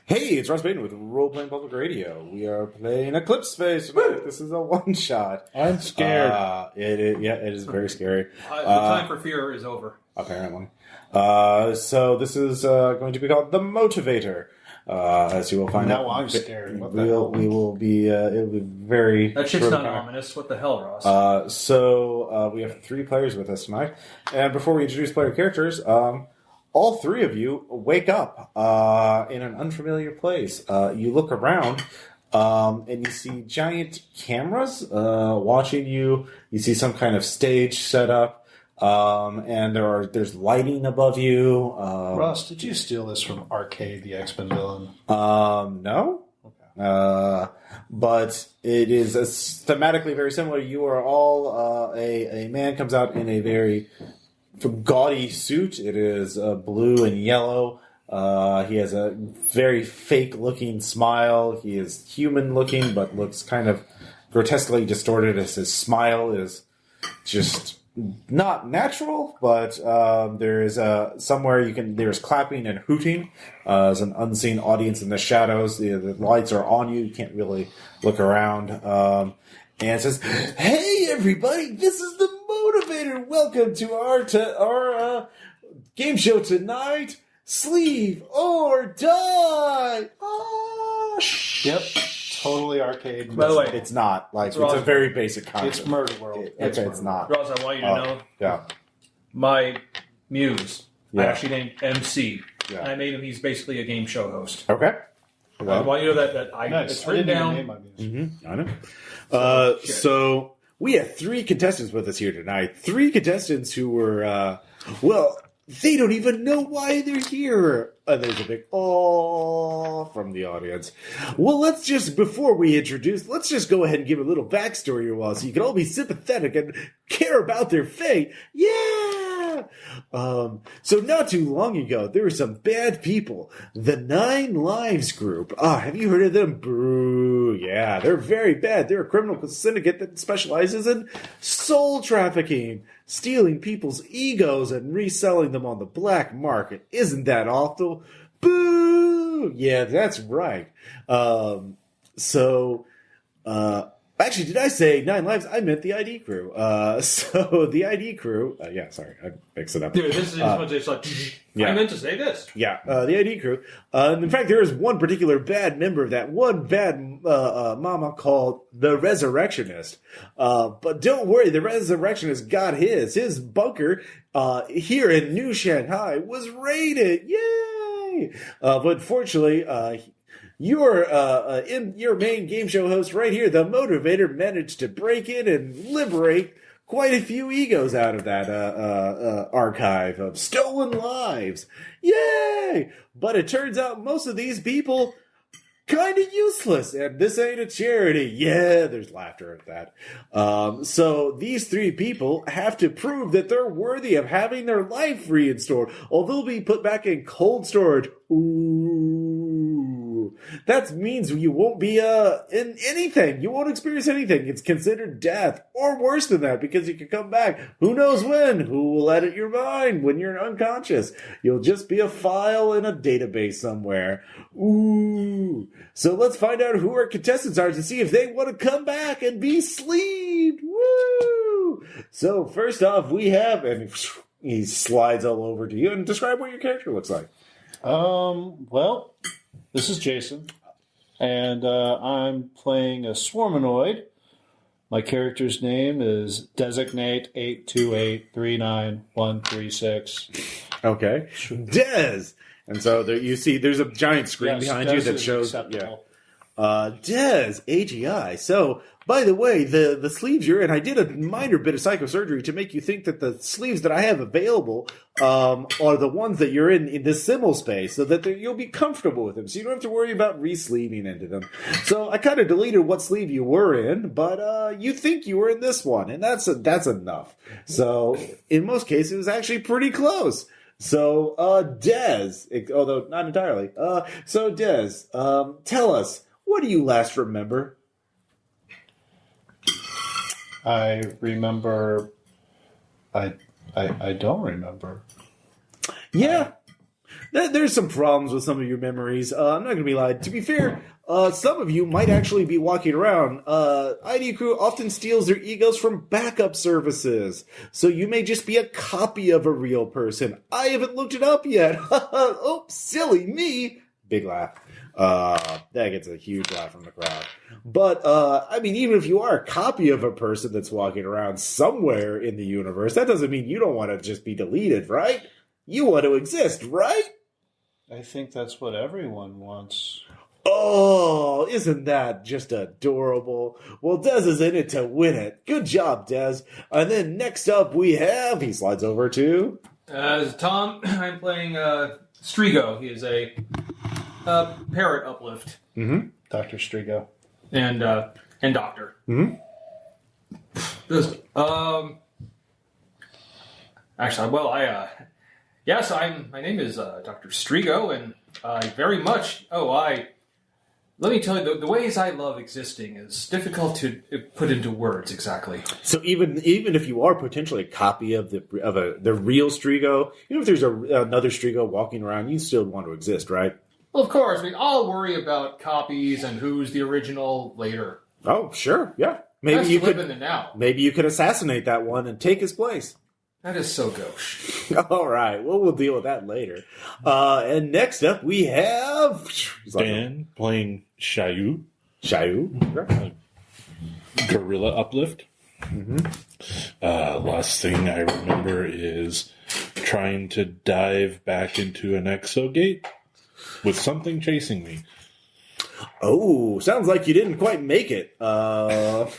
Hey, it's Ross Baden with Role Playing Public Radio. We are playing Eclipse Space tonight. This is a one-shot. I'm scared. It is very scary. The time for fear is over. Apparently. So this is going to be called the Motivator. As you will find out. Now I'm scared. What the We hell? will be. It'll be very. That shit's not ominous. What the hell, Ross? So we have 3 players with us tonight, and before we introduce player characters, all 3 of you wake up in an unfamiliar place. You look around, and you see giant cameras watching you. You see some kind of stage set up. And there's lighting above you. Ross, did you steal this from Arcade, the X-Men villain? No. Okay. But it is thematically very similar. You are all a man comes out in a very gaudy suit. It is blue and yellow. He has a very fake-looking smile. He is human-looking, but looks kind of grotesquely distorted as his smile is just not natural, but there is somewhere there's clapping and hooting. There's an unseen audience in the shadows. The lights are on you. You can't really look around. And it says, "Hey everybody, this is the Motivator. Welcome to our game show tonight. Sleeve or die." Yep. Totally Arcade. By the way, It's not. It's Ross, a very basic concept. it's Murder World. It's not. Ross, I want you to know Yeah. my muse. I Yeah. actually named MC. Yeah. And I made him. He's basically a game show host. Okay. I want you to know that Nice. it's I written didn't even down. name my music. I know. Shit. So we have 3 contestants with us here tonight. 3 contestants who were, they don't even know why they're here. And there's a big "oh" from the audience. Well, before we introduce, let's just go ahead and give a little backstory here, while so you can all be sympathetic and care about their fate. Yeah! So not too long ago, there were some bad people. The 9 Lives group. Have you heard of them? Boo. Yeah, they're very bad. They're a criminal syndicate that specializes in soul trafficking, stealing people's egos and reselling them on the black market. Isn't that awful? Boo! Yeah, that's right. Actually, did I say 9 Lives? I meant the ID crew. So the ID crew. Sorry, I mixed it up. Dude, this is just much. It's like yeah. I meant to say this. Yeah, the ID crew. And in fact, there is one particular bad member of that one bad mama called the Resurrectionist. But don't worry, the Resurrectionist got his bunker here in New Shanghai was raided. Yay! But fortunately, your main game show host right here, the Motivator, managed to break in and liberate quite a few egos out of that archive of stolen lives. Yay! But it turns out most of these people kind of useless, and this ain't a charity. Yeah, there's laughter at that. So these 3 people have to prove that they're worthy of having their life restored, or they'll be put back in cold storage. Ooh. That means you won't be in anything. You won't experience anything. It's considered death, or worse than that, because you can come back. Who knows when? Who will edit your mind when you're unconscious? You'll just be a file in a database somewhere. Ooh. So let's find out who our contestants are to see if they want to come back and be sleeved. Woo! So first off, we have, and he slides all over to you, and describe what your character looks like. Well, this is Jason, and I'm playing a swarmanoid. My character's name is Designate 828393136. Okay. Des! And so there, you see, there's a giant screen Yes, behind Des you that is shows. acceptable. Des, AGI. So, by the way, the sleeves you're in, I did a minor bit of psychosurgery to make you think that the sleeves that I have available are the ones that you're in this simulspace, so that you'll be comfortable with them. So you don't have to worry about re-sleeving into them. So I kind of deleted what sleeve you were in, but you think you were in this one, and that's enough. So in most cases, it was actually pretty close. So, Des, although not entirely. So Des, tell us, what do you last remember? I remember. I don't remember. Yeah. There's some problems with some of your memories. I'm not going to be lying. To be fair, some of you might actually be walking around. ID crew often steals their egos from backup services. So you may just be a copy of a real person. I haven't looked it up yet. Oh, silly me. Big laugh. That gets a huge laugh from the crowd. But, I mean, even if you are a copy of a person that's walking around somewhere in the universe, that doesn't mean you don't want to just be deleted, right? You want to exist, right? I think that's what everyone wants. Oh, isn't that just adorable? Well, Dez is in it to win it. Good job, Dez. And then next up we have, he slides over to... As Tom, I'm playing Strigo. He is a parrot uplift. Mm-hmm. Dr. Strigo. And Doctor. Mm-hmm. Actually, well, yes, my name is Dr. Strigo, and I very much, let me tell you, the ways I love existing is difficult to put into words exactly. So even if you are potentially a copy of the real Strigo, even if there's another Strigo walking around, you still want to exist, right? Well, of course. I mean, I'll worry about copies and who's the original later. Oh, sure, yeah. Maybe Best you to live could. in the now. Maybe you could assassinate that one and take his place. That is so gauche. All right. Well, we'll deal with that later. And next up, we have Dan playing Chaiu. Chaiu. Gorilla Uplift. Mm-hmm. Last thing I remember is trying to dive back into an exogate with something chasing me. Oh, sounds like you didn't quite make it. Yes.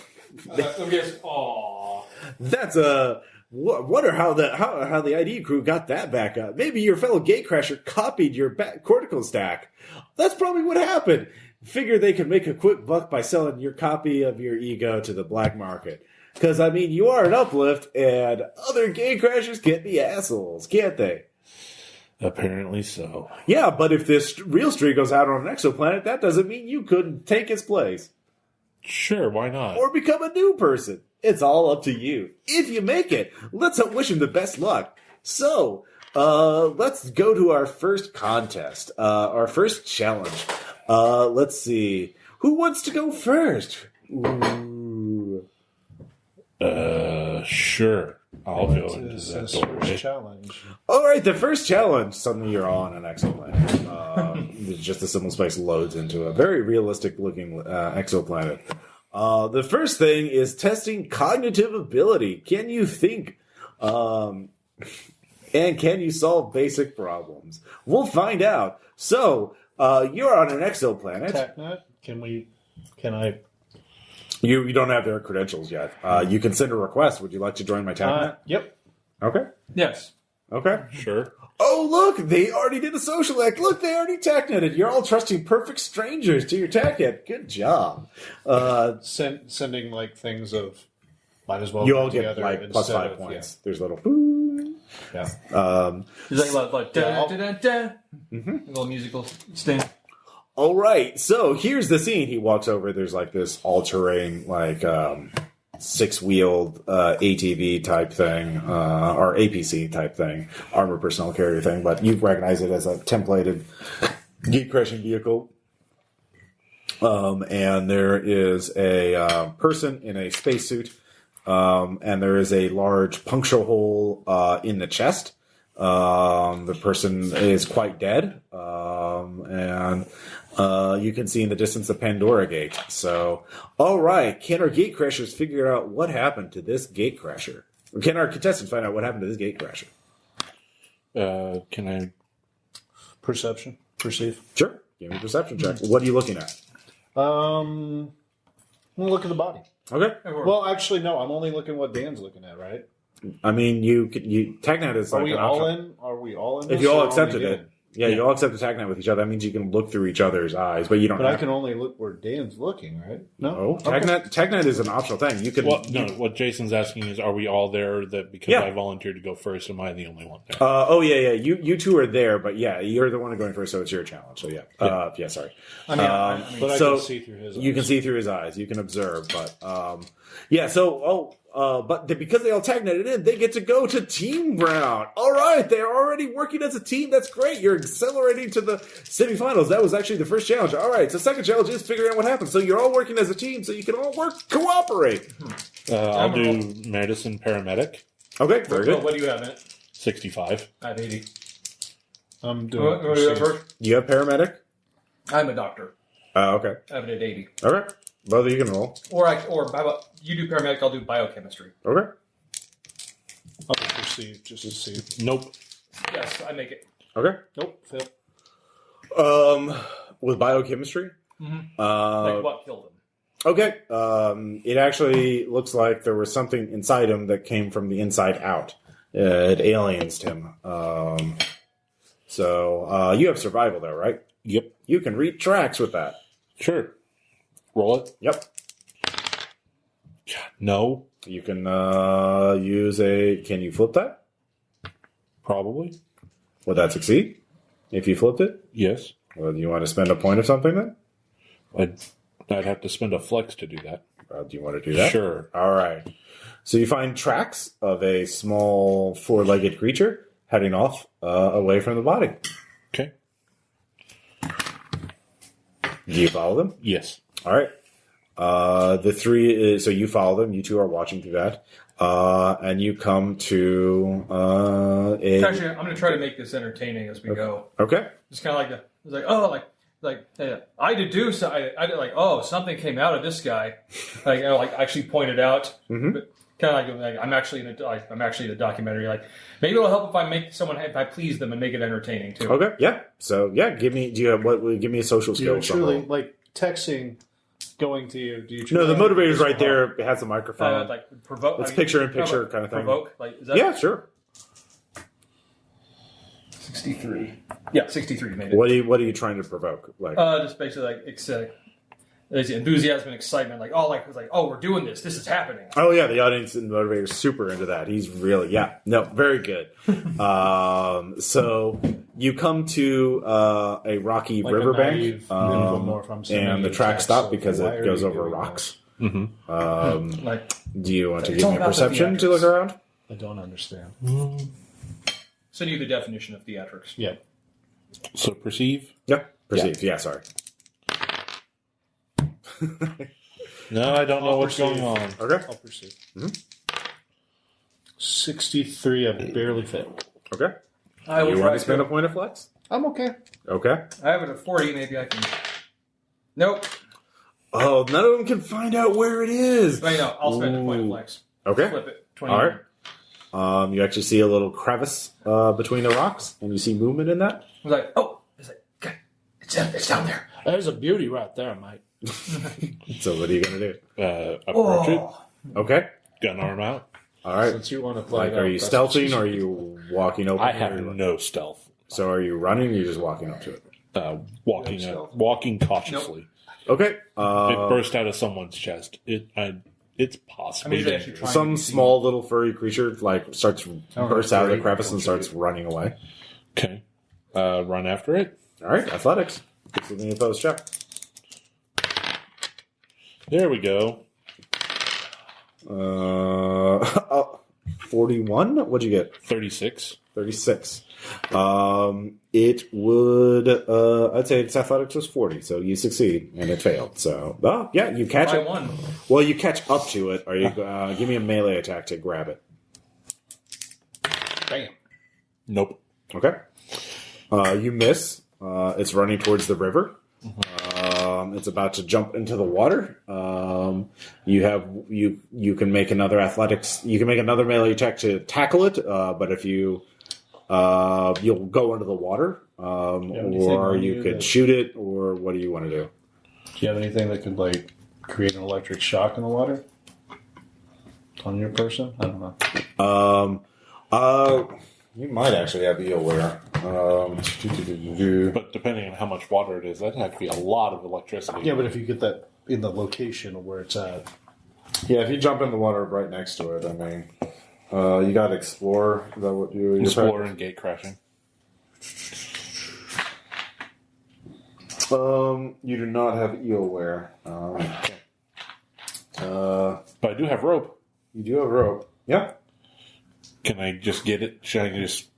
Aww. That's a. Wonder how the ID crew got that back up. Maybe your fellow gatecrasher copied your cortical stack. That's probably what happened. Figure they could make a quick buck by selling your copy of your ego to the black market. Because, I mean, you are an uplift, and other gatecrashers can't be assholes, can't they? Apparently so. Yeah, but if this real streak goes out on an exoplanet, that doesn't mean you couldn't take his place. Sure, why not? Or become a new person. It's all up to you. If you make it, let's wish him the best luck. So, let's go to our first contest, our first challenge. Let's see. Who wants to go first? Ooh. Sure. I'll go into This that is doorway. first challenge. All right, the first challenge. Suddenly you're on an exoplanet. Just the simulspace loads into a very realistic-looking exoplanet. The first thing is testing cognitive ability. Can you think? And can you solve basic problems? We'll find out. So, you're on an exoplanet. TechNet, can I? You don't have their credentials yet. You can send a request. Would you like to join my TechNet? Yep. Okay. Yes. Okay. Sure. Oh, look, they already did a social act. Look, they already TechNetted. You're all trusting perfect strangers to your TechNet. Good job. Sending like things of might as well You get all get together like plus instead 5 of- points. There's a little boom. Yeah. It's like da da da da. Mm-hmm. A little musical sting. All right, so here's the scene. He walks over. There's like this all-terrain, like 6-wheeled ATV type thing, or APC type thing, armored personnel carrier thing. But you recognize it as a templated gate-crashing vehicle. And there is a person in a spacesuit, and there is a large puncture hole in the chest. The person is quite dead, and you can see in the distance the Pandora Gate. So, all right, can our gate crashers figure out what happened to this gate crasher? Or can our contestants find out what happened to this gate crasher? Can I? Perception, perceive. Sure. Give me a perception check. What are you looking at? I'm gonna look at the body. Okay. Well, actually, no. I'm only looking what Dan's looking at, right? I mean, you TechNet is like Are we an all option. in? Are we all in? If this, you all or are we accepted in? it. Yeah, you all accept the TechNet with each other. That means you can look through each other's eyes, but you don't But I have can only look where Dan's looking, right? No. Oh, TechNet is an optional thing. You can. What Jason's asking is, are we all there? That because Yeah. I volunteered to go first, am I the only one there? Yeah. You two are there, but yeah, you're the one going first, so it's your challenge. So yeah, sorry. I mean, But I so can see through his eyes. you can see through his eyes. You can observe, but yeah. So but because they all tagnated in, they get to go to team round. All right, they're already working as a team. That's great. You're accelerating to the semifinals. That was actually the first challenge. All right, so second challenge is figuring out what happens. So you're all working as a team, so you can all cooperate. I'll do medicine paramedic. Okay, very good. What do you have in it? 65. I have 80. I'm doing. What do you have first? You have paramedic? I'm a doctor. Okay. I have it at 80. Okay. Both of you can roll. Or how about you do paramedic, I'll do biochemistry. Okay. I'll proceed just to see. Nope. Yes, I make it. Okay. Nope. Fail. With biochemistry? Like what killed him? Okay. It actually looks like there was something inside him that came from the inside out. It alienated him. So you have survival though, right? Yep. You can read tracks with that. Sure. Roll it. Yep. No. You can use a... Can you flip that? Probably. Would that succeed? If you flipped it? Yes. Well, do you want to spend a point of something then? I'd have to spend a flex to do that. Do you want to do that? Sure. All right. So you find tracks of a small four-legged creature heading off away from the body. Okay. Do you follow them? Yes. All right. The three so you follow them. You two are watching through that. And you come to Actually, I'm going to try to make this entertaining as we go. Okay. It's kind of I deduce, I did like, oh, something came out of this guy. Like actually pointed out. Mm-hmm. But kind of like I'm actually in a documentary. Like maybe it'll help if I please them and make it entertaining too. Okay. Yeah. So yeah, give me a social skill. You're truly like texting. Going to you. Do you? No, the motivator's right there. It has a microphone. Provoke. It's picture-in-picture kind of thing. Provoke. Like is that Yeah, sure. 63. Yeah, 63 made it. What are you trying to provoke? Like, just basically there's enthusiasm and excitement. We're doing this. This is happening. oh yeah, the audience and the motivator's super into that. He's really very good. So you come to a rocky riverbank, and the track stopped because it goes over rocks. Mm-hmm. Do you want to give me a perception to look around? I don't understand. Send you the definition of theatrics. Yeah. So perceive? Yeah, perceive. Yeah, sorry. No, I don't know what's going on. Okay. I'll proceed. Mm-hmm. 63, I barely failed. Okay. I will You try want to spend a point of flex? I'm okay. Okay. I have it at 40. Maybe I can. Nope. Oh, none of them can find out where it is. Wait, no. I'll spend a point of flex. Okay. Flip it. 29. All right. You actually see a little crevice between the rocks, and you see movement in that. I was like, oh, okay. It's down there. There's a beauty right there, mate. So what are you going to do? Approach it. Okay. Gun arm out. All right. Since you want to play, Are you stealthing or are you walking over? I have no stealth. So are you running or are you just walking up to it? Walking cautiously. Nope. Okay. It burst out of someone's chest. It's possibly dangerous. Some small little furry creature bursts out of the crevice and starts running away. Okay. Run after it. All right. Athletics. Give me a opposed check. There we go. 41? What'd you get? 36. 36. It would, I'd say its athletics was 40, so you succeed, and it failed. So, yeah, you catch it. Won. Well, you catch up to it. Are you? Give me a melee attack to grab it. Bam. Nope. Okay. You miss. It's running towards the river. It's about to jump into the water. You can make another athletics. You can make another melee attack to tackle it. But if you'll go into the water, or you could shoot it, or what do you want to do? Do you have anything that could create an electric shock in the water on your person? I don't know. You might actually have eel wear. But depending on how much water it is, that'd have to be a lot of electricity. Yeah, but if you get that in the location where it's at. Yeah, if you jump in the water right next to it, I mean, you got to explore. Is that what you explore and gate crashing? You do not have eel wear. But I do have rope. You do have a rope. Yeah. Can I just get it? Should I just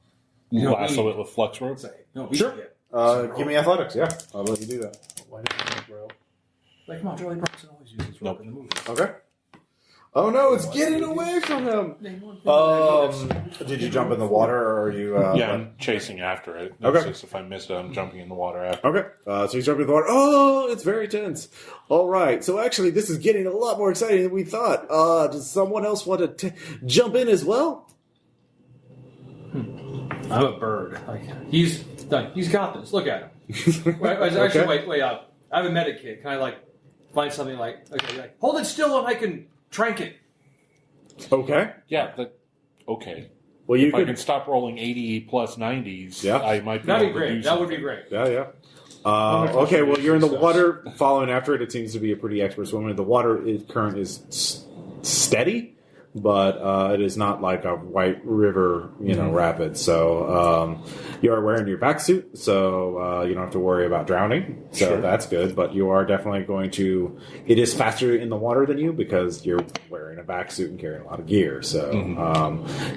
No, lasso we- it with flux rope? No, we Sure. should get- Give me athletics. Yeah, I'll let you do that. Why not, bro? Like, come on, Charlie Bronson always uses rope in the movie. Okay. Oh no, it's getting away from him. Did you jump in the water, or are you? Yeah, I'm chasing after it. It's Okay. just if I miss it, I'm jumping in the water after. Okay. So you jump in the water. Oh, it's very tense. All right. So actually, this is getting a lot more exciting than we thought. Does someone else want to jump in as well? I'm a bird. Like, he's got this. Look at him. Wait. I have a medic kit. Can I find something hold it still and I can trank it. Okay. Yeah, okay. Well, you If I could. can stop rolling 80 plus 90s, Yeah. I might be That'd be able to do great. That would something. be great. Yeah. Okay. Well, you're in the water, following after it. It seems to be a pretty expert swimmer. The water current is steady, but it is not like a white river, rapid. So you are wearing your back suit, so you don't have to worry about drowning. So Sure. that's good. But you are definitely going to. It is faster in the water than you because you're wearing a back suit and carrying a lot of gear. So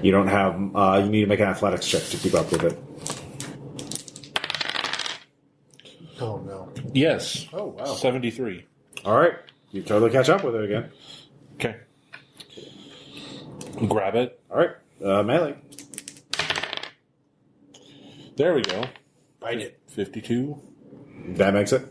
you don't have. You need to make an athletics check to keep up with it. Oh, no. Yes. Oh, wow. 73. All right, you totally catch up with it again. Okay. Grab it. All right, melee. There we go. Bite it. 52. That makes it.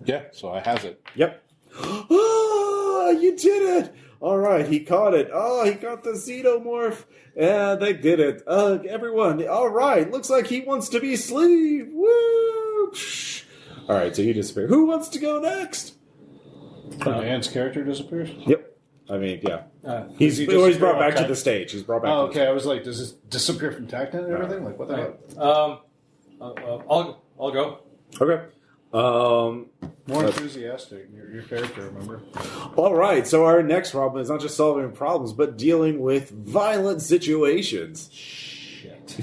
Yeah, so I has it. Yep. Oh, you did it! All right, he caught it. Oh, he got the xenomorph. Yeah, they did it. Everyone, all right. Looks like he wants to be sleeve. Woo! Psh. All right, so you disappear. Who wants to go next? The man's character disappears? Yep. I mean, yeah. He's He's just always brought go back to outside. the stage. He's brought back Oh, to the okay. I was like, does this disappear from TACnet and everything? Like, what the heck? I'll go. stage. Okay. More enthusiastic. Your character, remember? All right, so our next problem is not just solving problems, but dealing with violent situations. Shit.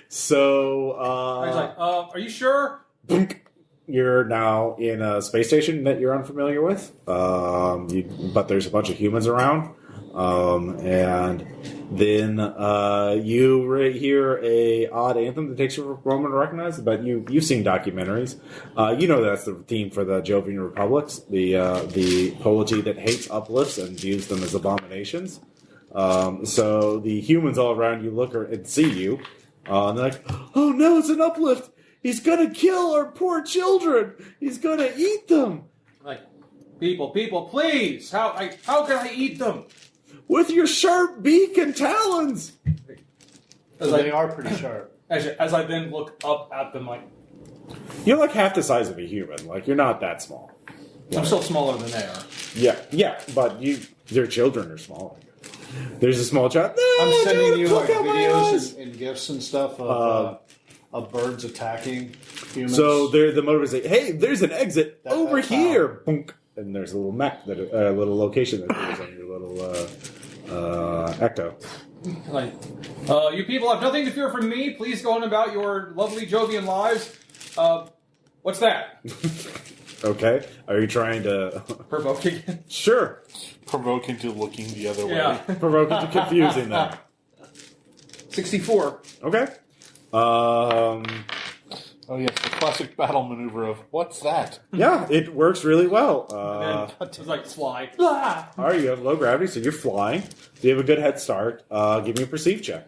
So, I was like, are you sure? you're now in a space station that you're unfamiliar with, but there's a bunch of humans around, and then you hear a odd anthem that takes you a moment to recognize. But you've seen documentaries, you know that's the theme for the Jovian Republics, the polity that hates uplifts and views them as abominations. So the humans all around you look and see you, and they're like, "Oh no, it's an uplift! He's gonna kill our poor children! He's gonna eat them Like, people, please! How can I eat them? with your sharp beak and talons." As They I, are pretty sharp. as I then look up at them, like, You're like half the size of a human. Like you're not that small. I'm still smaller than they are. Yeah, but their children are smaller. There's a small child. No, I'm sending you like poke out my eyes. videos and gifs and stuff of birds attacking humans. So the motivate say, "Hey, there's an exit over that's here." Boonk. And there's a little map a little location that appears on your little ecto. Like, you people have nothing to fear from me. Please go on about your lovely Jovian lives. What's that? Okay, are you trying to Provoking. Sure, Provoke into looking the other way. Yeah. provoke into confusing them. 64. Okay. Oh, yes, the classic battle maneuver of, what's that? Yeah, it works really well. And it was like, fly. Ah! All right, you have low gravity, so you're flying. So you have a good head start. Give me a perceive check.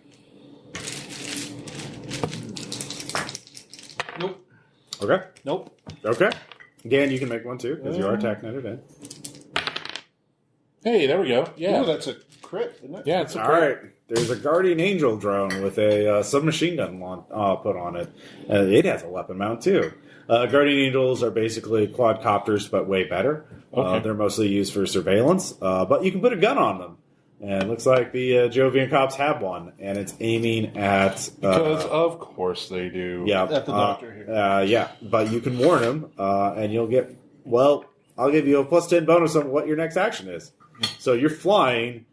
Nope. Okay. nope. Okay. Dan, you can make one too, because you are attack netted in. Hey, there we go. Yeah. Ooh, that's a crit, isn't it? Yeah, it's a All right. There's a guardian angel drone with a submachine gun put on it. It has a weapon mount too. Guardian angels are basically quadcopters, but way better. Okay. They're mostly used for surveillance, but you can put a gun on them. And it looks like the Jovian cops have one, and it's aiming at... Because of course they do. yeah, At the doctor here. yeah, but you can warn them, and you'll get... Well, I'll give you a plus 10 bonus on what your next action is. So you're flying.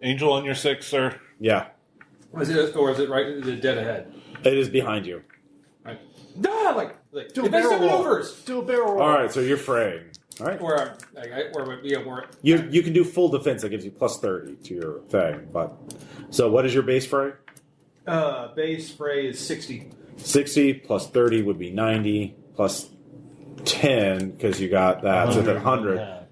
Angel on your 6, sir. Yeah, Is it right? Is it dead ahead? it is behind you. Right. Ah, like Do a evasive barrel roll. maneuvers. Do a barrel roll. All right, so you're fraying. All right. Where You can do full defense. That gives you plus 30 to your thing. But so what is your base fray? base fray is 60. 60 plus 30 would be 90 plus 10 because you got that. So 100.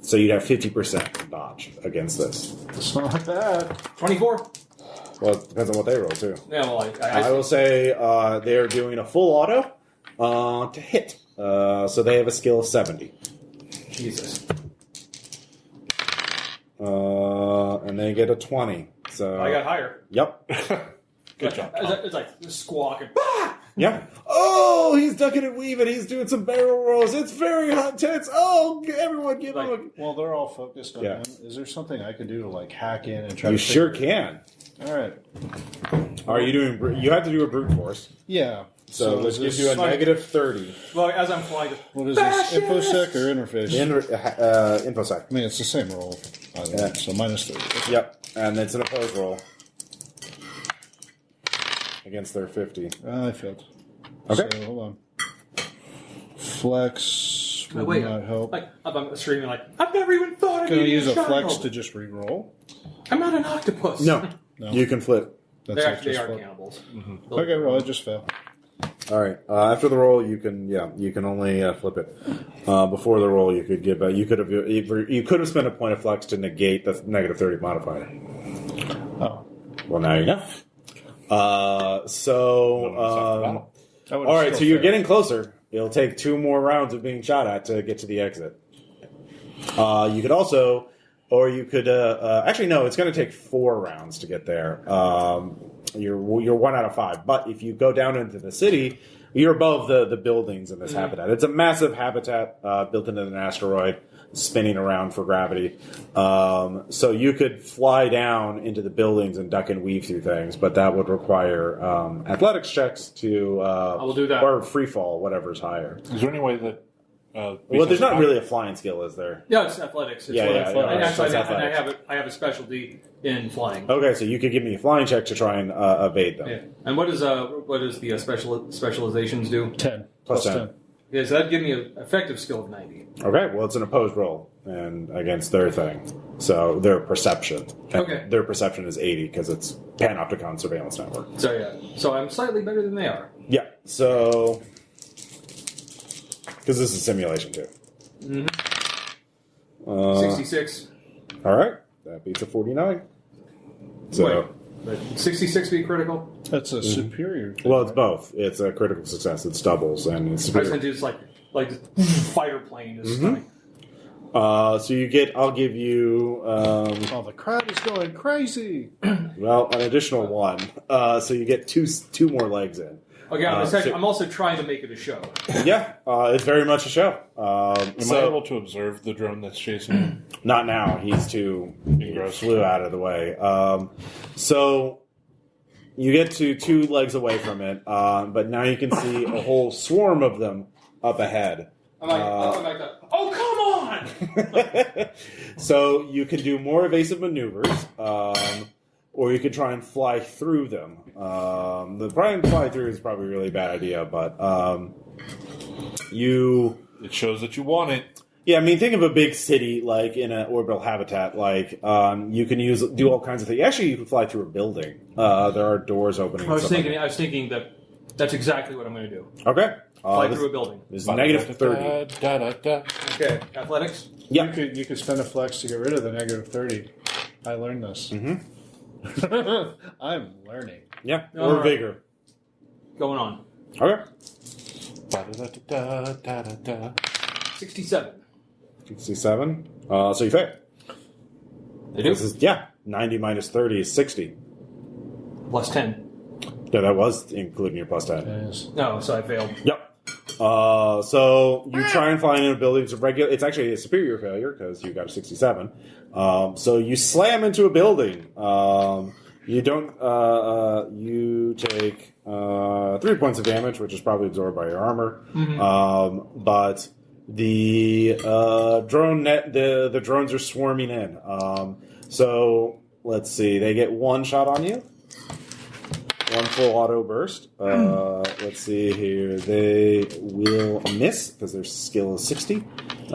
So you'd have 50% dodge against this. It's not bad. 24. Well, it depends on what they roll too. Yeah, well, I will say they're doing a full auto to hit. So they have a skill of 70. Jesus. And they get a 20. So I got higher. Yep. Good job. It's like squawking. Yeah. Oh, he's ducking and weaving. He's doing some barrel rolls. It's very hot tense. Oh, everyone give him a... Well, they're all focused on him. Is there something I could do to like hack in and try You to sure can. All right. Are you doing... You have to do a brute force. Yeah. So this gives you a like, negative 30. Well, as I'm flying... What is this? InfoSec or interface? InfoSec. I mean, it's the same roll. Yeah. So minus 30. Okay. Yep. And it's an opposed roll. Against their 50. I failed. Okay. So, hold on. Flex would not help. Like, I'm screaming like, I've never even thought of Can I using use a shot flex roll. to just re-roll? I'm not an octopus. No. No. You can flip. That's They not actually just are flip. cannibals. Mm-hmm. Okay, well, I just fell. All right. After the roll, you can only flip it. Before the roll, you could give. You could have spent a point of flex to negate the negative 30 modifier. Oh. Well, now you know. All right. So you're getting closer. It'll take 2 more rounds of being shot at to get to the exit. You could also, or you could actually no. It's going to take 4 rounds to get there. You're 1 out of 5. But if you go down into the city, you're above the buildings in this habitat. It's a massive habitat built into an asteroid, spinning around for gravity. So you could fly down into the buildings and duck and weave through things, but that would require athletics checks to. I will do that. Or free fall, whatever's higher. Is there any way that? Well, there's not really a flying skill, is there? Yeah, it's athletics. It's Yeah. And actually, It's athletics. I have a specialty in flying. Okay, so you could give me a flying check to try and evade them. Yeah. And what does the specializations do? 10. Plus 10. Yeah, so that'd give me an effective skill of 90. Okay, well, it's an opposed roll and against their thing. So their perception. And Okay. their perception is 80 because it's Panopticon Surveillance Network. So yeah, so I'm slightly better than they are. Yeah, so... Because this is simulation, too. 66. All right, that beats a 49. So, But 66 be critical. That's a superior. well, it's both. It's a critical success. It's doubles, and it's I superior. sent it's like fighter plane is coming. So you get... I'll give you... Oh, the crowd is going crazy. well, an additional 1. So you get two more legs in. Okay, I'm also trying to make it a show. Yeah, it's very much a show. Am I able to observe the drone that's chasing him? Not now. He Engrossed. flew out of the way. So you get to 2 legs away from it, but now you can see a whole swarm of them up ahead. I'm like, oh, come on! So you can do more evasive maneuvers, or you could try and fly through them. The try and fly through is probably a really bad idea, but It shows that you want it. Yeah, I mean, think of a big city like in an orbital habitat. Like you can do all kinds of things. Actually, you can fly through a building. There are doors opening. I was thinking that's exactly what I'm going to do. Okay, Fly through a building. This is negative 30. Okay, athletics. Yeah, You could spend a flex to get rid of the negative 30. I learned this. Mm-hmm. I'm learning. Yeah, All or right. vigor. Going on. Okay, 67. 67. So you fail. They do. This is 90 minus 30 is 60. Plus 10. Yeah, that was including your plus 10. Yes. No, so I failed. Yep. So you try and fly into a building. It's actually a superior failure because you got a 67. So you slam into a building. You don't. You take 3 points of damage, which is probably absorbed by your armor. But the the drones are swarming in. So let's see. They get 1 shot on you. 1 full auto burst. Let's see here. They will miss because their skill is 60.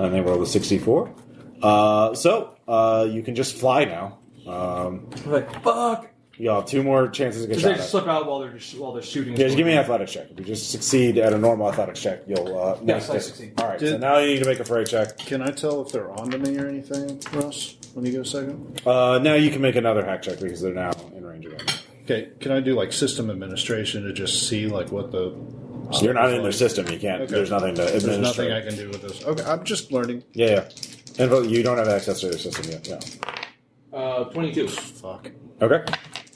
And they rolled a 64. So you can just fly now. Like, fuck! Y'all have 2 more chances to get Because shot they at. just slip out while they're shooting. Yeah, just give me an athletics check. If you just succeed at a normal athletics check, you'll... Yes, I succeed. All right, so now you need to make a fray check. Can I tell if they're onto me or anything, Russ, when you go second? Now you can make another hack check because they're now in range again. Okay, can I do, like, system administration to just see, like, what the... So you're not in their system. You can't... Okay. There's nothing to administer. There's nothing I can do with this. Okay, I'm just learning. Yeah. And you don't have access to their system yet. No. 22. Fuck. Okay.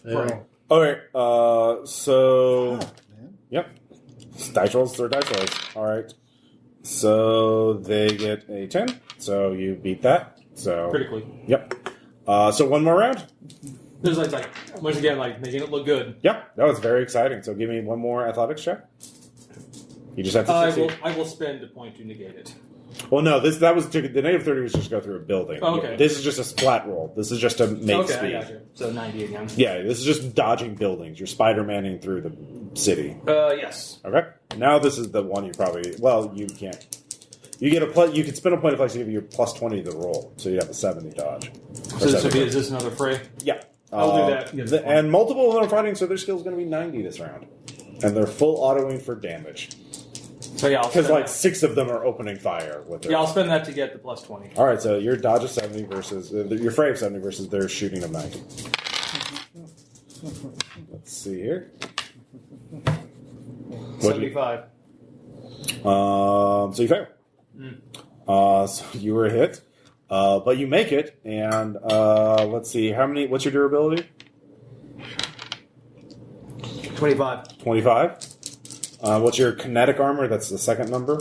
Yeah. Okay. So... Oh, man. Yep. Dice rolls, they're dice rolls. All right. So they get a 10. So you beat that. So Critically. Yep. So one more round. There's like once again, like making it look good. Yep. That was very exciting. So give me one more athletics check. You just have to succeed. I will spend a point to negate it. Well, no. The negative 30 was just go through a building. Oh, okay. This is just a splat roll. This is just to make Okay, speed. I got you. So 90 again. Yeah. This is just dodging buildings. You're Spider-Manning through the city. Yes. Okay. Now this is the one you probably. Well, you can't. You get a plus. You can spend a point of flex to give you plus 20 to the roll, so you have a 70 dodge. So is this another fray? Yeah. I'll do that. And multiple of them are fighting, so their skill is going to be 90 this round, and they're full autoing for damage. So yeah, because like 6 of them are opening fire with their. Yeah, I'll spend that to get the plus 20. All right, so your dodge of 70 versus your fray of 70 versus their shooting of 90. Let's see here. 75. So you fail. So you were hit, but you make it, and let's see, what's your durability? 25. 25. What's your kinetic armor? That's the second number.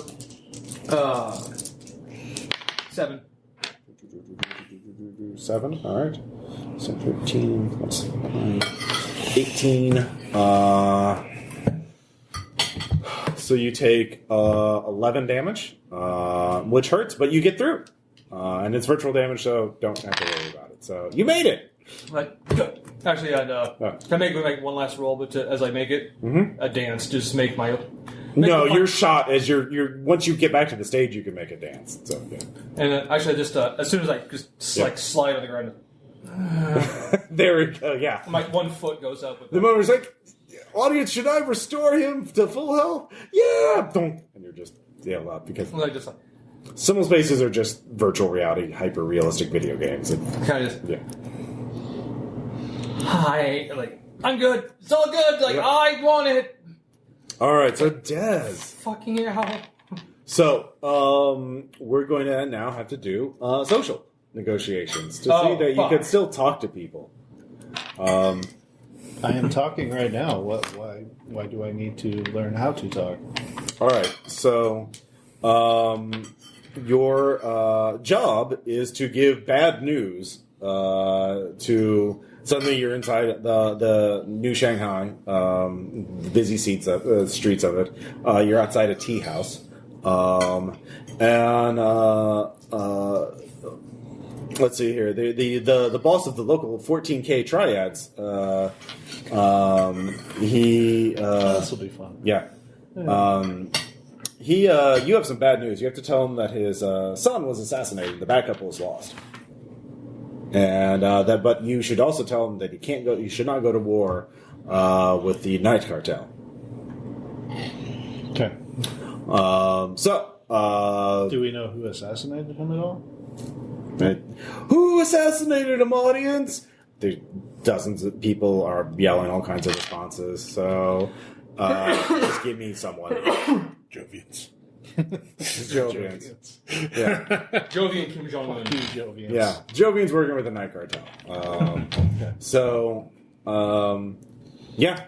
7. 7. All right. So 13. What's 18. So you take 11 damage, which hurts, but you get through. And it's virtual damage, so don't have to worry about it. So you made it. Actually, can I make one last roll? But as I make it, a dance. Just make my. You're shot as you're. Once you get back to the stage, you can make a dance. So yeah. And actually, just as soon as I just like slide on the ground. There we go. Yeah. My one foot goes up. With the motor's like, audience, should I restore him to full health? Yeah. Don't. And you're just up because. Simulspaces are just virtual reality, hyper-realistic video games. Kind of just... Hi, I'm good. It's all good. I want it. All right, so Des. Fucking hell. So, we're going to now have to do social negotiations to see that you can still talk to people. I am talking right now. Why do I need to learn how to talk? All right, so... your job is to give bad news to suddenly you're inside the New Shanghai, busy streets of it. You're outside a tea house, and let's see here. The boss of the local 14K triads. This will be fun. Yeah. You have some bad news. You have to tell him that his son was assassinated. The backup was lost, and but you should also tell him that he can't go. You should not go to war with the Night Cartel. Okay. Do we know who assassinated him at all? Who assassinated him, audience? There's dozens of people are yelling all kinds of responses. So just give me someone. Jovians. Jovians. Yeah. Jovian Kim Jong-un. Jovians. Yeah. Jovian's working with the Night Cartel. So, yeah.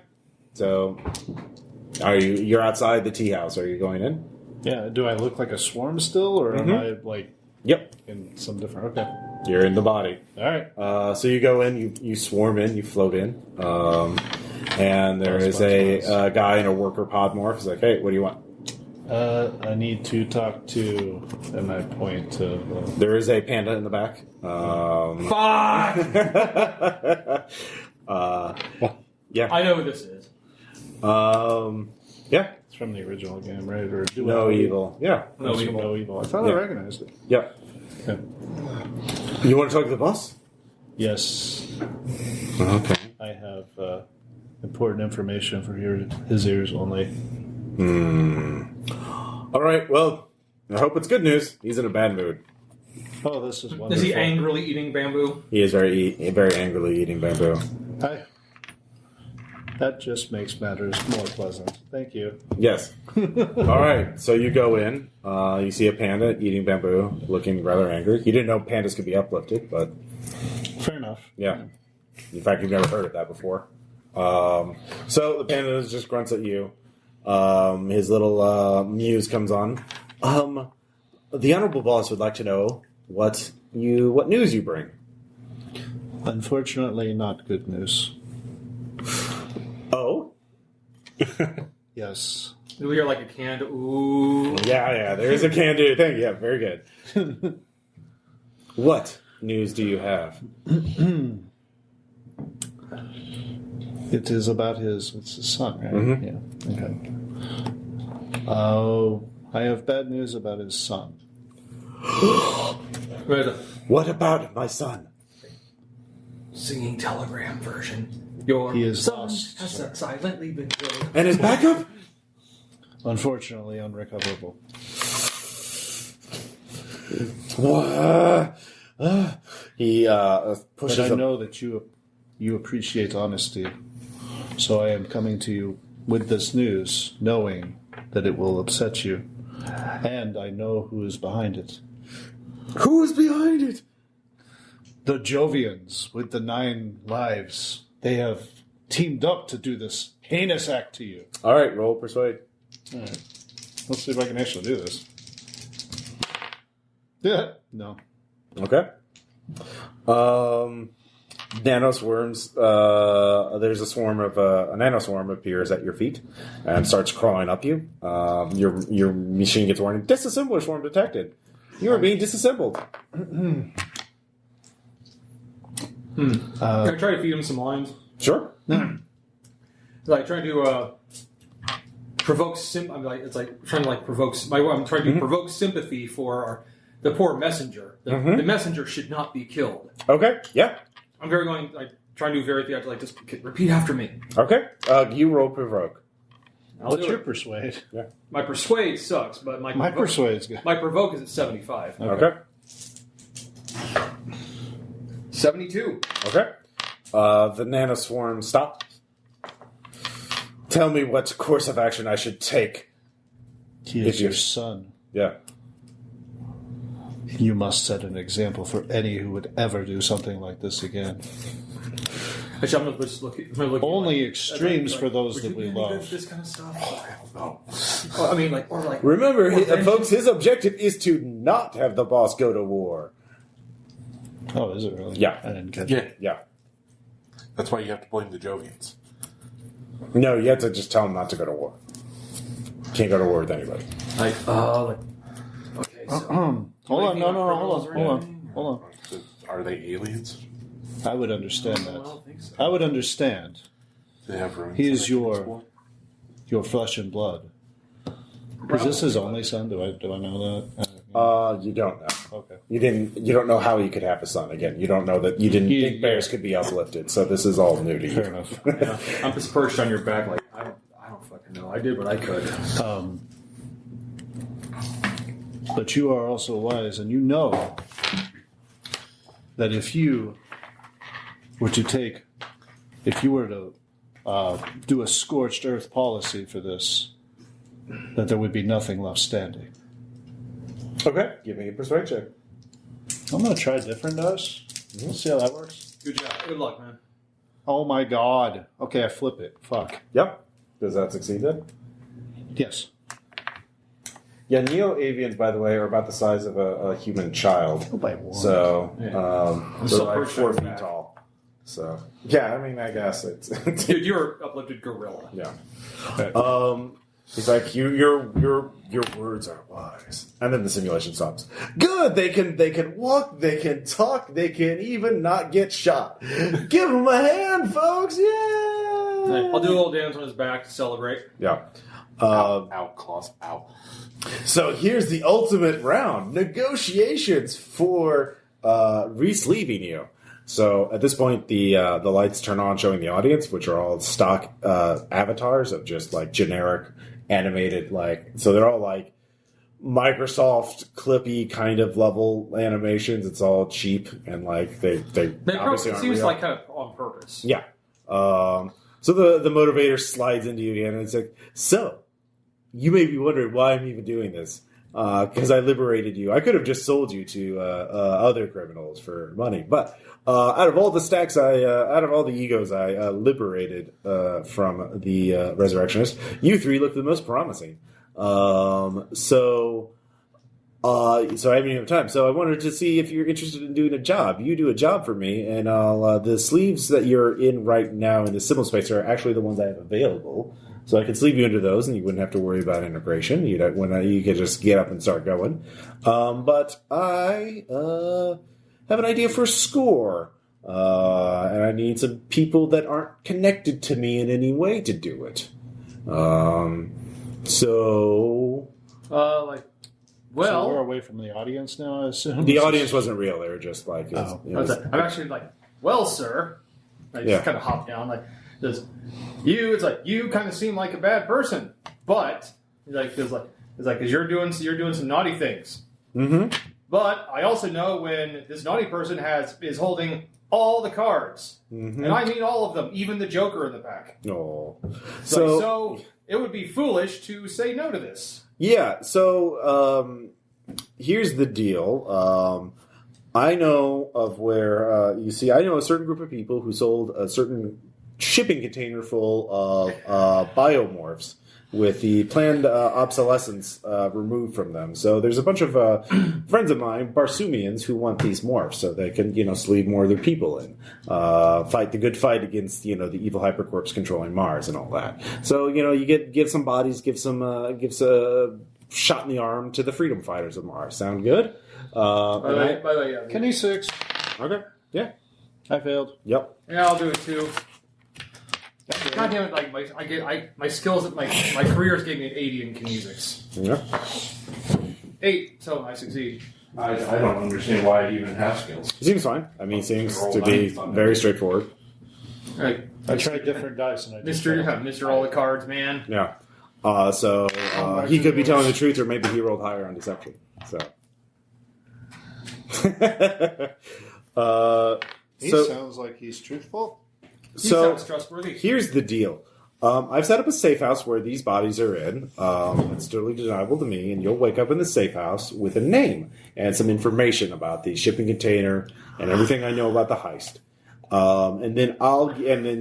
So, you're outside the tea house. Are you going in? Yeah. Do I look like a swarm still, or am I Yep. in some different? Okay. You're in the body. All right. So you go in, you swarm in, you float in, and there is a guy in a worker pod morph. He's like, "Hey, what do you want?" I need to talk to, and I point to... There is a panda in the back. Fuck! Yeah. I know who this is. Yeah. It's from the original game, right? Or do No evil. Yeah. No It's from evil. No Evil. I thought Yeah. I recognized it. Yeah. Okay. You want to talk to the boss? Yes, Okay. I have important information for his ears only. All right. Well, I hope it's good news. He's in a bad mood. Oh, this is wonderful. Is he angrily eating bamboo? He is very angrily eating bamboo. That just makes matters more pleasant. Thank you. Yes. All right. So you go in. You see a panda eating bamboo, looking rather angry. You didn't know pandas could be uplifted, but Fair enough. yeah. In fact, you've never heard of that before. So the panda just grunts at you. His little muse comes on. The honorable boss would like to know what news you bring. Unfortunately, not good news. Oh? Yes. Do we hear like a canned ooh? Yeah, there is a can-do thing. Yeah, very good. What news do you have? It is about his son, right? Mm-hmm. Yeah. Okay. Oh, I have bad news about his son. What about my son? Singing telegram version. Your He is son lost, has sir. silently been killed. And his backup? Unfortunately, unrecoverable. What? He pushes But I up. know that you appreciate honesty, so I am coming to you with this news, knowing that it will upset you, and I know who is behind it. Who is behind it? The Jovians with the 9 lives. They have teamed up to do this heinous act to you. All right, roll persuade. All right. Let's see if I can actually do this. Yeah. No. Okay. Nanoswarms. There's a swarm of a nanoswarm appears at your feet and starts crawling up you. Your machine gets warning. Disassembler swarm detected. You are being disassembled. Can I try to feed him some lines? Sure. Like trying to provoke I'm like it's like trying to like provoke. I'm trying to provoke sympathy for the poor messenger. The messenger should not be killed. Okay. Yeah. I'm trying to do very theatrical. Like just repeat after me. Okay. You roll provoke. What's do your it. persuade? Yeah. My persuade sucks, but My persuade's good. my provoke is at 75. Okay. 72. Okay. The nanoswarm stops. Tell me what course of action I should take. He is your son. Yeah. You must set an example for any who would ever do something like this again. Actually, I'm gonna just look. Only extremes for those that we love. This kind of stuff. I don't know. Well, I mean, like, or like. Remember, or folks, his objective is to not have the boss go to war. Oh, is it really? Yeah. I didn't catch Yeah, it. Yeah. that's why you have to blame the Jovians. No, you have to just tell him not to go to war. Can't go to war with anybody. like, okay. So, Hold on, no, Hold hold on. Are they aliens? I would understand I that. don't think so. I would understand. Do they have rooms? He is that I can your- explore? Your flesh and blood. Is this his only son? Do I know that? You don't know. Okay. You don't know how he could have a son. Again, you don't know that you didn't think bears could be uplifted, so this is all new to you. Fair enough. Yeah, I'm just perched on your back, like I don't fucking know. I did what I could. But you are also wise, and you know that if you were to do a scorched earth policy for this, that there would be nothing left standing. Okay, give me a persuade check. I'm going to try different dice. Let's see how that works. Good job. Good luck, man. Oh my god. Okay, I flip it. Fuck. Yep. Does that succeed then? Yes. Yeah, neo-avians, by the way, are about the size of a human child. Oh, by one. So, they're so like perched 4 on your feet back. tall. So, yeah, I mean, I guess it's... Dude, you're uplifted gorilla. yeah. Okay. He's like, your words are wise. And then the simulation stops. Good! They can walk, they can talk, they can even not get shot. Give them a hand, folks! Yeah! I'll do a little dance on his back to celebrate. Yeah. Ow, claws, ow. So here's the ultimate round. Negotiations for re-sleeving you. So at this point, the lights turn on showing the audience, which are all stock avatars of just like generic animated, like, so they're all like Microsoft clippy kind of level animations. It's all cheap and like they obviously aren't seems real. like kind of on purpose. Yeah. So the motivator slides into you again, and it's like, so you may be wondering why I'm even doing this. Because I liberated you. I could have just sold you to other criminals for money, but out of all the stacks, out of all the egos I liberated from the resurrectionist, you three look the most promising. So I haven't even have time. So I wanted to see if you're interested in doing a job. You do a job for me, and the sleeves that you're in right now in the simulspace are actually the ones I have available. So I could sleeve you into those, and you wouldn't have to worry about integration. You could just get up and start going. But I have an idea for a score, and I need some people that aren't connected to me in any way to do it. So we're away from the audience now, I assume? The audience wasn't real. They were just like... I'm actually like, well, sir. I just kind of hop down, like, it's like, you kind of seem like a bad person, but it's like, because you're doing some naughty things. Mm-hmm. But I also know when this naughty person is holding all the cards, and I mean all of them, even the Joker in the back. Oh, so it would be foolish to say no to this. Yeah. So here's the deal. I know of where I know a certain group of people who sold a certain shipping container full of biomorphs with the planned obsolescence removed from them. So there's a bunch of friends of mine, Barsumians, who want these morphs so they can, sleeve more of their people in, fight the good fight against, the evil hypercorps controlling Mars and all that. So, you give some bodies, gives a shot in the arm to the freedom fighters of Mars. Sound good? By the way, yeah. Kenny 6. Okay. Yeah. I failed. Yep. Yeah, I'll do it too. God damn it! Like my skills, my careers gave me an 80 in kinesics. Yeah. 8, so I succeed. I don't understand why I even have skills. It seems fine. I mean, it seems to be very straightforward. Right. I tried different dice and I just Mr. All the Cards, man. Yeah. So he could be telling the truth, or maybe he rolled higher on deception. So. He sounds like he's truthful. He sounds trustworthy. Here's the deal. I've set up a safe house where these bodies are in. It's totally deniable to me, and you'll wake up in the safe house with a name and some information about the shipping container and everything I know about the heist. And then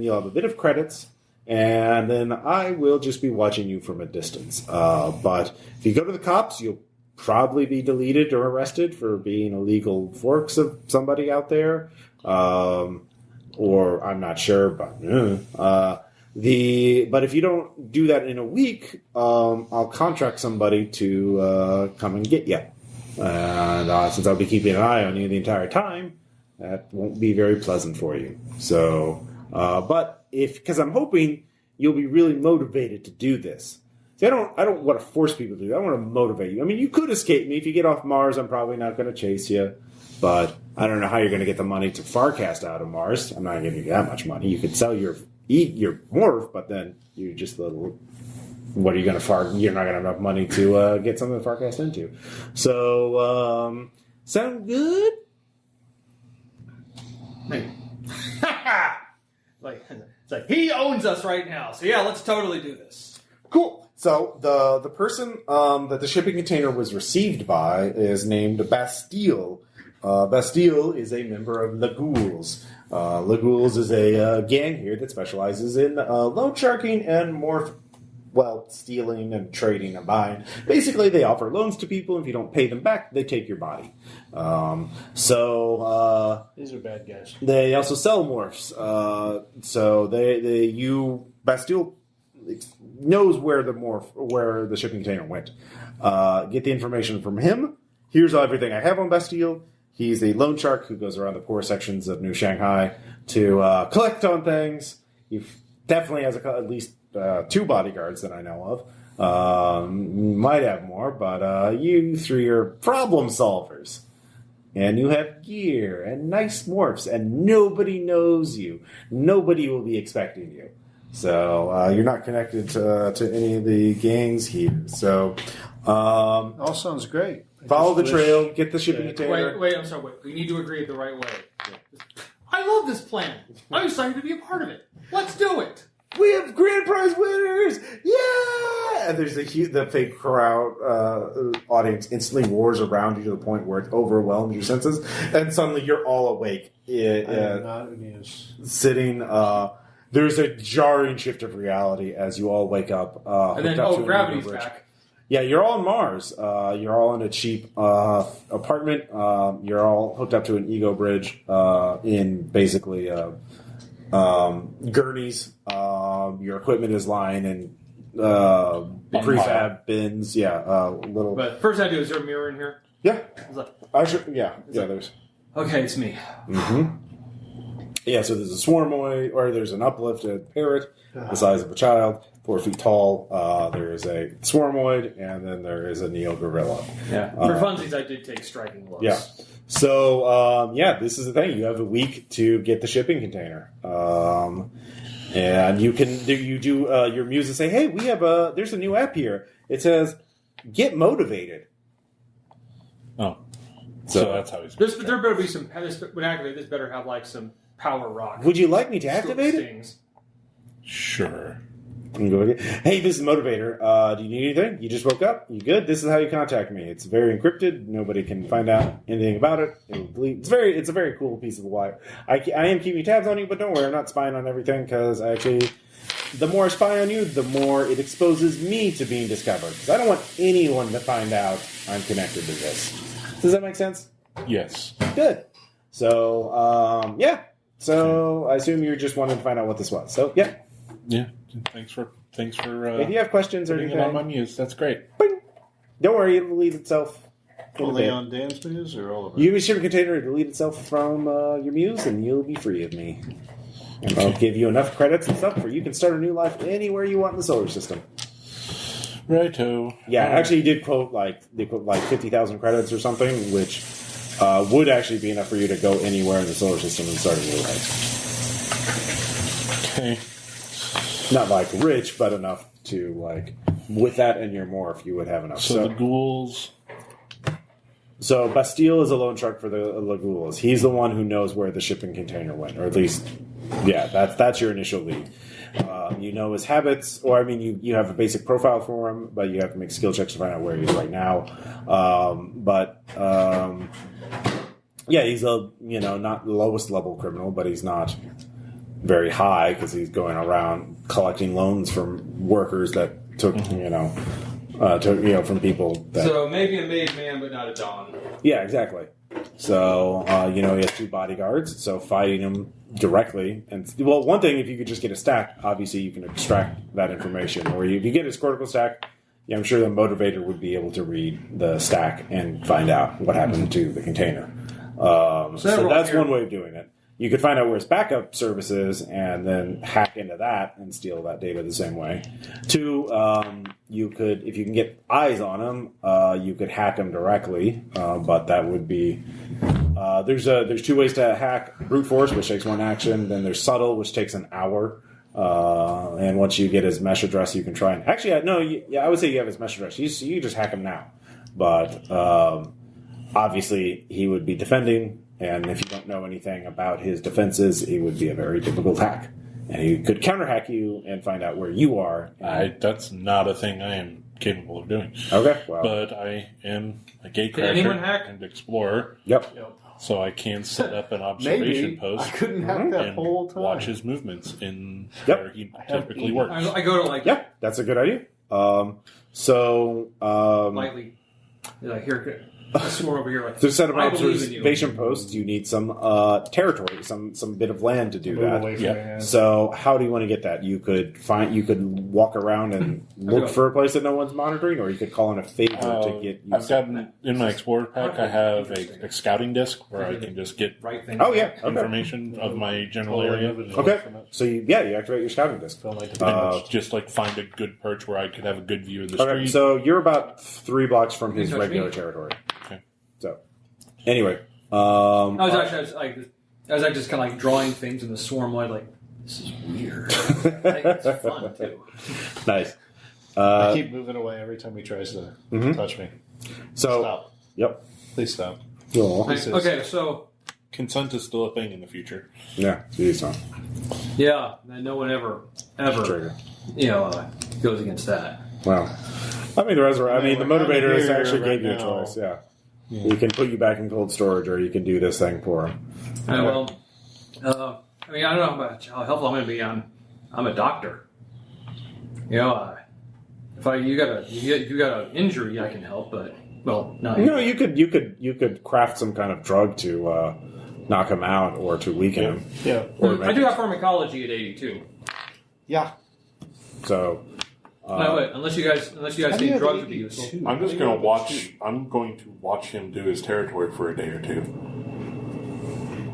you'll have a bit of credits, and then I will just be watching you from a distance. But if you go to the cops, you'll probably be deleted or arrested for being illegal forks of somebody out there. Or I'm not sure, but but if you don't do that in a week, I'll contract somebody to come and get you. And since I'll be keeping an eye on you the entire time, that won't be very pleasant for you. So, but because I'm hoping you'll be really motivated to do this. See, I don't want to force people to do it. I want to motivate you. I mean, you could escape me. If you get off Mars, I'm probably not going to chase you. But I don't know how you're going to get the money to Farcast out of Mars. I'm not giving you that much money. You could sell your morph, but then you're just what are you going to far? You're not going to have enough money to get something to Farcast into. So, sound good? It's like he owns us right now. So yeah, let's totally do this. Cool. So the person that the shipping container was received by is named Bastille. Bastille is a member of Les Ghoules. Les Ghoules is a gang here that specializes in loan sharking and stealing and trading and buying. Basically, they offer loans to people. If you don't pay them back, they take your body. These are bad guys. They also sell morphs. Bastille knows where the shipping container went. Get the information from him. Here's everything I have on Bastille. He's a loan shark who goes around the poor sections of New Shanghai to collect on things. definitely has at least 2 bodyguards that I know of. Might have more, but you 3 are problem solvers. And you have gear and nice morphs, and nobody knows you. Nobody will be expecting you. So you're not connected to any of the gangs here. So All sounds great. follow the trail, get the shipping container. Wait, I'm sorry. Wait, we need to agree the right way. I love this plan. I'm excited to be a part of it. Let's do it. We have grand prize winners! Yeah! And there's the fake crowd audience instantly roars around you to the point where it overwhelms your senses, and suddenly you're all awake. I am not amused. Sitting, there's a jarring shift of reality as you all wake up. And then, gravity's back. Yeah, you're all on Mars. You're all in a cheap apartment. You're all hooked up to an ego bridge in basically gurneys. Your equipment is lying in prefab bins. Yeah, little. But first I do, is there a mirror in here? Yeah, there's. Okay, it's me. Mm-hmm. Yeah, so there's a swarmoid, or there's an uplifted parrot the size of a child, 4 feet tall. There is a swarmoid, and then there is a neo gorilla. Yeah. For funsies, I did take striking looks. Yeah. So this is the thing. You have a week to get the shipping container, and you do your muse and say, "Hey, we have there's a new app here. It says get motivated." Oh, so that's how he's. There better be some. When activate, this better have like some power rock. Would you like me to activate it? Sure. Hey, this is Motivator. Do you need anything? You just woke up? You good? This is how you contact me. It's very encrypted. Nobody can find out anything about it. It's a very cool piece of wire. I am keeping tabs on you, but don't worry, I'm not spying on everything because the more I spy on you, the more it exposes me to being discovered. Because I don't want anyone to find out I'm connected to this. Does that make sense? Yes. Good. So, So I assume you're just wanting to find out what this was. So, yeah. Yeah. Thanks for. If you have questions or putting anything, it on my muse. That's great. Bing. Don't worry, it'll delete itself. Only on Dan's muse or all of it? You give me a shipping container, it'll delete itself from your muse, and you'll be free of me. And I'll give you enough credits and stuff where you can start a new life anywhere you want in the solar system. Righto. Yeah, actually, he did quote they quote 50,000 credits or something, which would actually be enough for you to go anywhere in the solar system and start a new life. Okay. Not rich, but enough to with that and your morph, you would have enough. So the ghouls. So Bastille is a loan shark for the Ghoules. He's the one who knows where the shipping container went, or at least, that's your initial lead. You know his habits, or you have a basic profile for him, but you have to make skill checks to find out where he is right now. He's not the lowest level criminal, but he's not very high because he's going around collecting loans from workers that took from people. So maybe a made man, but not a don. Yeah, exactly. So he has 2 bodyguards. So fighting him directly, and one thing, if you could just get a stack, obviously you can extract that information. Or if you get his cortical stack, I'm sure the Motivator would be able to read the stack and find out what happened to the container. So that's one way of doing it. You could find out where his backup service is and then hack into that and steal that data the same way. 2, you could, if you can get eyes on him, you could hack him directly, but that would be... There's 2 ways to hack: brute force, which takes 1 action, then there's subtle, which takes an hour. And once you get his mesh address, you can try and... Actually, I would say you have his mesh address. You just hack him now. But obviously, he would be defending... And if you don't know anything about his defenses, it would be a very difficult hack. And he could counter-hack you and find out where you are. That's not a thing I am capable of doing. Okay, well. But I am a gatecrasher and explorer. Yep. So I can set up an observation post. I couldn't hack that whole time. Watch his movements in where he typically works. I go to that's a good idea. lightly. Here, I swore over here. Like, To set up an I believe in you. observation post, you need some territory, some bit of land to do Move that. away from it. So how do you want to get that? You could walk around and look for a place that no one's monitoring, or you could call in a favor to get. I've got in my Explorer pack. I have a scouting disc where I can just get Right thing. Oh yeah, okay. information of my general area. Okay, so you activate your scouting disc. And just like find a good perch where I could have a good view of the Okay, street. so you're about 3 blocks from his Touch regular me. territory. Okay. So, anyway, I was just kind of like drawing things in the swarm light, like this is weird. I think it's fun too. nice. I keep moving away every time he tries to touch me. So, Stop. yep. Please stop. Cool. Okay, so Consent is still a thing in the future. Yeah, geez, huh? yeah, and no one ever, Trigger. goes against that. Well, I mean, the motivator here is actually right gave you a now. choice. Yeah. You can put you back in cold storage, or you can do this thing for him. I don't know how helpful I'm going to be. I'm a doctor. If you got an injury, I can help. But No, you could craft some kind of drug to knock him out or to weaken him. Yeah. Or I do have pharmacology at 82. Yeah. So. Wait, unless you guys think drugs would be useful. I'm just going to watch. I'm going to watch him do his territory for a day or two.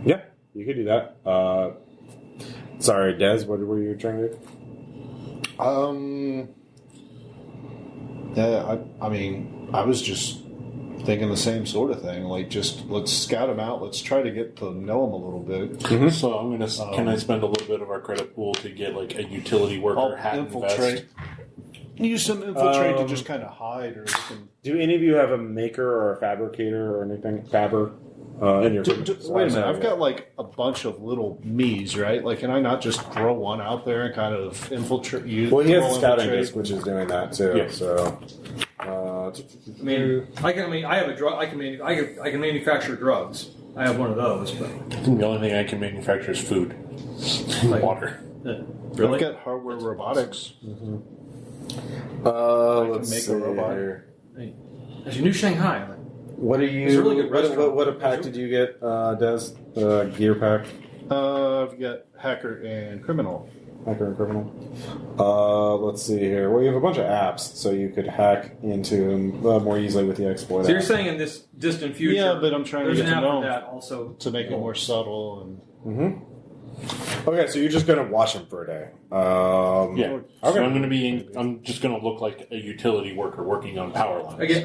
Yeah, you could do that. Sorry, Des, what were you trying to do? Yeah, I mean, I was just thinking the same sort of thing. Like, just let's scout him out. Let's try to get to know him a little bit. So I'm going to. Can I spend a little bit of our credit pool to get like a utility worker I'll hat and infiltrate. vest? Use some infiltrate to just kind of hide or something. Do any of you have a maker or a fabricator or anything? Fabber? In your Wait a minute, I've got like a bunch of little me's, right? Like, can I not just throw one out there and kind of infiltrate you? Well, he has a roll scouting infiltrate? disc, which is doing that too. Yeah. So, I have a drug. I can manufacture drugs. I have one of those, but I think the only thing I can manufacture is food, like, water. Really? I've got hardware robotics. let's make see a robot. here. As your new Shanghai. Like, What do you? It's a really good restaurant. What a pack did you get, Des? Gear pack, I've got hacker and criminal. hacker and criminal. Let's see here. Well, you have a bunch of apps, so you could hack into them more easily with the exploit. so you're app. saying in this distant future? Yeah, but I'm trying to there's get an to app know for him. that also. To make it more subtle and Okay, so you're just going to watch him for a day. Yeah. Okay. So I'm just going to look like a utility worker working on power lines. Okay.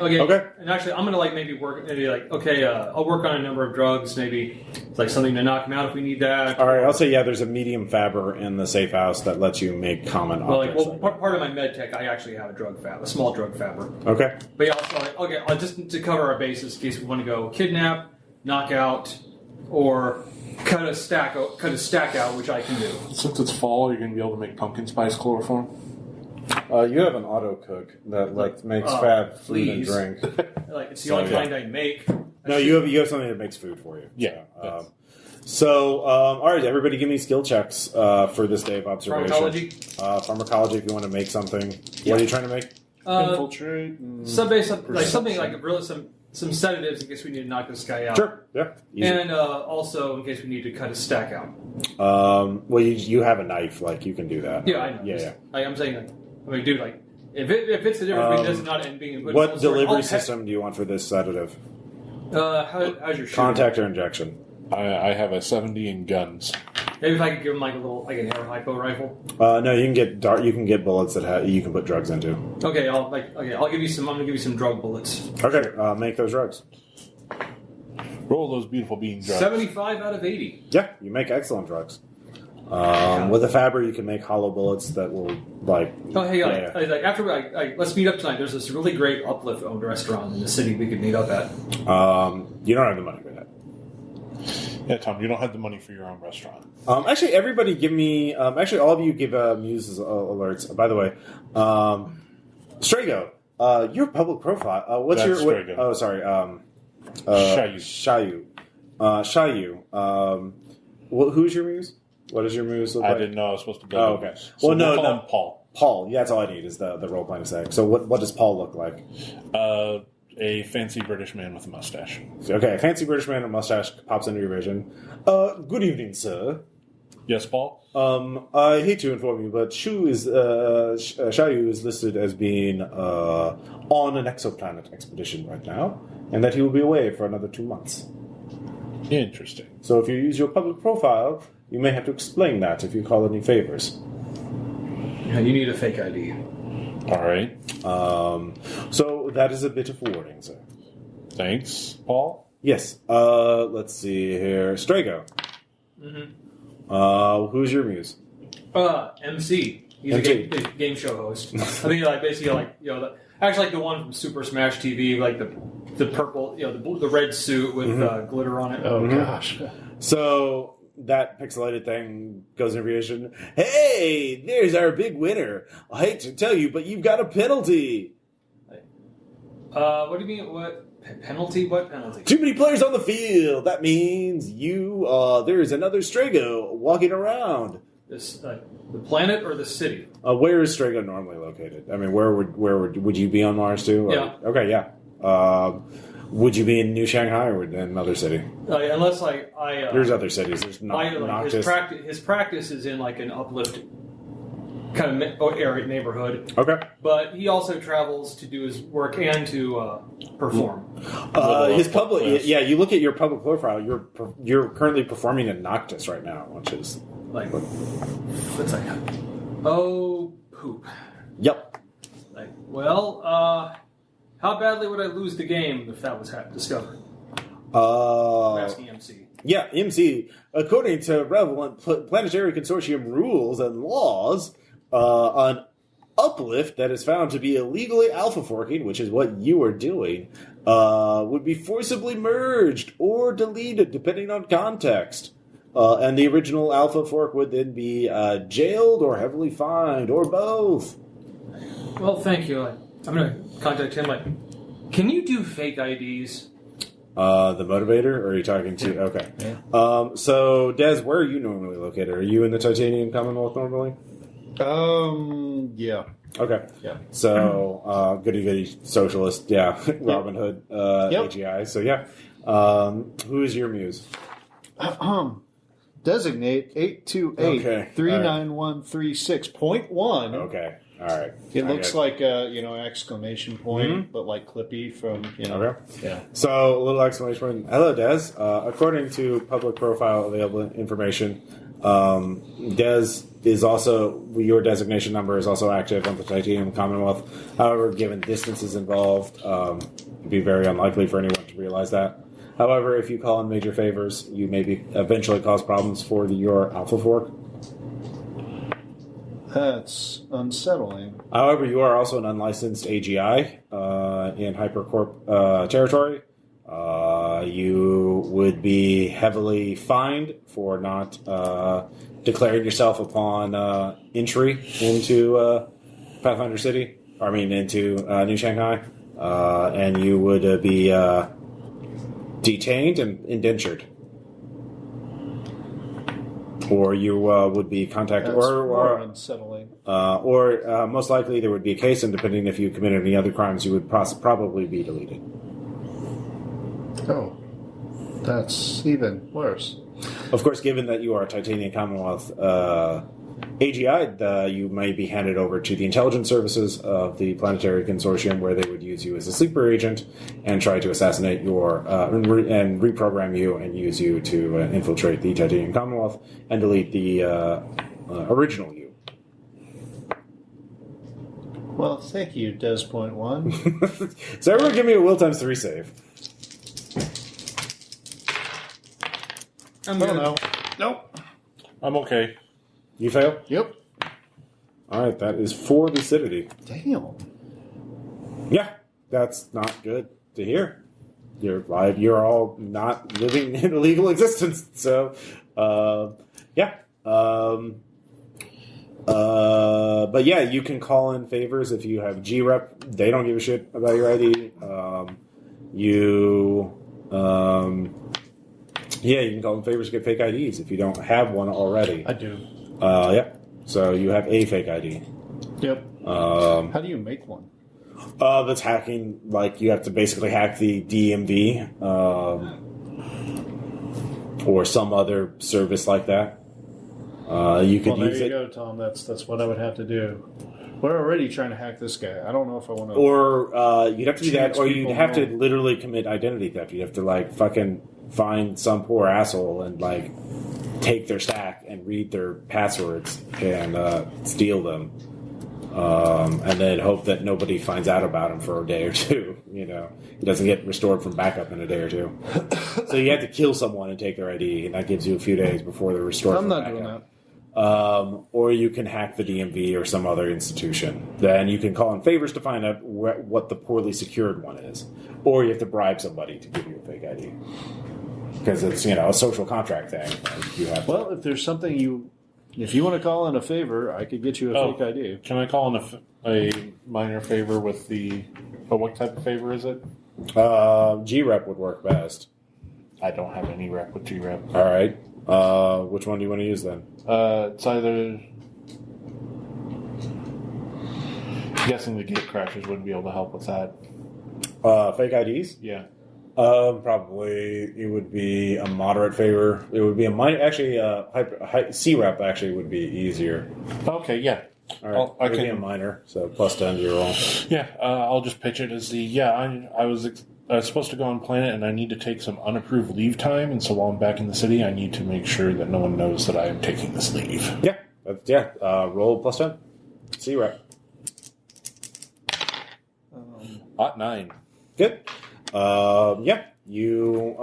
And actually, I'm gonna I'll work on a number of drugs. Maybe it's like something to knock him out if we need that. All right, I'll say there's a medium fabber in the safe house that lets you make common objects. Part of my med tech, I actually have a small drug fabber. Okay. But yeah, I'll just to cover our bases in case we want to go kidnap, knock out, or cut a stack out, which I can do. Since it's fall, you're going to be able to make pumpkin spice chloroform. You have an auto cook that makes fab food please. and drink. Like it's the only kind I make. No, you have something that makes food for you. Yeah. All right, everybody, give me skill checks for this day of observation. Pharmacology? Pharmacology. If you want to make something, what are you trying to make? infiltrate. And Something like really some sedatives in case we need to knock this guy out. Sure. Yeah. Easy. And also in case we need to cut a stack out. Well, you have a knife, like you can do that. Yeah, I know. Yeah. I'm saying, dude, like if it's the difference between this and not and being a good What full sword, delivery I'll system do you want for this sedative? How's your shooting? Contact or injection? I have a 70 in guns. Maybe if I could give him like an air hypo rifle. No, you can get You can get bullets that you can put drugs into. Okay, I'll give you some. I'm gonna give you some drug bullets. Okay, make those drugs. Roll those beautiful bean drugs. 75 out of 80. Yeah, you make excellent drugs. With a Faber, you can make hollow bullets that will After let's meet up tonight. There's this really great uplift-owned restaurant in the city we could meet up at. You don't have the money for that. Yeah, Tom, you don't have the money for your own restaurant. Actually, everybody give me... actually, all of you give Muses alerts. By the way, Strago, your public profile... what's That's your... Strago. Oh, sorry. Chaiu. Chaiu. Who's your muse? What does your muse look like? I didn't know I was supposed to go. Oh, okay. So Well, we'll call no. him Paul. Paul. Yeah, that's all I need is the role-playing aesthetic. So what does Paul look like? A fancy British man with a mustache. Okay, a fancy British man with a mustache pops into your vision. Good evening, sir. Yes, Paul? I hate to inform you, but Chaiu is listed as being on an exoplanet expedition right now, and that he will be away for another 2 months. Interesting. So if you use your public profile, you may have to explain that if you call any favors. Yeah, you need a fake ID. All right. So that is a bit of warning, sir. Thanks, Paul. Yes. Let's see here. Strago. Mm-hmm. Who's your muse? MC. He's MC. a game show host. I mean, like basically, like actually, like the one from Super Smash TV, like the purple, the red suit with glitter on it. Oh gosh. So that pixelated thing goes in vision. Hey, there's our big winner. I hate to tell you, but you've got a penalty. What do you mean? What penalty? What penalty? Too many players on the field. That means there's another Strago walking around. This the planet or the city? Where is Strago normally located? I mean, where would you be on Mars too? Yeah. Okay, yeah. Would you be in New Shanghai or in another city? Unless There's other cities. There's Noctis. his practice is in like an uplift kind of area neighborhood. Okay. But he also travels to do his work and to perform. His public, yeah. You look at your public profile. You're currently performing in Noctis right now, which is Like, what's that? Oh, poop. Yep. Like, well, how badly would I lose the game if that was discovered? I'm asking MC. Yeah, MC. According to relevant planetary consortium rules and laws, an uplift that is found to be illegally alpha forking, which is what you are doing, would be forcibly merged or deleted depending on context. And the original alpha fork would then be jailed or heavily fined or both. Well, thank you. I'm going to contact him. Like, can you do fake IDs? The Motivator, or are you talking to... Okay. Yeah. So, Des, where are you normally located? Are you in the Titanium Commonwealth normally? Yeah. Okay. Yeah. So, goody-goody socialist, yeah. Robin Hood, AGI. So, yeah. Who is your muse? Designate 828 Okay. 39136.1. Okay. All right. It looks like a exclamation point, but like Clippy from Okay. Yeah. So, a little exclamation point. Hello, Des. According to public profile available information, Des is also, your designation number is also active on the Titanium Commonwealth. However, given distances involved, it'd be very unlikely for anyone to realize that. However, if you call in major favors, you may eventually cause problems for your alpha fork. That's unsettling. However, you are also an unlicensed AGI in Hypercorp territory. You would be heavily fined for not declaring yourself upon entry into Pathfinder City. Into New Shanghai. And you would be detained and indentured. Or you would be contacted, That's or more unsettling. Or most likely there would be a case, and depending if you committed any other crimes, you would probably be deleted. Oh, that's even worse. Of course, given that you are a Titanium Commonwealth AGI, you may be handed over to the intelligence services of the Planetary Consortium, where they would use you as a sleeper agent and try to assassinate and reprogram you and use you to infiltrate the Titanium Commonwealth and delete the original you. Well, thank you, Des.1. So everyone give me a will times 3 save. I'm gonna, Nope. I'm okay. You fail? Yep. All right, that is for lucidity. Damn. Yeah, that's not good to hear. You're all not living in a legal existence. So, yeah. But yeah, you can call in favors if you have G-Rep. They don't give a shit about your ID. Yeah, you can call in favors to get fake IDs if you don't have one already. I do. Yeah. So you have a fake ID. Yep. How do you make one? That's hacking. Like you have to basically hack the DMV or some other service like that. You could use there you it. go, Tom. That's what I would have to do. We're already trying to hack this guy. I don't know if I want to. Or you'd have to do that, chance or you'd people have to know. literally commit identity theft. You'd have to like fucking find some poor asshole and like take their stack and read their passwords and steal them, and then hope that nobody finds out about him for a day or two. You know, he doesn't get restored from backup in a day or two. So you have to kill someone and take their ID, and that gives you a few days before they're restored. I'm from not backup. doing that. Or you can hack the DMV or some other institution. Then you can call in favors to find out what the poorly secured one is. Or you have to bribe somebody to give you a fake ID. Because it's, a social contract thing. Like you have to, Well, if there's something if you want to call in a favor, I could get you a fake ID. Can I call in a minor favor with the... what type of favor is it? G-Rep would work best. I don't have any rep with G-Rep. All right. Which one do you want to use then? It's either... I'm guessing the gate crashers wouldn't be able to help with that. Fake IDs? Yeah. Probably it would be a moderate favor. It would be a minor. Actually, C-Rep actually would be easier. Okay, yeah. All right. I It would be can- a minor, so plus 10 to your roll. Yeah, I'll just pitch it as I was supposed to go on planet and I need to take some unapproved leave time, and so while I'm back in the city, I need to make sure that no one knows that I am taking this leave. Yeah. Roll plus 10. C-Rep. Hot 9. Good. Yeah. You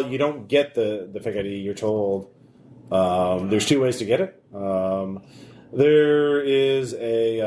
you don't get the fake ID. You're told there's two ways to get it. There is a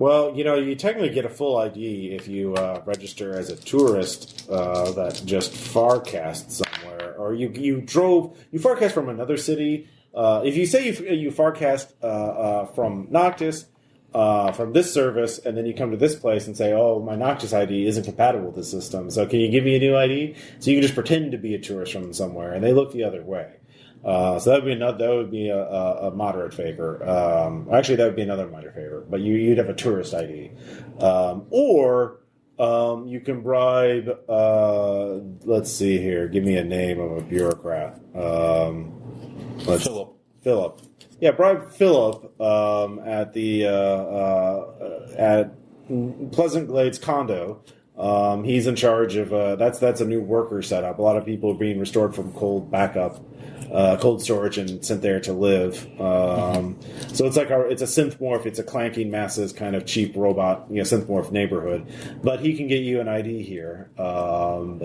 you technically get a full ID if you register as a tourist that just farcast somewhere, or you farcast from another city. If you say you farcast from Noctis. From this service, and then you come to this place and say, "Oh, my Noctis ID isn't compatible with the system. So can you give me a new ID?" So you can just pretend to be a tourist from somewhere, and they look the other way. So that would be a moderate favor. Actually, that would be another minor favor. But you'd have a tourist ID, or you can bribe. Let's see here. Give me a name of a bureaucrat. Philip. Yeah, bribe Philip at the at Pleasant Glades condo. He's in charge of that's a new worker setup. A lot of people are being restored from cold storage and sent there to live. So it's like it's a synth morph. It's a clanking masses kind of cheap robot, synth morph neighborhood. But he can get you an ID here, and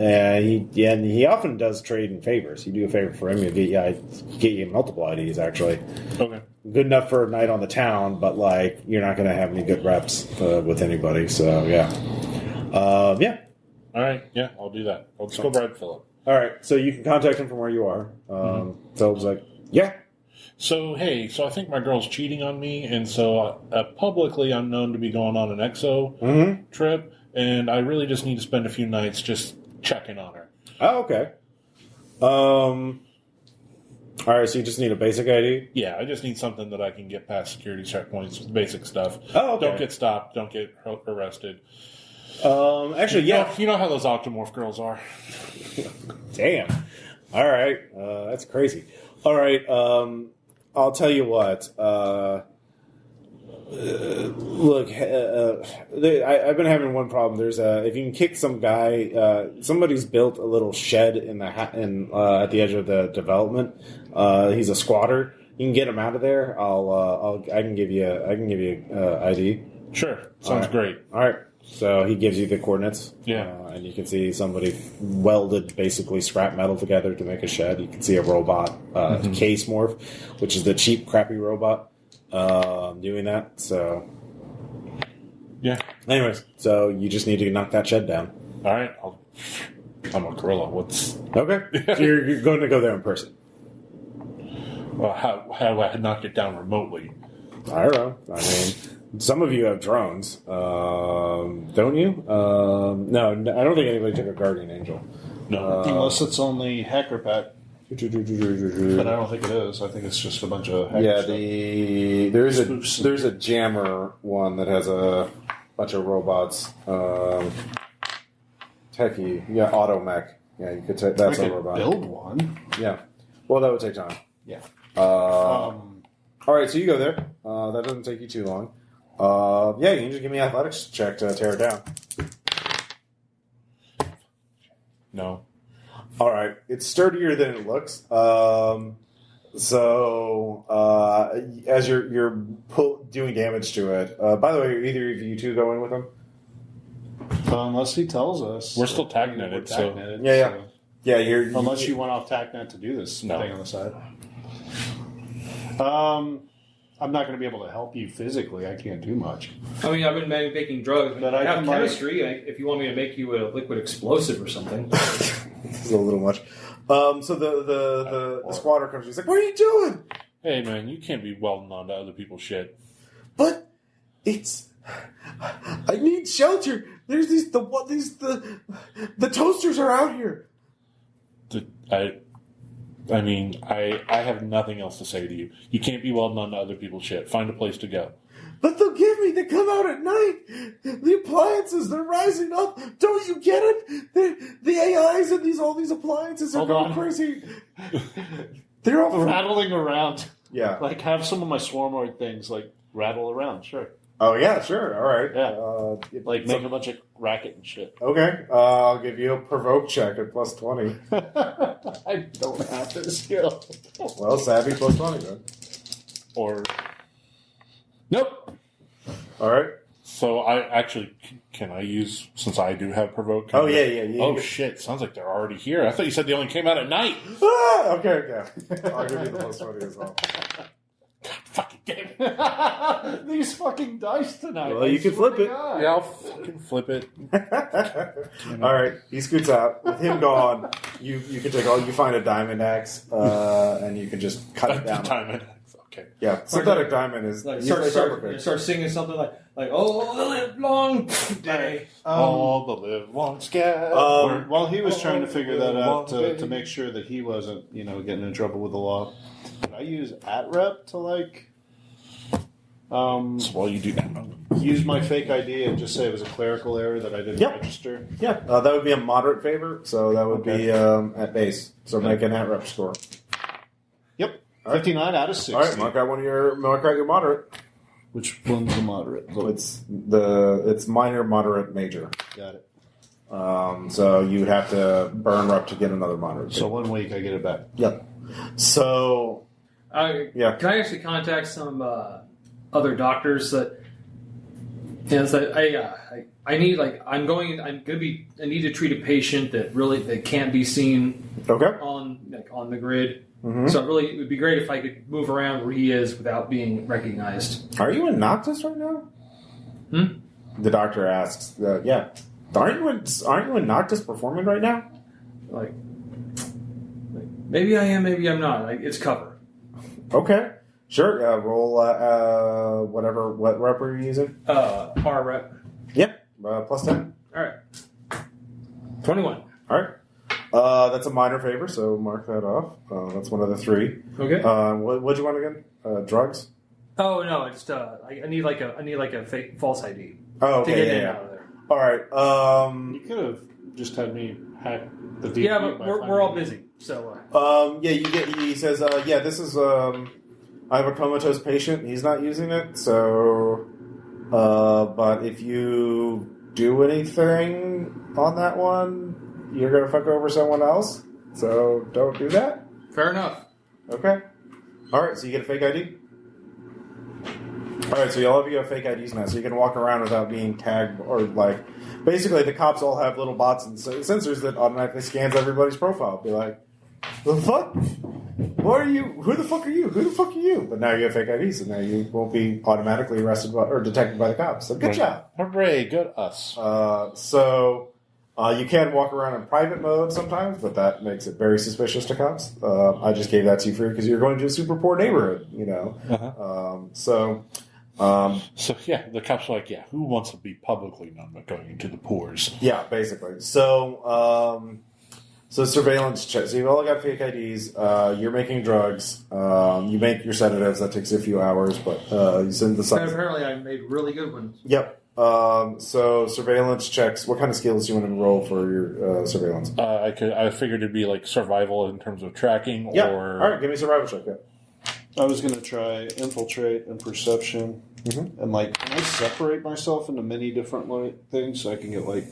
he often does trade in favors. You do a favor for him, he'll get you multiple IDs actually. Okay. Good enough for a night on the town, but like you're not going to have any good reps with anybody. So yeah. All right. Yeah, I'll do that. I'll just go bribe Philip. All right. So you can contact him from where you are. Philip's like, yeah. So I think my girl's cheating on me, and so publicly I'm known to be going on an EXO trip, and I really just need to spend a few nights just checking on her. Oh, okay. All right. So you just need a basic ID. Yeah, I just need something that I can get past security checkpoints, basic stuff. Oh, okay. Don't get stopped. Don't get arrested. Actually, yeah. You know how those octomorph girls are. Damn. All right. That's crazy. All right. I'll tell you what. Look, I've been having one problem. There's if you can kick some guy, somebody's built a little shed at the edge of the development. He's a squatter. You can get him out of there. I can give you ID. Sure, sounds great. All right. So he gives you the coordinates. Yeah. And you can see somebody welded basically scrap metal together to make a shed. You can see a robot, case morph, which is the cheap, crappy robot, doing that. So, yeah. Anyways, so you just need to knock that shed down. All right. I'm a gorilla. Okay. So you're going to go there in person. Well, how do I knock it down remotely? I don't know. I mean, some of you have drones, don't you? No, I don't think anybody took a guardian angel. No. Unless it's only Hacker Pack. But I don't think it is. I think it's just a bunch of hacker Yeah, stuff. there's a jammer one that has a bunch of robots. Techie, yeah, automech. Yeah, you could take that's I a could robot. build one. Yeah, well, that would take time. Yeah. All right, so you go there. That doesn't take you too long. Yeah, you can just give me an athletics check to tear it down. No. All right, it's sturdier than it looks. As you're doing damage to it. By the way, are either of you two going with him? Unless he tells us. We're still TACnetted, so... Yeah. Yeah, Unless you went off TACnet to do this thing on the side. I'm not going to be able to help you physically. I can't do much. I mean, I've been making drugs. But I I have can, chemistry. If you want me to make you a liquid explosive or something. This is a little much. So the squatter comes. He's like, "What are you doing?" Hey, man, you can't be welding onto other people's shit. But I need shelter. There's the toasters are out here. I mean, I have nothing else to say to you. You can't be welding onto other people's shit. Find a place to go. But they'll get me. They come out at night. The appliances, they're rising up. Don't you get it? The AIs and all these appliances are going crazy. They're all rattling around. Yeah. Like, have some of my swarmoid things, like, rattle around, sure. Oh, yeah, sure. All right. Yeah. Make a bunch of racket and shit. Okay. I'll give you a provoke check at plus 20. I don't have this skill. Well, savvy plus 20, then. Or... Nope. All right. So I actually... Can I use... Since I do have provoke... Yeah. Oh, shit. Sounds like they're already here. I thought you said they only came out at night. Okay. I'll give you the plus 20 as well. Fucking damn it. These fucking dice tonight. Well, you can flip it. Yeah, I'll fucking flip it. All right, he scoots out. With him gone, you can take all. You find a diamond axe, and you can just cut it down. Diamond axe. Okay. Yeah, synthetic diamond is like start singing something like "Oh, the live long day." All the live long sky. While he was trying to figure that out to make sure that he wasn't, getting in trouble with the law, could I use @rep to so while you do that, use my fake ID and just say it was a clerical error that I didn't register? Yeah, that would be a moderate favor, so that would be at base. So make an @rep score. Yep, 59 out of 60. All right, mark out your moderate. Which one's the moderate? It's minor, moderate, major. Got it. So you would have to burn rep to get another moderate. So 1 week I get it back. Yep. So Can I actually contact some other doctors that? I need I need to treat a patient that can't be seen on the grid. Mm-hmm. So it would be great if I could move around where he is without being recognized. Are you in Noctis right now? The doctor asks. Yeah. Aren't you in Noctis performing right now? Like maybe I am, maybe I'm not. It's cover. Okay. Sure. Roll what rep are you using? R rep. Yep. Plus 10. All right. 21. All right. That's a minor favor, so mark that off. That's one of the 3. Okay. What do you want again? Drugs? Oh no, I just I need a fake false ID. Oh, okay. To get in out of there. All right. You could have just had me hack the DVD. Yeah, but we're all busy. So. He says, this is I have a comatose patient. He's not using it, so. But if you do anything on that one, you're gonna fuck over someone else. So don't do that. Fair enough. Okay. All right. So you get a fake ID. All right, so all of you have fake IDs now, so you can walk around without being tagged or basically the cops all have little bots and sensors that automatically scans everybody's profile. Be like, the fuck? What are you? Who the fuck are you? Who the fuck are you? But now you have fake IDs, and now you won't be automatically arrested or detected by the cops. So good job. Hooray, good us. You can walk around in private mode sometimes, but that makes it very suspicious to cops. I just gave that to you free because you're going to a super poor neighborhood, So the cops are like, who wants to be publicly known but going into the poors? Yeah, basically. So So surveillance check. So you've all got fake IDs. You're making drugs. You make your sedatives. That takes a few hours, but you synthesize. And apparently, I made really good ones. Yep. So surveillance checks. What kind of skills do you want to roll for your surveillance? I figured it'd be like survival in terms of tracking, Yeah. or All right. Give me a survival check. Yeah. I was going to try infiltrate and perception, and like, can I separate myself into many different things so I can get like?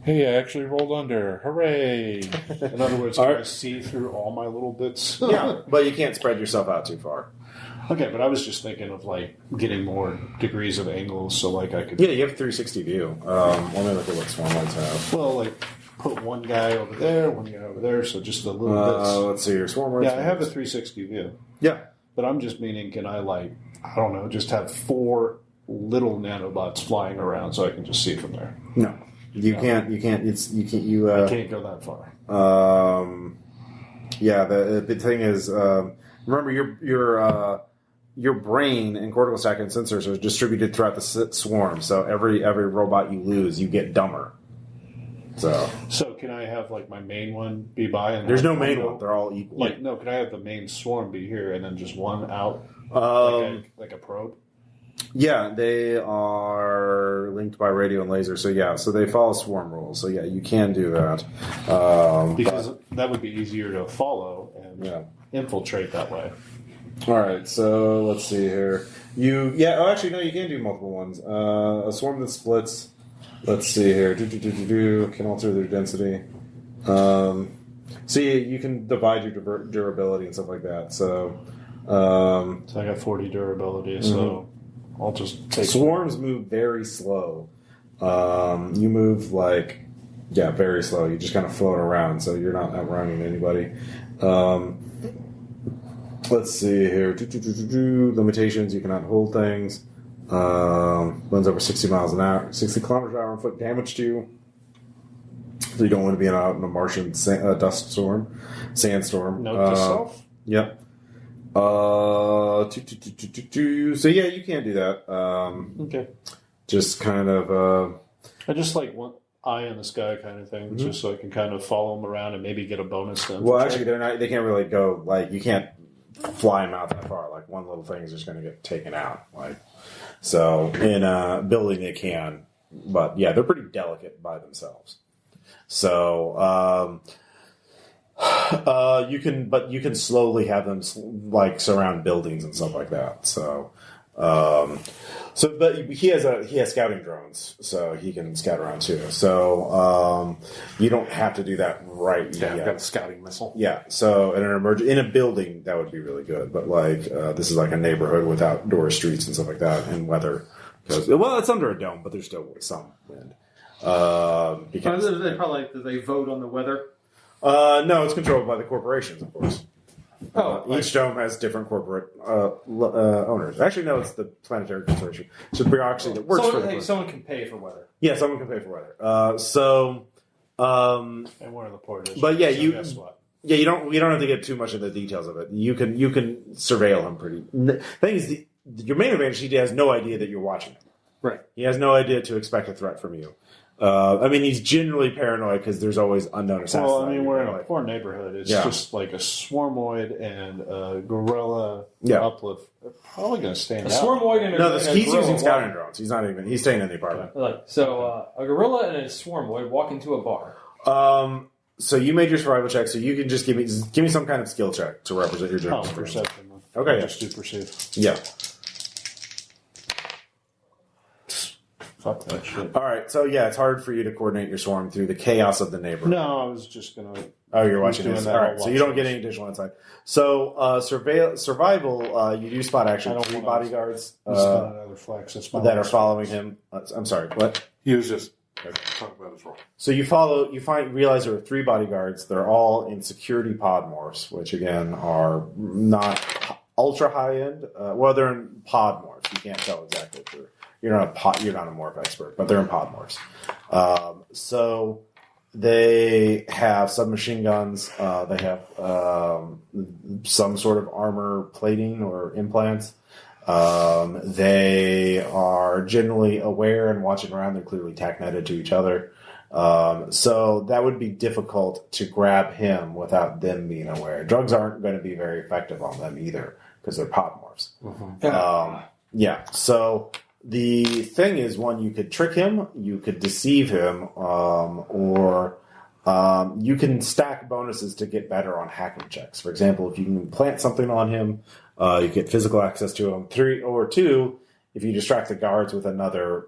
hey, I actually rolled under. Hooray! In other words, can I see through all my little bits? Yeah, but you can't spread yourself out too far. Okay, but I was just thinking of like getting more degrees of angles, so like I could. Yeah, you have 360 view. Let me look at what Swarm Lights have. Well, like put one guy over there, one guy over there, so just the little bits. Let's see your Swarm Lights. Yeah, I have a 360 view. Yeah. But I'm just meaning, can I like, I don't know, just have 4 little nanobots flying around so I can just see from there? No, you can't. You can't. It's you can't. I can't go that far. Yeah. The thing is, remember your brain and cortical stack and sensors are distributed throughout the swarm. So every robot you lose, you get dumber. So can I have like my main one be by? And there's no main one; they're all equal. Like no, can I have the main swarm be here and then just one out, like a probe? Yeah, they are linked by radio and laser. So yeah, so they follow swarm rules. So yeah, you can do that because that would be easier to follow and infiltrate that way. All right, so let's see here. You actually no, you can do multiple ones. A swarm that splits. Let's see here. Can alter their density. So you can divide your durability and stuff like that. So I got 40 durability, so I'll just take. Swarms move very slow. You move very slow. You just kind of float around, so you're not outrunning anybody. Let's see here. Limitations: you cannot hold things. Runs over 60 miles an hour, 60 kilometers an hour, inflict damage to you. So you don't want to be out in a Martian dust storm, sandstorm. Note to self. Yep. So yeah, you can do that. Okay. Just kind of. I just like one eye in the sky kind of thing, just so I can kind of follow them around and maybe get a bonus. Well, actually, they're not. They can't really go you can't fly them out that far. Like one little thing is just going to get taken out. So in a building they can, but yeah, they're pretty delicate by themselves. So you can slowly have them surround buildings and stuff like that. So but he has scouting drones, so he can scout around too. So you don't have to do that right yeah, yet. I've got a scouting missile. Yeah, so in a building that would be really good, but this is like a neighborhood with outdoor streets and stuff like that, and weather. Well, it's under a dome, but there's still some wind. Because they vote on the weather. No, it's controlled by the corporations, of course. Each dome has different corporate owners. Actually, no, it's the Planetary Consortium. It's a bureaucracy that works for the someone can pay for weather. Yeah, someone can pay for weather. And one of the porters. But yeah, guess what? Yeah, you don't have to get too much into the details of it. You can surveil him pretty. The thing is, your main advantage, he has no idea that you're watching him. Right. He has no idea to expect a threat from you. He's generally paranoid because there's always unknown assassins. Well, we're in a poor neighborhood. It's just like a swarmoid and a gorilla uplift. They're probably going to stand out. Swarmoid and a he's gorilla using scouting drones. He's staying in the apartment. A gorilla and a swarmoid walk into a bar. So you made your survival check, so you can just give me some kind of skill check to represent your journey. Perception. Okay, just do perceive. Yeah. Fuck that shit. All right, so yeah, it's hard for you to coordinate your swarm through the chaos of the neighborhood. No, I was just gonna. Oh, you're watching this. All right, so you don't get any additional insight. So survival, you do spot actually 3 bodyguards another flex. that are following him. I'm sorry, what? He was just talking about his role. So realize there are 3 bodyguards. They're all in security pod morphs, which again are not ultra high end. They're in pod morphs. You can't tell exactly if you're not a morph expert, but they're in pod morphs. So they have submachine guns. They have some sort of armor plating or implants. They are generally aware and watching around. They're clearly tack netted to each other. So that would be difficult to grab him without them being aware. Drugs aren't going to be very effective on them either because they're pod morphs. Yeah. So the thing is, one, you could trick him, you could deceive him, or you can stack bonuses to get better on hacking checks. For example, if you can plant something on him, you get physical access to him. 3 or 2, if you distract the guards with another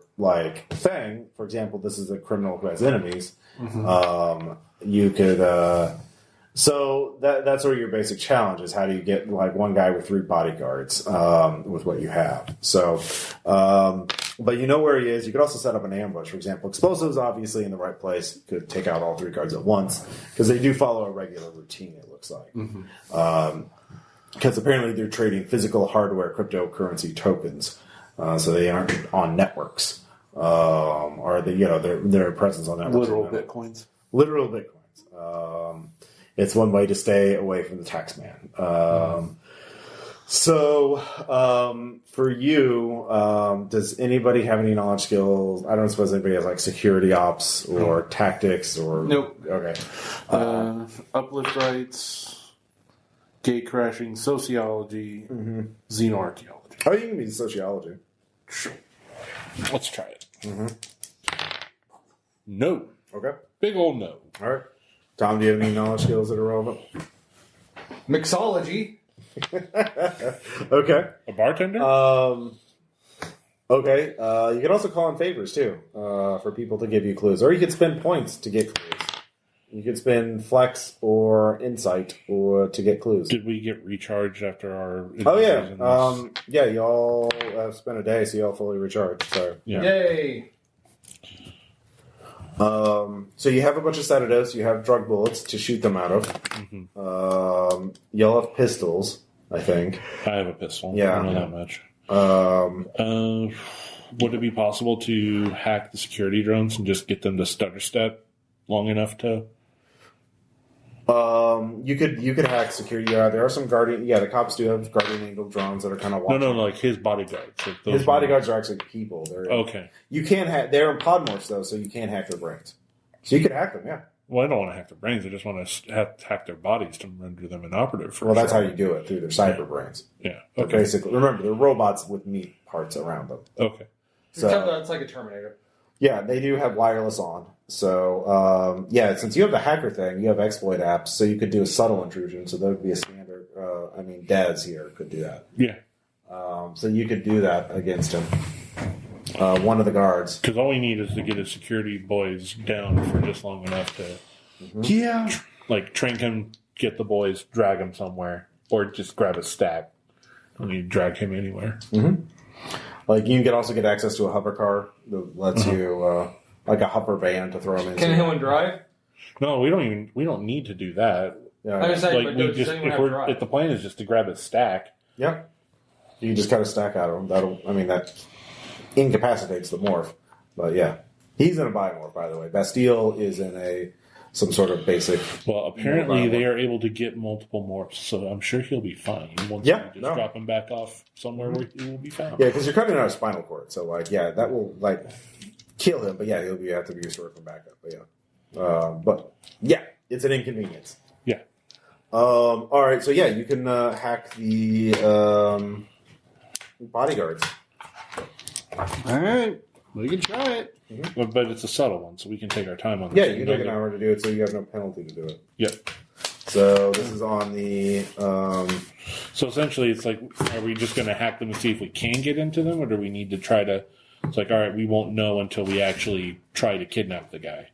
thing. For example, this is a criminal who has enemies. You could. So that's sort of your basic challenge is how do you get one guy with 3 bodyguards with what you have. So, but you know where he is. You could also set up an ambush. For example, explosives obviously in the right place. You could take out all 3 guards at once because they do follow a regular routine. It looks like because apparently they're trading physical hardware cryptocurrency tokens, so they aren't on networks or their presence on networks. Literal bitcoins. It's one way to stay away from the tax man. For you, does anybody have any knowledge skills? I don't suppose anybody has security ops or tactics or... Nope. Okay. Uplift rights, gate crashing, sociology, xenoarchaeology. Oh, you can be sociology. Sure. Let's try it. No. Okay. Big old no. All right. Tom, do you have any knowledge skills that are relevant? Mixology. Okay. A bartender? Okay. You can also call in favors, too, for people to give you clues. Or you could spend points to get clues. You could spend flex or insight or to get clues. Did we get recharged after our... Oh, yeah. Yeah, y'all spent a day, so y'all fully recharged. So. Yeah. Yay! So you have a bunch of sedatives. You have drug bullets to shoot them out of. Y'all have pistols, I think. I have a pistol. Yeah. I don't know that much. Would it be possible to hack the security drones and just get them to stutter step long enough to... You could hack security. Yeah, there are some guardian. Yeah, the cops do have guardian angel drones that are kind of watching. No, like his bodyguards. His bodyguards are actually people. Okay. You can't hack. They're in pod morphs though, so you can't hack their brains. So you could hack them. Yeah. Well, I don't want to hack their brains. I just want to hack their bodies to render them inoperative. Well, that's how you do it through their cyber brains. Yeah. Okay. Basically, remember they're robots with meat parts around them. Okay. So it's like a Terminator. Yeah, they do have wireless on. So, since you have the hacker thing, you have exploit apps, so you could do a subtle intrusion. So that would be a standard. Dez here could do that. Yeah. So you could do that against him. One of the guards. Because all we need is to get his security boys down for just long enough to, train him, get the boys, drag him somewhere, or just grab a stack. Don't need to drag him anywhere. You can also get access to a hover car that lets you, a hopper van to throw him into. Can anyone drive? No, we don't need to do that. Yeah. I'm just saying, if the plan is just to grab a stack. Yep. You can just kind of stack out of them. That incapacitates the morph. But yeah. He's in a biomorph, by the way. Bastille is in some sort of basic... Well, apparently they are able to get multiple morphs, so I'm sure he'll be fine. Once you just drop him back off somewhere where he will be found. Yeah, because you're cutting out a spinal cord, so that will kill him. But yeah, he'll have to be restored from backup. But yeah, it's an inconvenience. Yeah. All right, so yeah, you can hack the bodyguards. All right, we can try it. But it's a subtle one, so we can take our time on this. Yeah, you can take an hour to do it, so you have no penalty to do it. Yep. So this is on the... So essentially, it's are we just going to hack them and see if we can get into them, or do we need to try to... It's all right, we won't know until we actually try to kidnap the guy.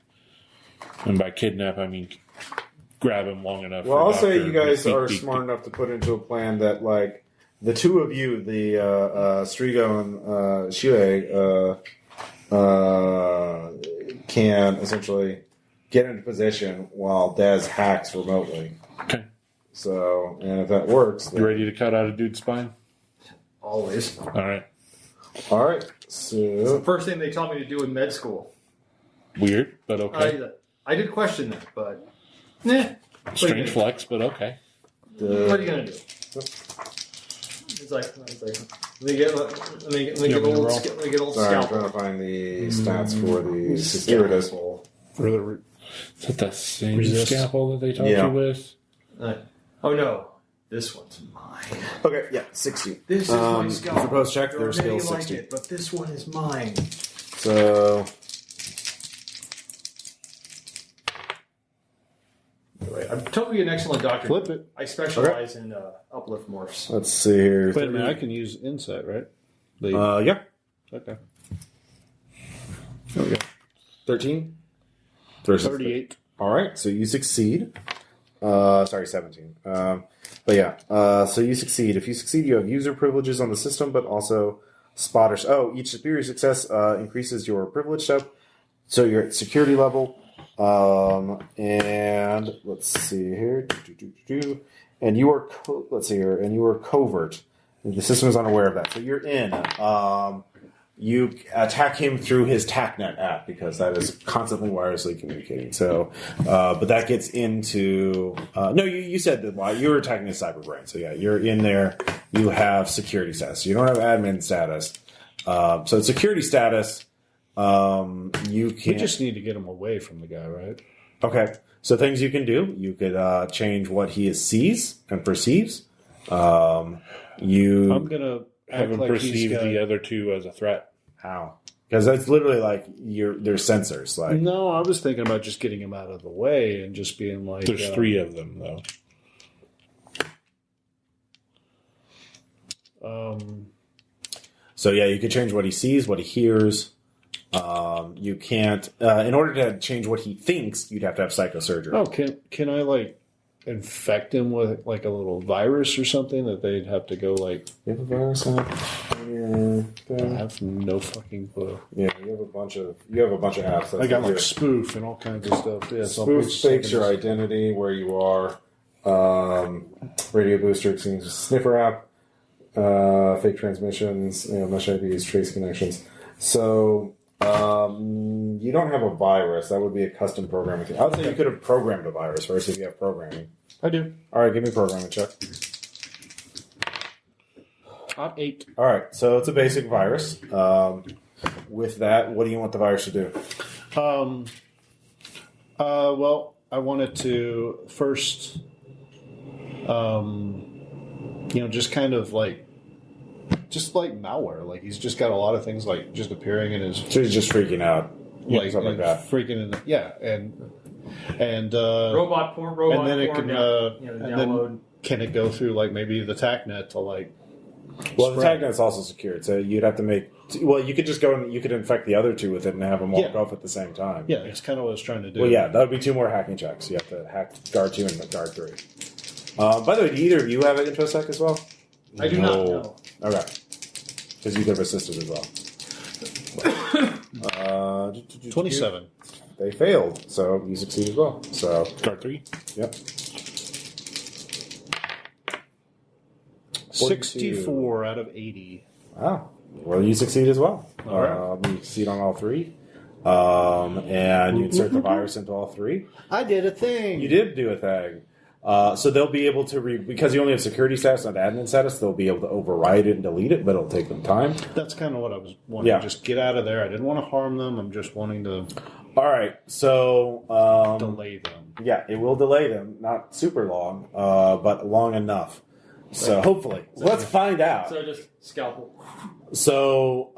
And by kidnap, I mean grab him long enough. Well, I'll say you guys are smart enough to put into a plan that, the two of you, the Strigo and Chaiu, can essentially get into position while Dez hacks remotely. Okay. So, and if that works... You ready to cut out a dude's spine? Always. All right. All right. So... It's the first thing they taught me to do in med school. Weird, but okay. I did question that, but... Strange flex, but okay. What are you going to do? It's like let me get Sorry, old I'm scalpel. trying to find the stats for the... Here it is. Further. Is that the same Resist. scalpel that they told Yeah. you with? Oh no, this one's mine. Okay, yeah, 60. This is my scalpel. For post check, There their are many skill like 60. it, but this one is mine. So. Anyway, I'm totally an excellent doctor. Flip it. I specialize in uplift morphs. Let's see here. Wait a minute, I can use insight, right? Yeah. Okay. There we go. 13? Versus 38. All right, so you succeed. Sorry, 17. But yeah, so you succeed. If you succeed, you have user privileges on the system, but also spotters. Oh, each superior success increases your privilege step, so you're at security level. And let's see here. And you are let's see here. And you are covert. The system is unaware of that, so you're in. You attack him through his TACnet app because that is constantly wirelessly communicating. So, but that gets into no. You said that you were attacking his cyber brain. So yeah, you're in there. You have security status. You don't have admin status. So security status. You can. We just need to get him away from the guy, right? Okay. So things you can do. You could change what he sees and perceives. I'm gonna Have him like perceive the other two as a threat. How? Because that's literally like there's sensors. Like No, I was thinking about just getting him out of the way and just being like. There's 3 of them, though. So yeah, you can change what he sees, what he hears. You can't. In order to change what he thinks, you'd have to have psychosurgery. Oh, can I like infect him with like a little virus or something that they'd have to go like? You have a virus on your I thing? have no fucking clue. Yeah, you have a bunch of apps. That's I got what like spoof and all kinds of stuff. Yeah, so spoof fakes your identity, where you are. Radio booster seems sniffer app. Fake transmissions, mesh IPs, trace connections. So you don't have a virus. That would be a custom programming thing. I would say you could have programmed a virus first if you have programming. I do. All right, give me a programming check. Top 8. All right, so it's a basic virus. With that, what do you want the virus to do? Well, I wanted to first, just kind of like, just like malware. Like he's just got a lot of things like just appearing in his, So he's just freaking out, like stuff like that. freaking in. And Robot porn, robot and then it porn, can, and download. then can it go through like maybe the TACnet to like? Well, the spread? TACnet's also secured, so you'd have to make. Well, you could just go and you could infect the other 2 with it and have them walk off at the same time. Yeah, it's kind of what I was trying to do. Well, yeah, that would be 2 more hacking checks. You have to hack guard 2 and guard 3. By the way, do either of you have an InfoSec as well? I do not know. Okay, because you could have assisted as well. 27. They failed, so you succeed as well. So, Guard 3? yep. 64 out of 80. Wow. Well, you succeed as well. All right. You succeed on all 3. And you insert the virus into all 3. I did a thing. You did do a thing. So they'll be able to because you only have security status, not admin status, they'll be able to override it and delete it, but it'll take them time. That's kind of what I was wanting. Yeah. Just get out of there. I didn't want to harm them. I'm just wanting to All right. So delay them. yeah, it will delay them, not super long, but long enough. So hopefully, let's find out. So just scalpel. So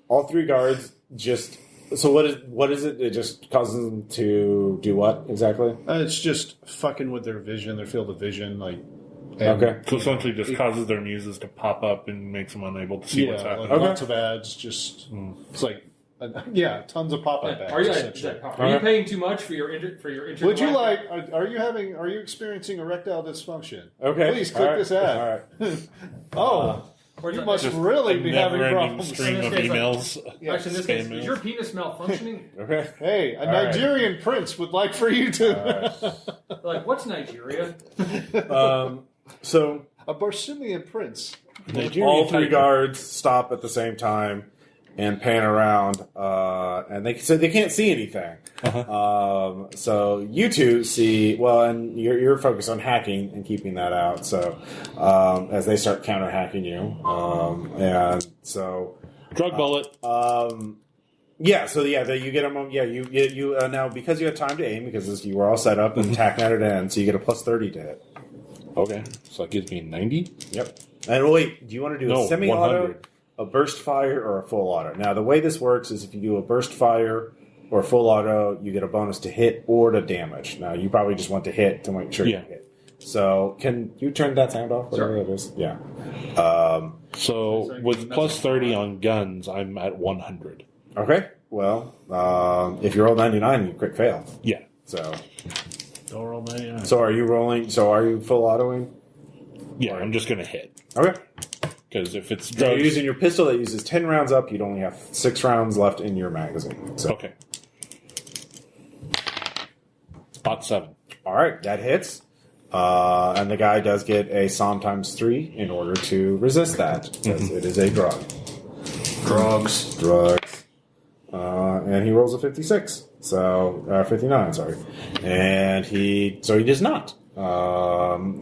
all 3 guards just. So what is it? It just causes them to do what exactly? It's just fucking with their vision, their field of vision, like. Okay. So essentially just causes their muses to pop up and makes them unable to see what's Yeah, happening. like lots of ads. Just it's like tons of pop-up ads. Are you Okay. paying too much for your internet? Would you like? Are you experiencing erectile dysfunction? Okay. Please click this ad. All right. Oh, Or you just- must Just really a be having never-ending problems. stream of In this case, emails. Actually, in this case, Spam is mail. your penis malfunctioning? Okay. Hey, a All right. Nigerian prince would like for you to. Like, what's Nigeria? So A Barsimian prince. all 3 guards stop at the same time and pan around, and they said they can't see anything. So you 2 see well, and you're focused on hacking and keeping that out. So as they start counter hacking you, and so Drug bullet. Yeah, so you get a moment. Yeah, you now because you had time to aim because you were all set up and tacking at it in, so you get a plus 30 to hit. Okay, so that gives me 90. Yep. And wait, do you want to do a semi-auto, 100. a burst fire, or a full auto? Now the way this works is if you do a burst fire or full auto, you get a bonus to hit or to damage. Now you probably just want to hit to make sure you hit. So can you turn that sound off? Whatever it is. Yeah. So with plus 30 on guns, I'm at 100. Okay. Well, if you roll 99, you crit fail. Yeah. So. Don't roll 99. So are you rolling? So are you full autoing? Yeah, I'm just going to hit. Okay. Because if it's So you're drugs... using your pistol that uses 10 rounds up, you'd only have 6 rounds left in your magazine. So. Okay. Spot 7. All right, that hits. And the guy does get a Psalm times 3 in order to resist that, because it is a drug. Drugs. And he rolls a 56. So, 59, sorry. And he does not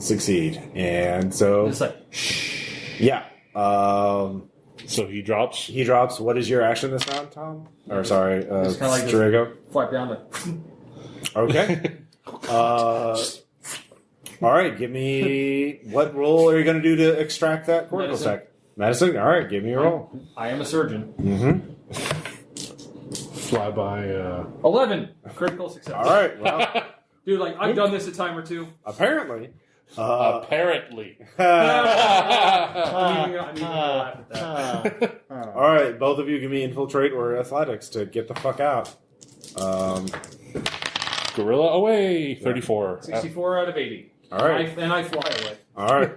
succeed. And so... It's like, yeah. So he drops? He drops. What is your action this round, Tom? Or, sorry, it's kind of like Strago? flat down the... Okay. All right, give me... What roll are you going to do to extract that cortical sac? Medicine? All right, give me a roll. I am a surgeon. Mm-hmm. Fly by. 11. Critical success. All right, well... Dude, like, I've done this a time or two. Apparently. Apparently. I'm even gonna laugh at that. All right, both of you give me infiltrate or athletics to get the fuck out. Gorilla away. 34. 64 out of 80. All right. And I fly away. All right.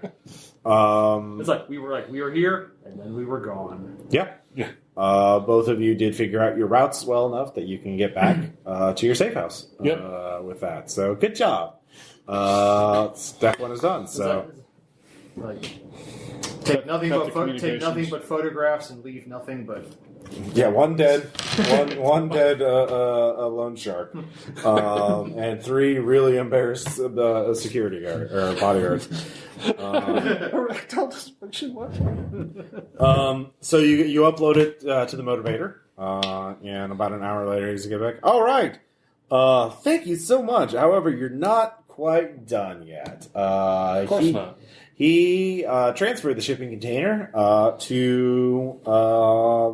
It's like we were here, and then we were gone. Yeah. Yeah. Both of you did figure out your routes well enough that you can get back to your safe house with that. So good job. Step 1 is done. So take nothing cut but the take nothing but photographs and leave nothing but. yeah, one dead, one dead loan shark, and 3 really embarrassed security guard or bodyguards. Erectile dysfunction. What? So you upload it to the Motivator, and about an hour later, he's get back. All right. Thank you so much. However, you're not quite done yet. Of course not. He transferred the shipping container to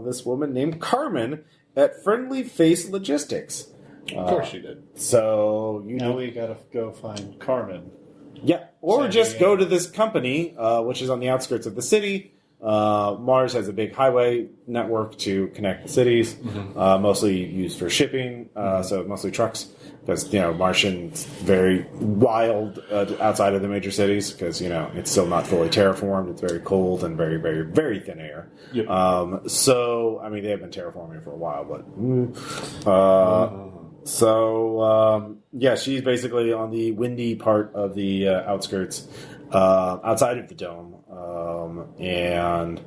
this woman named Carmen at Friendly Face Logistics. Of course she did. So Now we gotta go find Carmen. Yeah, or San just Diego. go to this company, which is on the outskirts of the city. Mars has a big highway network to connect the cities, mostly used for shipping, so mostly trucks, because, Martian's very wild outside of the major cities, because, it's still not fully terraformed. It's very cold and very, very, very thin air. Yep. So, I mean, they have been terraforming for a while, but... yeah, she's basically on the windy part of the outskirts, outside of the dome. And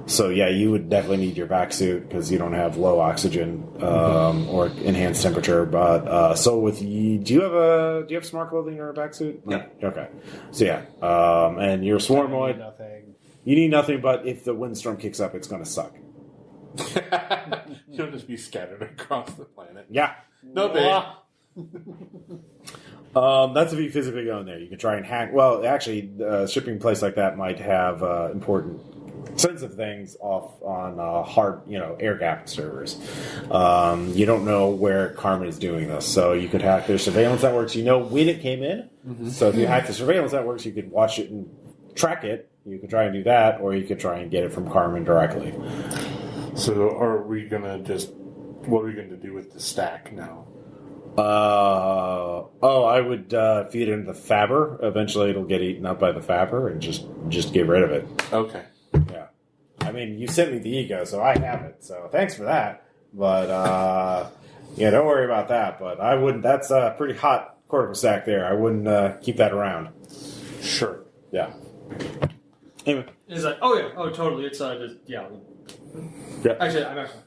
so, yeah, you would definitely need your vac suit because you don't have low oxygen or enhanced temperature. But so with you, do you have smart clothing or a vac suit? Yeah. Okay. So yeah, and you're swarmoid. Nothing. You need nothing, but if the windstorm kicks up, it's going to suck. You'll just be scattered across the planet. Yeah. No big. That's if you physically go in there. You can try and hack. Well, actually, a shipping place like that might have important sensitive things off on hard, air-gapped servers. You don't know where Carmen is doing this, so you could hack their surveillance networks. You know when it came in, so if you hack the surveillance networks, you could watch it and track it. You could try and do that, or you could try and get it from Carmen directly. So are we going to what are we going to do with the stack now? I would feed it into the fabber. Eventually, it'll get eaten up by the fabber, and just get rid of it. Okay. Yeah, I mean, you sent me the ego, so I have it. So thanks for that. But yeah, don't worry about that. But I wouldn't. That's a pretty hot cortical stack there. I wouldn't keep that around. Sure. Yeah. Anyway. It's like, oh yeah, oh totally. It's just Yeah. Actually, I'm actually.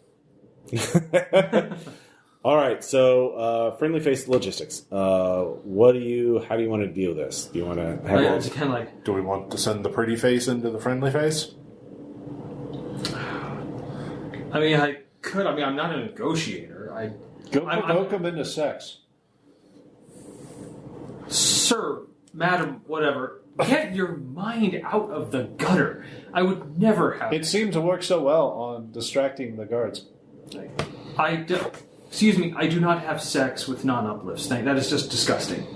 All right, so Friendly Face Logistics. How do you want to deal with this? Do you want to have It's kind of like. Do we want to send the pretty face into the friendly face? I mean, could. I mean, I'm not a negotiator. Go provoke him into sex. Sir, madam, whatever. Get your mind out of the gutter. I would never have... It seemed to work so well on distracting the guards. Excuse me, I do not have sex with non-uplifts. That is just disgusting.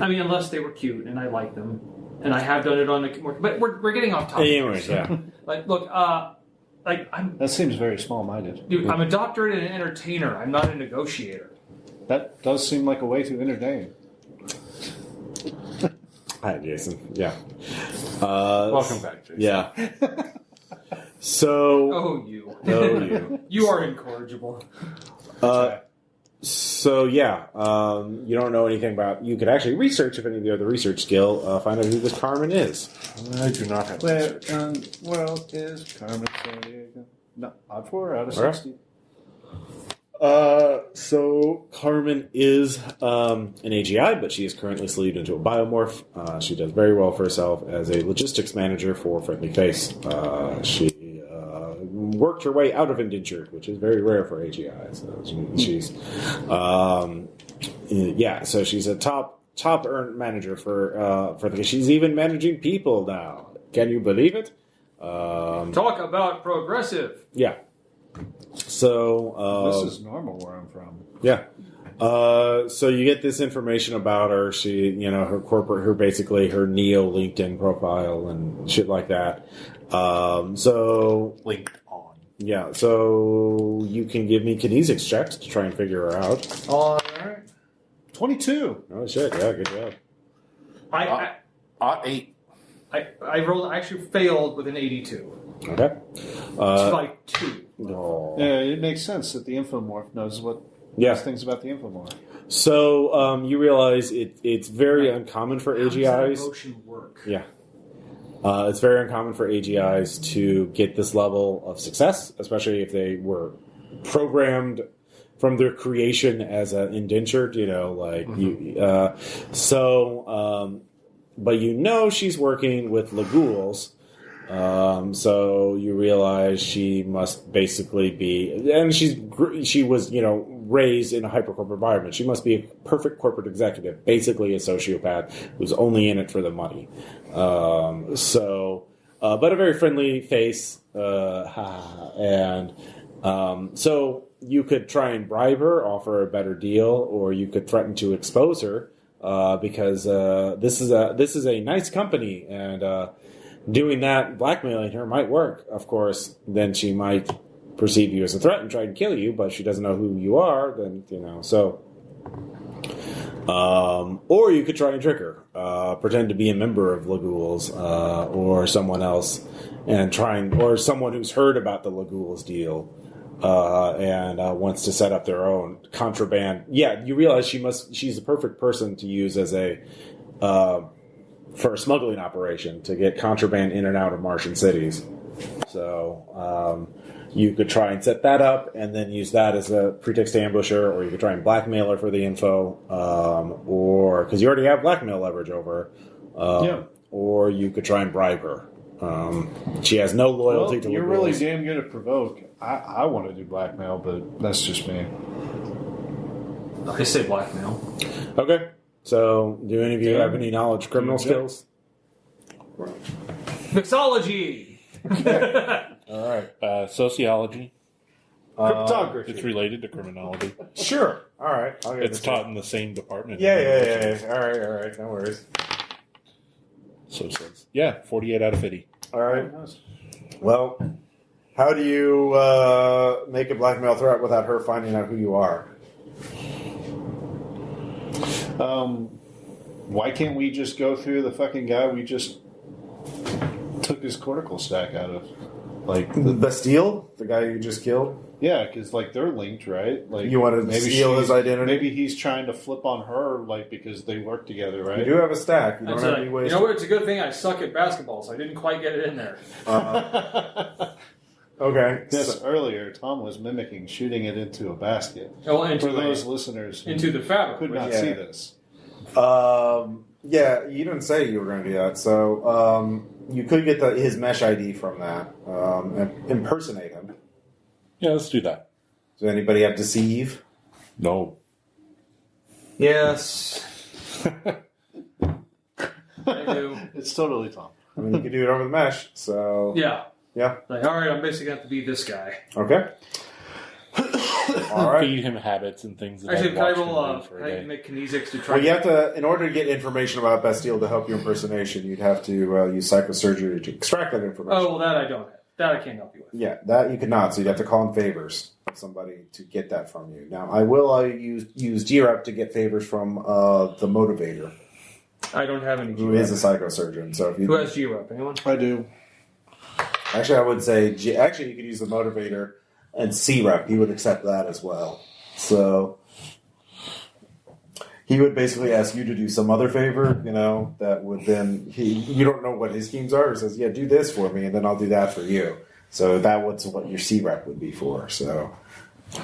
I mean, unless they were cute and I like them. And I have done it on the... But we're getting off topic. Anyways, yeah. Look, That seems very small-minded. Dude, I'm a doctorate and an entertainer. I'm not a negotiator. That does seem like a way to entertain. Hi, Jason. Yeah. Welcome back, Jason. Yeah. So. Oh, you. Oh, you. You are incorrigible. So, yeah. You don't know anything about. You could actually research if any of the other research skill. Find out who this Carmen is. I do not have Where research. in the world is Carmen Sandiego? No, odd 4 out of 60. So Carmen is an AGI, but she is currently sleeved into a biomorph. She does very well for herself as a logistics manager for Friendly Face. She worked her way out of indentured, which is very rare for AGI. So she's, so she's a top earned manager for the. She's even managing people now. Can you believe it? Talk about progressive. Yeah. So this is normal where I'm from. Yeah. So you get this information about her. She, her corporate, basically her neo LinkedIn profile and shit like that. So Linked on. yeah. So you can give me kinesics checks to try and figure her out. All right. 22. Oh shit! Yeah, good job. I 8. rolled. I actually failed with an 82. Okay. By 2. Oh. Yeah, it makes sense that the infomorph knows things about the infomorph. So you realize it's very uncommon for How does that AGIs. emotion work? Yeah. It's very uncommon for AGIs to get this level of success, especially if they were programmed from their creation as an indentured, but she's working with Les Ghoules. So you realize she must basically be, and she was, raised in a hypercorporate environment. She must be a perfect corporate executive, basically a sociopath who's only in it for the money. But a very friendly face, and so you could try and bribe her, offer a better deal, or you could threaten to expose her, because this is a nice company, and doing that, blackmailing her, might work. Of course, then she might perceive you as a threat and try and kill you, but she doesn't know who you are, then, so. Or you could try and trick her, pretend to be a member of Les Ghoules, or someone else, or someone who's heard about the Les Ghoules deal, and wants to set up their own contraband. Yeah, you realize she's the perfect person to use as for a smuggling operation to get contraband in and out of Martian cities. So you could try and set that up and then use that as a pretext to ambush her, or you could try and blackmail her for the info, or because you already have blackmail leverage over her, or you could try and bribe her. She has no loyalty to. You're really damn good at provoke. I want to do blackmail, but that's just me. I say blackmail. Okay. So, do any of you have any knowledge criminal skills? Mixology! All right. Sociology. Cryptography. It's related to criminology. Sure. All right. It's taught in the same department. Yeah. All right. No worries. So it says. Yeah, 48 out of 50. All right. Well, how do you make a blackmail threat without her finding out who you are? Why can't we just go through the fucking guy we just took his cortical stack out of? Like the Bastille, the guy you just killed. Yeah, because they're linked, right? Like you want to steal his identity. Maybe he's trying to flip on her, because they work together, right? You do have a stack. You don't have any ways. You know what? It's a good thing I suck at basketball, so I didn't quite get it in there. Okay. Yes, earlier Tom was mimicking shooting it into a basket. Oh, for those listeners who into the fabric, could not see this. Yeah, you didn't say you were going to do that, so you could get his mesh ID from that and impersonate him. Yeah, let's do that. Does anybody have deceive? No. Yes. I do. It's totally Tom. I mean, you can do it over the mesh. So Yeah. yeah. Like, all right, I'm basically going to have to be this guy. Okay. All right. Feed him habits and things. That Actually, I've can I watched him roll? do for a Can I day. make kinesics to try? Well, you have to, in order to get information about Bastille to help your impersonation, you'd have to use psychosurgery to extract that information. Oh, well, that I don't have. That I can't help you with. Yeah, that you could not. So you'd have to call in favors of somebody to get that from you. Now, I will use G-Rep to get favors from the Motivator, I don't have any. who is a psychosurgeon. So if you Who has G-Rep? Anyone? I do. actually, I would say actually you could use the Motivator and C-Rep. He would accept that as well. So he would basically ask you to do some other favor, that would then you don't know what his schemes are. He says, "Yeah, do this for me, and then I'll do that for you." So that was what your C-Rep would be for. So,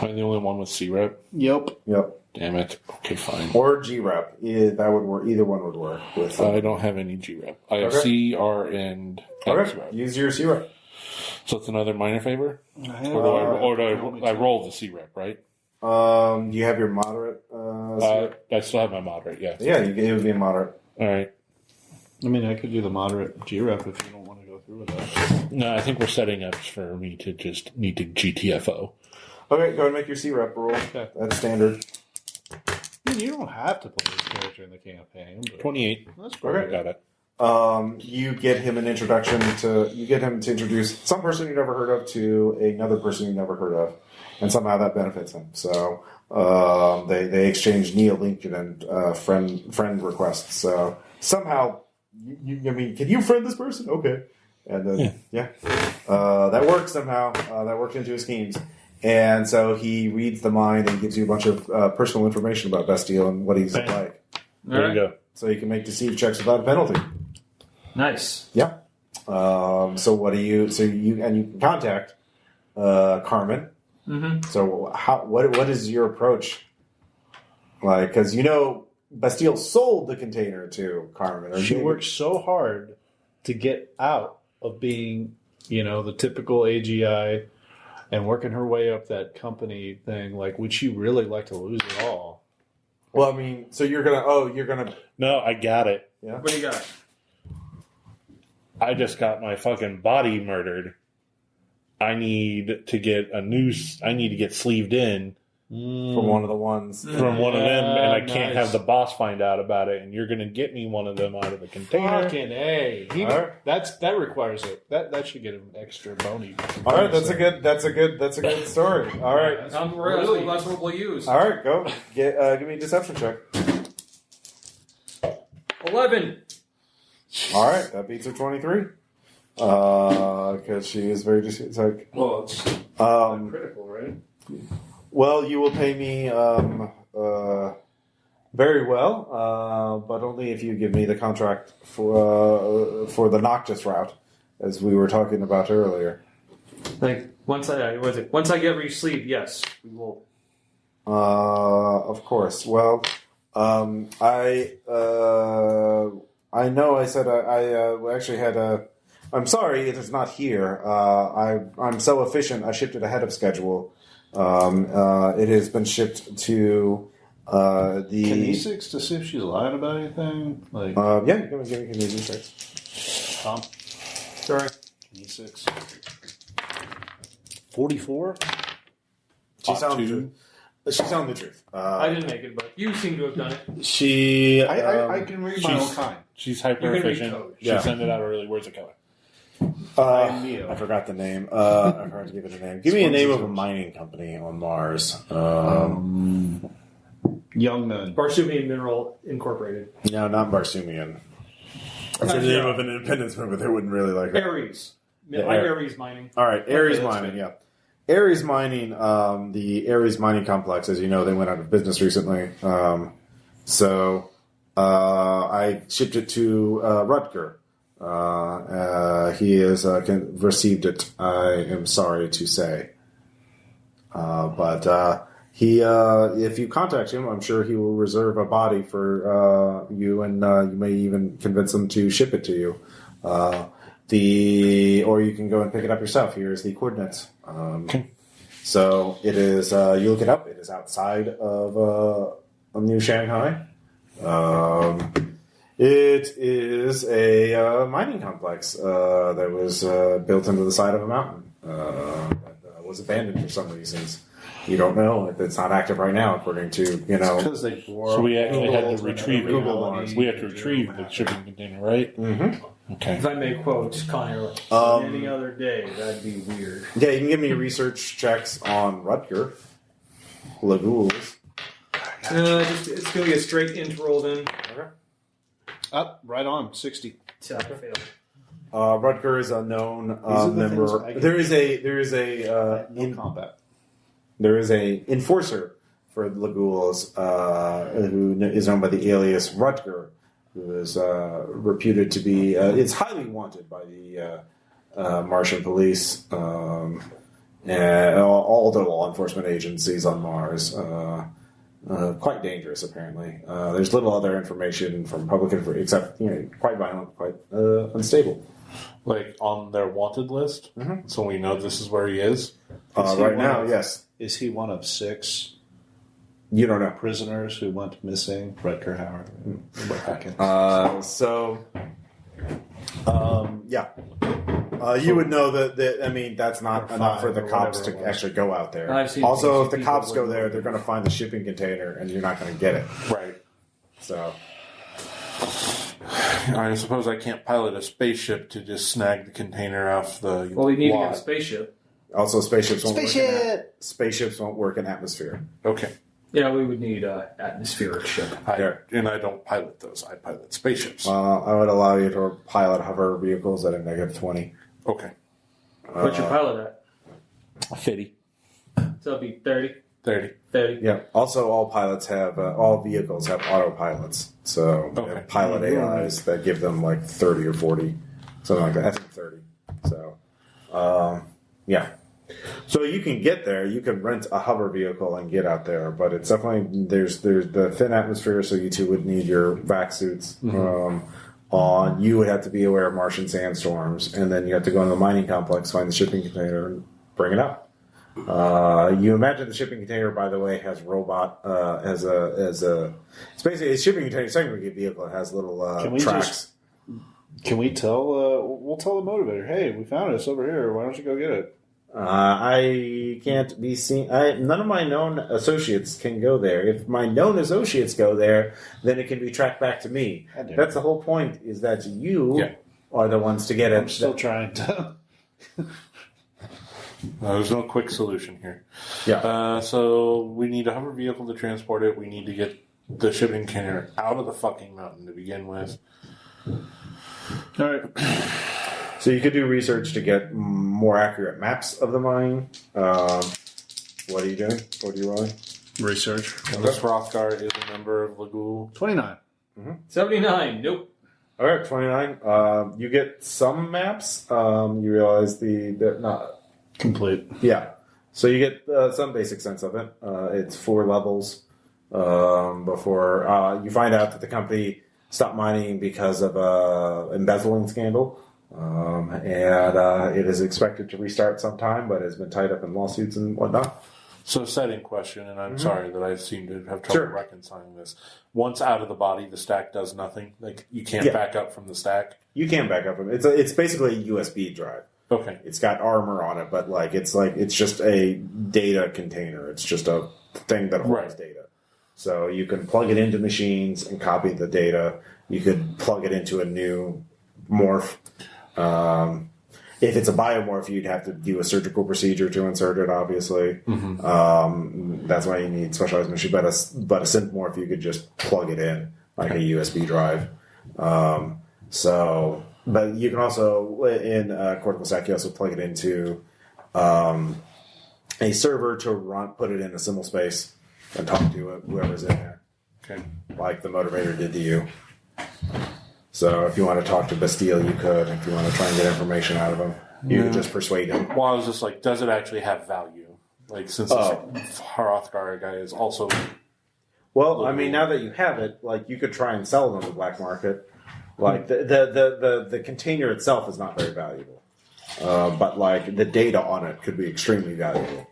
I'm the only one with C-Rep. Yep. yep. Damn it. Okay, fine. Or G-Rep. Yeah, that would work. Either one would work. With I don't have any G-Rep. I have Okay. C, R, and X okay. rep. Use your C-Rep. So it's another minor favor? I Or do I roll the C-Rep, right? You have your moderate. I still have my moderate, yes. Yeah, it would be a moderate. All right. I mean, I could do the moderate G-Rep if you don't want to go through with that. No, I think we're setting up for me to just need to GTFO. Okay, go ahead and make your C-Rep roll. Okay. That's standard. I mean, you don't have to play this character in the campaign. But 28. that's Okay. great. Got it. You get him an introduction you get him to introduce some person you've never heard of to another person you've never heard of, and somehow that benefits him. So they exchange LinkedIn and friend requests. So somehow, I mean, can you friend this person? Okay, and then that works somehow. That worked into his schemes. And so he reads the mind and gives you a bunch of personal information about Bastille and what he's like. There you go. So you can make deceive checks without a penalty. Nice. Yeah. So what do you? So you can contact Carmen. Mm-hmm. So what is your approach? Like, because Bastille sold the container to Carmen. Or She worked so hard to get out of being, the typical AGI and working her way up that company thing. Like, would she really like to lose it all? Well, I mean, so you're gonna. No, I got it. Yeah. What do you got? I just got my fucking body murdered. I need to get I need to get sleeved in From one of the ones. from one of them, and I can't nice. have the boss find out about it. And you're going to get me one of them out of the container. Fucking A. Alright. That requires it. That should get an extra bony. All right, that's a good story. All right, That's what we'll use. all right, go give me a deception check. 11. All right, that beats her 23. Because she is very it's like Well, it's critical, right? well, you will pay me very well, but only if you give me the contract for the Noctis route, as we were talking about earlier. Like once I get re-sleeved, yes, we will. Of course. Well, I know I said I actually had a. I'm sorry, it is not here. I'm so efficient. I shipped it ahead of schedule. It has been shipped to the. Kinesics to see if she's lying about anything. Like, Yeah, you can give me Canadian checks. Tom, Sorry. Kinesics. 44? She's telling the truth. She's telling the truth. I didn't make it, but you seem to have done it. She. I can read my own kind. She's hyper You can read efficient. code. She Yeah. sent it out early. Where's it going? I'm Neo. I forgot the name. I forgot to give it a name. Give me a name of a mining company on Mars. Young men. Barsumi Mineral Incorporated. No, not Barsumian. It's the name of an independence movement. They wouldn't really like it. Ares. Yeah, Ares Mining. All right, Ares Okay, that's Mining, good. yeah. Ares Mining, the Ares Mining Complex, as you know, they went out of business recently. So I shipped it to Rutger. He has received it, I am sorry to say. But he, if you contact him, I'm sure he will reserve a body for you, and you may even convince him to ship it to you. Or you can go and pick it up yourself. Here's the coordinates. So it is. You look it up. It is outside of New Shanghai. It is a mining complex that was built into the side of a mountain. That was abandoned for some reasons. You don't know. It's not active right now, according to Because they So we actually had to retrieve it. Google We had to retrieve the shipping container, right? Mm-hmm. Okay. If I may quote Connor, any other day, that'd be weird. Yeah, you can give me research checks on Rutger, Les Ghoules. It's going to be a straight int roll then. Okay. Up, right on, 60. So I failed. Rutger is a known member. There is a combat. There is a enforcer for Les Ghoules who is known by the alias Rutger, who is reputed to be it's highly wanted by the Martian police and all the law enforcement agencies on Mars. Quite dangerous, apparently. There's little other information from public except quite violent, quite unstable. Like on their wanted list, so we know this is where he is. Right now, yes. Is he one of 6 You don't know. prisoners who went missing? Rutger Hauer. Yeah. You would know that. I mean, that's not enough for the cops to actually go out there. I've seen Also, if people the cops go wouldn't there, know. they're going to find the shipping container, and you're not going to get it. Right. So, I suppose I can't pilot a spaceship to just snag the container off the. Well, we need to lot. get a spaceship. also spaceships won't work in atmosphere. Okay. Yeah, we would need an atmospheric ship. And I don't pilot those. I pilot spaceships. I would allow you to pilot hover vehicles at a -20. Okay. What's your pilot at? 50. So it'll be 30. 30. 30. Yeah. Also, all pilots have all vehicles have autopilots, so they have pilot AIs that give them like 30 or 40, something like that. I think 30. So, yeah. So you can get there. You can rent a hover vehicle and get out there, but it's definitely there's the thin atmosphere, so you two would need your vac suits on. You would have to be aware of Martian sandstorms, and then you have to go into the mining complex, find the shipping container, and bring it up. You imagine the shipping container, by the way, has robot it's basically a shipping container. It's technically a vehicle. It has little tracks. Can we tell? We'll tell the motivator. Hey, we found it. It's over here. Why don't you go get it? I can't be seen. None of my known associates can go there. If my known associates go there, then it can be tracked back to me. That's the whole point, is that you are the ones to get it. I'm still trying to. There's no quick solution here. Yeah. So we need a hover vehicle to transport it. We need to get the shipping container out of the fucking mountain to begin with. All right. So you could do research to get more accurate maps of the mine. What are you doing? What are you rolling? Research. And this Rothgar is a member of Les Ghoules. 29. 79. Nope. All right, 29. You get some maps. You realize they're not Complete. Yeah. So you get some basic sense of it. It's 4 levels before you find out that the company stopped mining because of an embezzling scandal. And it is expected to restart sometime, but has been tied up in lawsuits and whatnot. So setting question, and I'm sorry that I seem to have trouble reconciling this. Once out of the body, the stack does nothing. Like you can't back up from the stack. You can back up from it. It's basically a USB drive. Okay. It's got armor on it, but it's just a data container. It's just a thing that holds data. So you can plug it into machines and copy the data. You could plug it into a new morph. If it's a biomorph, you'd have to do a surgical procedure to insert it, obviously. That's why you need specialized machine. But a synthmorph, you could just plug it in like a USB drive. But you can also, in Cortical Stack, you also plug it into a server to put it in a simulspace and talk to whoever's in there. Okay. Like the Motivator did to you. So if you want to talk to Bastille, you could. If you want to try and get information out of him, you could just persuade him. Well, I was just like, does it actually have value? Like, since this Hrothgar guy is also... Well, I mean, now that you have it, like, you could try and sell it on the black market. Like, the container itself is not very valuable. But, like, the data on it could be extremely valuable.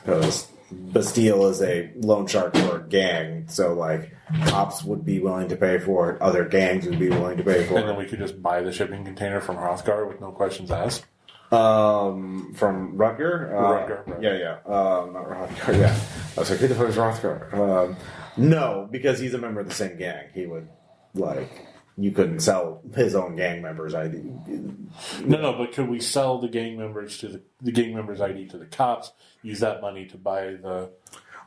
Because Bastille is a loan shark for a gang, so like cops would be willing to pay for it, other gangs would be willing to pay for And then it. we could just buy the shipping container from Hrothgar with no questions asked. From Rutger? Rutger, right. Yeah. Not Rutger, yeah. I was like, who the fuck is Rutger? No, because he's a member of the same gang. He would, like, you couldn't sell his own gang members' ID. No, but could we sell the gang members to the gang members' ID to the cops? Use that money to buy the.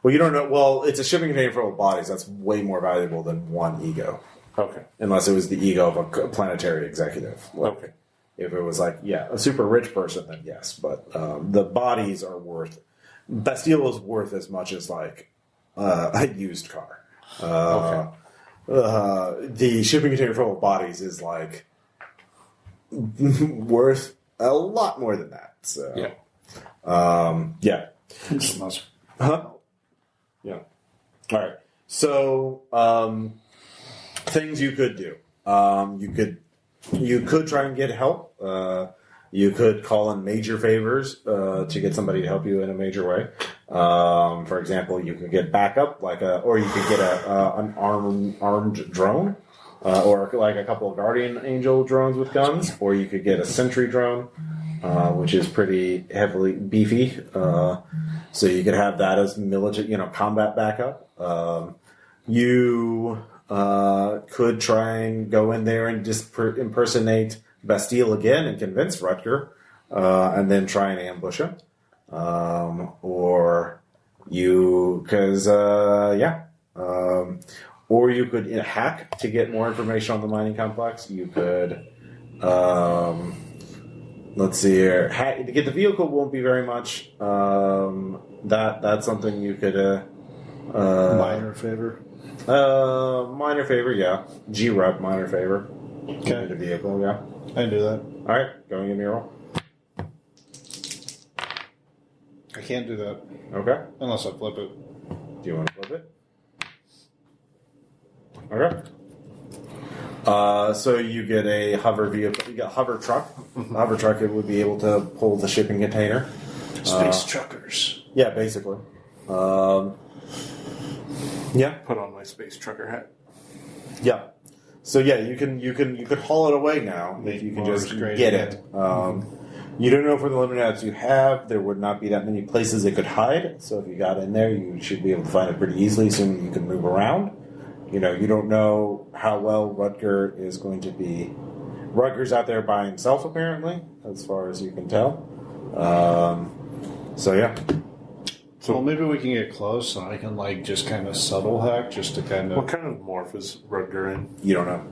Well, you don't know. Well, it's a shipping container full of bodies. That's way more valuable than one ego. Okay. Unless it was the ego of a planetary executive. Like, Okay. if it was like, a super rich person, then yes. But the bodies are worth. Bastille is worth as much as like a used car. The shipping container full of bodies is like worth a lot more than that. So Yeah. yeah. Huh? Yeah. All right. So things you could do. You could try and get help. You could call in major favors to get somebody to help you in a major way. For example, you could get backup, or you could get an armed drone, or like a couple of guardian angel drones with guns, or you could get a sentry drone, which is pretty heavily beefy. So you could have that as military, combat backup. You could try and go in there and just impersonate Bastille again and convince Rutger, and then try and ambush him. Or you could hack to get more information on the mining complex. You could, let's see here, to get the vehicle won't be very much. That's something you could, Minor favor. Minor favor, yeah. G-Rep, minor favor. Okay. The vehicle, yeah. I can do that. All right, go and give me a roll. I can't do that Okay. unless I flip it. Do you want to flip it? Okay. So you get a hover vehicle. You get a hover truck. A hover truck, it would be able to pull the shipping container. Space truckers. Yeah, basically. Yeah. Put on my space trucker hat. Yeah. So yeah, you could haul it away now if you can just Great get again. it. You don't know for the limited outs you have, there would not be that many places it could hide. So if you got in there, you should be able to find it pretty easily, assuming you can move around. You don't know how well Rutger is going to be. Rutger's out there by himself, apparently, as far as you can tell. So yeah. So maybe we can get close and I can just kind of subtle hack just to kind What of... kind of morph is Rutger in? You don't know.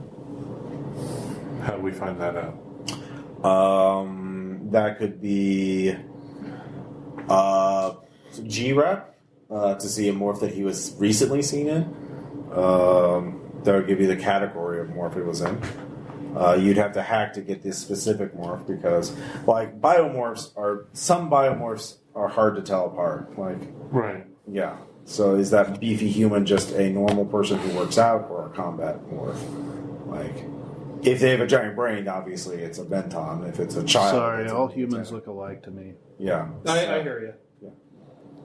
How do we find that out? That could be G-Rep to see a morph that he was recently seen in. That would give you the category of morph it was in. You'd have to hack to get this specific morph because, some biomorphs are hard to tell apart. Right. Yeah. So is that beefy human just a normal person who works out or a combat morph? If they have a giant brain, obviously it's a Benton. If it's a child... Sorry, it's all a humans look alike to me. Yeah. I hear you.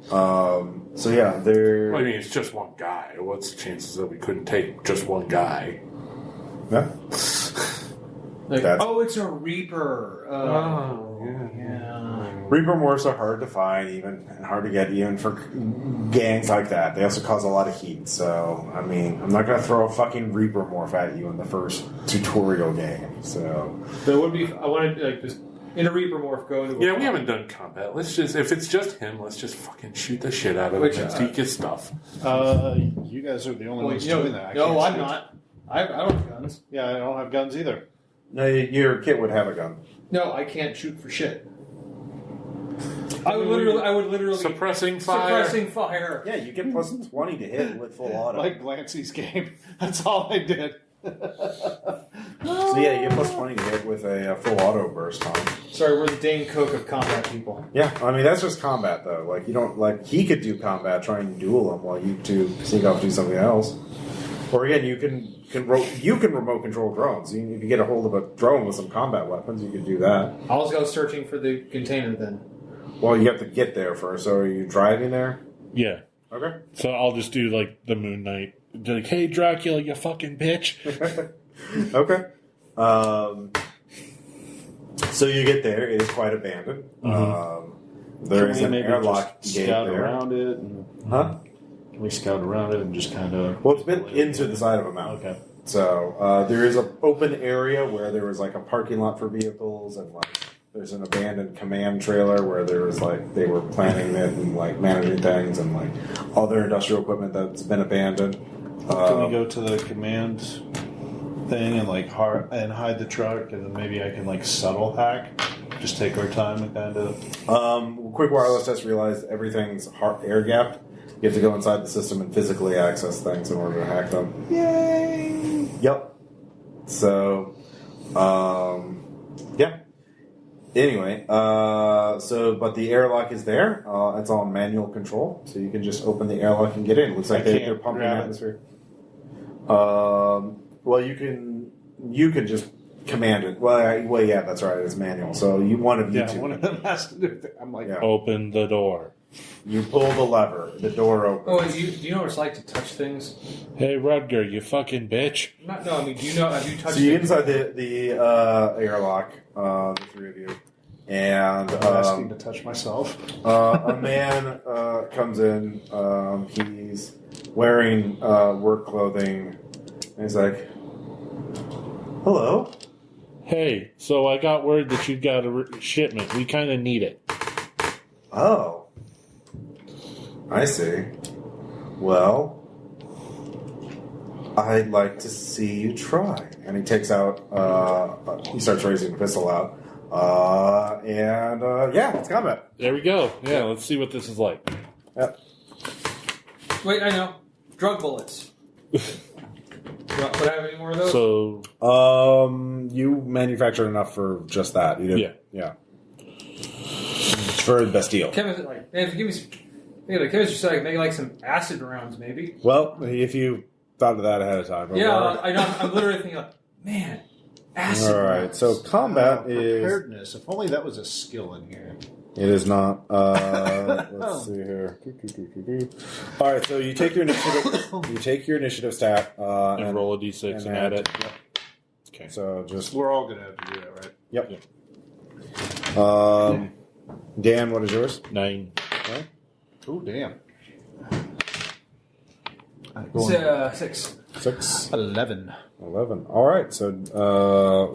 So yeah, they're... Well, I mean, it's just one guy. What's the chances that we couldn't take just one guy? Yeah. It's a Reaper. Yeah. Reaper morphs are hard to find, and hard to get, even for gangs like that. They also cause a lot of heat. So, I mean, I'm not going to throw a fucking Reaper morph at you in the first tutorial game. So, There would be. I wanted just in a Reaper morph go into. Yeah, we haven't done combat. Let's just, if it's just him, let's just fucking shoot the shit out of him and take his stuff. You guys are the only ones doing that. No, I'm not. I don't have guns. Yeah, I don't have guns either. no, your kid would have a gun. No, I can't shoot for shit. I would literally Suppressing fire. Yeah, you get plus 20 to hit with full auto. Like Glancy's game. That's all I did. So yeah, you get plus 20 to hit with a full auto burst on. Sorry, we're the Dane Coke of combat people. Yeah, I mean, that's just combat, though. You don't, he could do combat, trying to duel him, while you two sneak off and do something else. Or again, you can remote control drones. If you get a hold of a drone with some combat weapons, you can do that. I'll go searching for the container then. Well, you have to get there first. So are you driving there? Yeah. Okay. So I'll just do like the Moon Knight. Like, hey, Dracula, you fucking bitch. Okay. So you get there. It is quite abandoned. There is an airlock gate scout there. around it. Huh? Can we scout around it and just kind of... Well, it's been into the side of a mountain. Okay. So there is an open area where there was like a parking lot for vehicles, and like there's an abandoned command trailer where there was like they were planning it and like managing things, and like other industrial equipment that's been abandoned. Can we go to the command thing and like hide the truck, and then maybe I can like subtle hack? Just take our time and kind of... Quick wireless test realized everything's air gapped. You have to go inside the system and physically access things in order to hack them. Yay! Yep. So, yeah. Anyway, but the airlock is there. It's all manual control, so you can just open the airlock and get in. Looks like they're pumping atmosphere. Well, you can just command it. Well, yeah, that's right. It's manual. So one of them has to do it. I'm like, open the door. You pull the lever. The door opens. Oh, do you know what it's like to touch things? Hey, Rudger, you fucking bitch. No, I mean, do you know? Have you touched? So you're inside the airlock, the three of you, and I'm asking to touch myself. a man comes in. He's wearing work clothing, and he's like, "Hello." Hey, so I got word that you got a shipment. We kind of need it. Oh. I see. Well, I'd like to see you try. And he takes out, he starts raising the pistol out. Yeah, it's combat. There we go. Yeah, let's see what this is like. Yep. Wait, I know. Drug bullets. Would I have any more of those? So, you manufactured enough for just that. You did. Yeah. It's for the best deal. Kevin's like, man, if you give me some... Kevin's just like, make like some acid rounds, maybe. Well, if you thought of that ahead of time. Yeah, I'm literally thinking like, man, acid All right, rounds. so combat is... Preparedness. If only that was a skill in here. It is not. Let's see here. All right, so you take your initiative. You take your initiative stat and roll a d6 and add it. Yep. Okay. So just We're all going to have to do that, right? Yep. Dan, what is yours? 9. Okay. Oh, damn. 6. 6. 11. 11. All right, so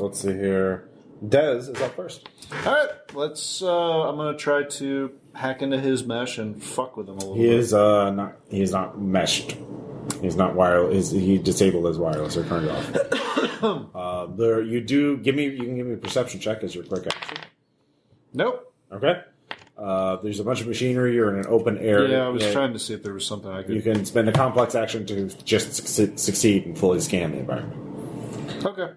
let's see here. Dez is up first. All right, let's. I'm going to try to hack into his mesh and fuck with him a little bit. He is not. He is not meshed. He's not wireless. He disabled his wireless or turned it off. There, you do give me. You can give me a perception check as your quick action. Nope. Okay. There's a bunch of machinery. You're in an open area. Yeah, I was trying to see if there was something I could... You can spend a complex action to just succeed and fully scan the environment. Okay.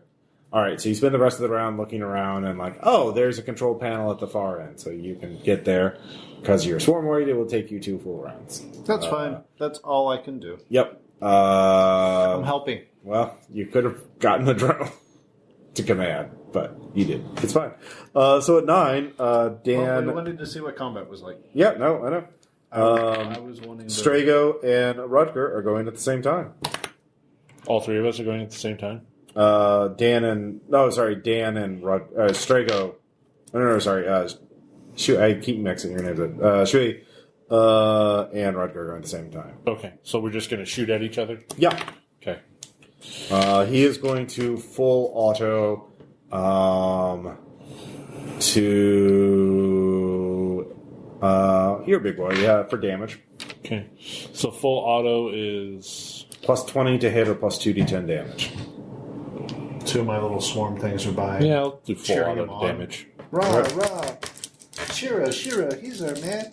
All right, so you spend the rest of the round looking around and like, oh, there's a control panel at the far end. So you can get there. Because you're swarm weight, it will take you 2 full rounds. That's fine. That's all I can do. Yep. I'm helping. Well, you could have gotten the drone to command, but you didn't. It's fine. So at 9, Dan... I wanted to see what combat was like. Yeah, no, I know. I was wanting to... Strago and Rutger are going at the same time. All three of us are going at the same time? Dan and Strago. Shoot, I keep mixing your names up. Shui and Rutger are going at the same time. Okay, so we're just going to shoot at each other? Yeah. Okay. He is going to full auto you're a big boy, yeah, for damage. Okay. So full auto is... Plus 20 to hit or plus 2d10 damage. 2 of my little swarm things are by. Yeah, I'll do full Cheering auto him on. damage. Rah, rah. Shira, he's our man.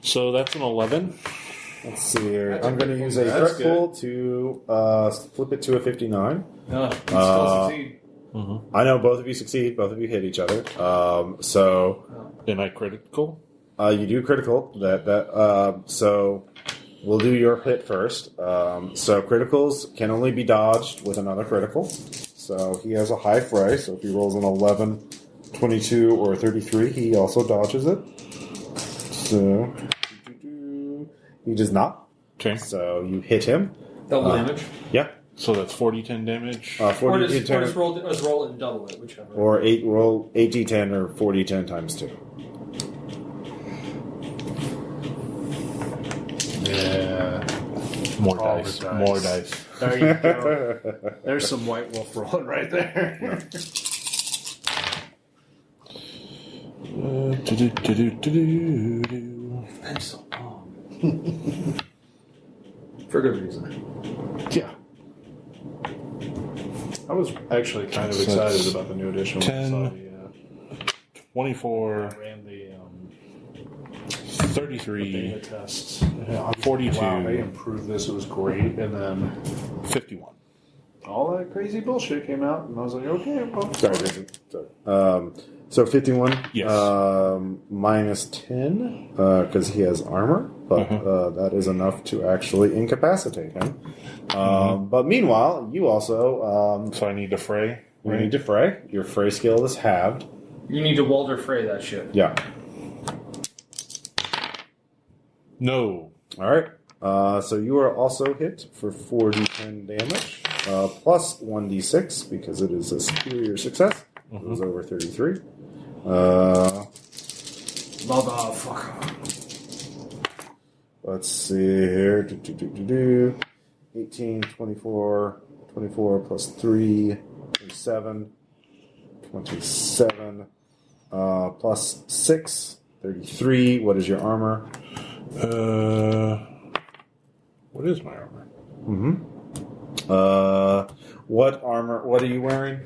So that's an 11. Let's see here. That's I'm going to use a That's threat pool to flip it to a 59. No, you still succeed. Mm-hmm. I know both of you succeed. Both of you hit each other. So Am I critical? you do critical. So we'll do your hit first. So criticals can only be dodged with another critical. So he has a high fray. So if he rolls an 11 22 or 33. He also dodges it. So he does not. Okay. So you hit him. Double damage. Yeah. So that's 40-10 damage. 40 Or just D10 roll it and double it, whichever. or 8d10 or 40d10 times 2. Yeah. More All dice. the dice. More dice. There you go. There's some white wolf rolling right there. I'm so long. For good reason. Yeah. I was actually kind of So excited that's about the new edition. 10, 24, I ran the 33, beta tests. Yeah, 42. Wow, they improved this. It was great. And then 51. all that crazy bullshit came out, and I was like, okay, well. Sorry, Jason. Sorry. So 51 Yes. minus 10 because he has armor, but that is enough to actually incapacitate him. But meanwhile, you also So I need to fray. you need to fray. Your fray skill is halved. You need to Walter Frey that shit. Yeah. No. All right. So you are also hit for 4d10 damage, plus 1d6 because it is a superior success. It was over 33. Motherfucker. Let's see here. 18, 24 plus 3, 27. 27 plus 6, 33. What is your armor? What is my armor? What armor? What are you wearing?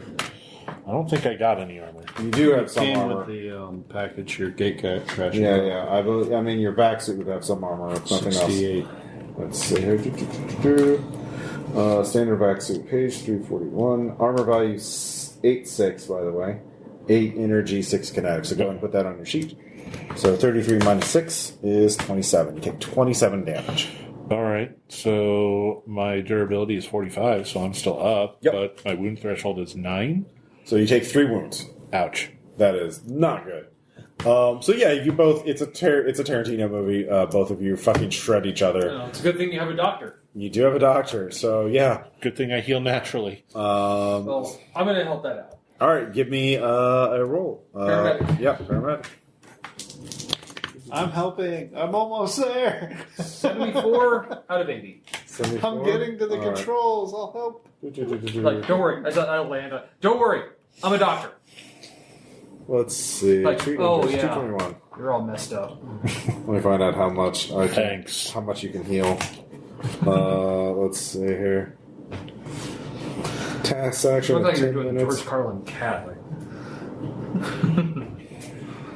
I don't think I got any armor. You do have some Came armor. with the package, your gate crash. Yeah. I mean, your back suit would have some armor, if nothing 68. else. Let's see here. Standard back suit, page 341. Armor value 8/6, by the way. 8 energy, 6 kinetic. So go and put that on your sheet. So 33 minus 6 is 27. You take 27 damage. All right. So my durability is 45, so I'm still up. Yep. But my wound threshold is 9. So you take 3 wounds. Ouch. That is not good. So yeah, you both. It's a Tarantino movie. Both of you fucking shred each other. It's a good thing you have a doctor. You do have a doctor, so yeah. Good thing I heal naturally. Well, I'm going to help that out. All right, give me a roll. Paramedic. Yeah, paramedic. I'm helping. I'm almost there. 74 out of 80. 74? I'm getting to the All right. controls. I'll help. Like, don't worry. I'll land. Don't worry. I'm a doctor. Let's see. Like, oh, yeah. 221. You're all messed up. Let me find out how much. Thanks. How much you can heal. Let's see here. Task action. Look like you're 10 doing minutes. George Carlin cat. Like.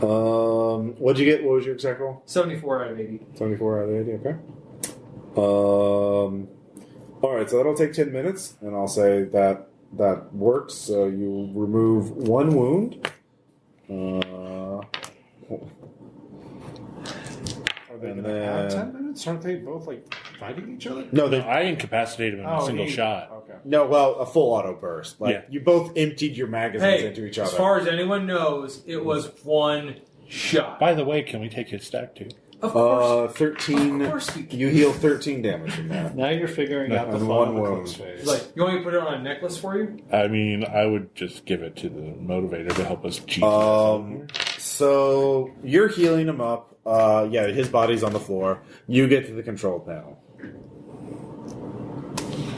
What'd you get? What was your exact roll? 74 out of 80. 74 out of 80. Okay. All right, so that'll take 10 minutes, and I'll say that works. So you remove 1 wound. Are they And going to have then- 10 minutes? Aren't they both like fighting each other? No, I incapacitated him in a single shot. Okay. No, well, a full auto burst. Like Yeah. you both emptied your magazines Hey, into each other. as far as anyone knows, it was one shot. By the way, can we take his stack too? Of course. 13. Of course we can. You heal 13 damage from that. Now you're figuring out the And fun one of the wound. close phase. Like, you want me to put it on a necklace for you? I mean, I would just give it to the motivator to help us cheat. So you're healing him up. Yeah, his body's on the floor. You get to the control panel.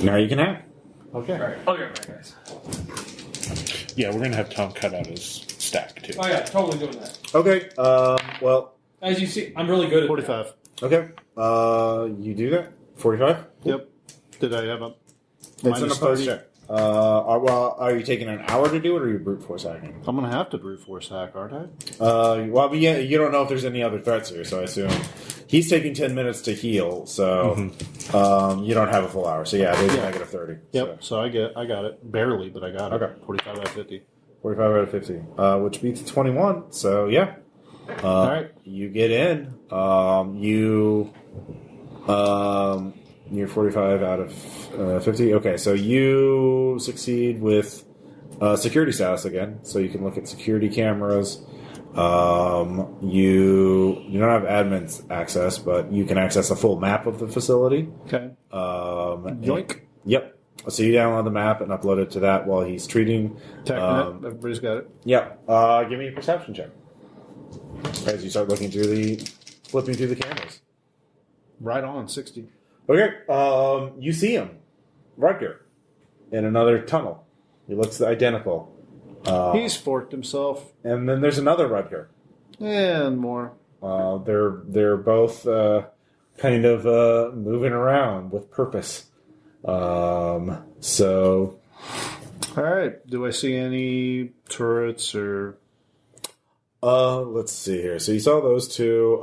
Now you can hack. okay. Alright, I'll get right, guys. Yeah, we're going to have Tom cut out his stack too. Oh, yeah, totally doing that. Okay. Well. As you see, I'm really good at 45. Okay. You do that. 45. Yep. Did I have a It's an minus opposed 30? check. Are you taking an hour to do it, or are you brute force hacking? I'm going to have to brute force hack, aren't I? Well, but yeah, you don't know if there's any other threats here, so I assume he's taking 10 minutes to heal, so you don't have a full hour. So yeah, it is negative 30. Yep. So I got it. Barely, but I got it. Okay. 45 out of 50. 45 out of 50, which beats 21. So yeah, All right. you get in. You're 45 out of 50. Okay, so you succeed with Security status again, so you can look at security cameras. You don't have admin access, but you can access a full map of the facility. Okay. Yoink. Yep. So you download the map and upload it to that while he's treating. Technet, everybody's got it. Yep. Give me a perception check as you start flipping through the cameras. Right on, 60. Okay. You see him, Rutger, in another tunnel. He looks identical. He's forked himself. And then there's another Rutger. And more. They're both kind of moving around with purpose. So, all right. Do I see any turrets or? Let's see here. So you saw those two.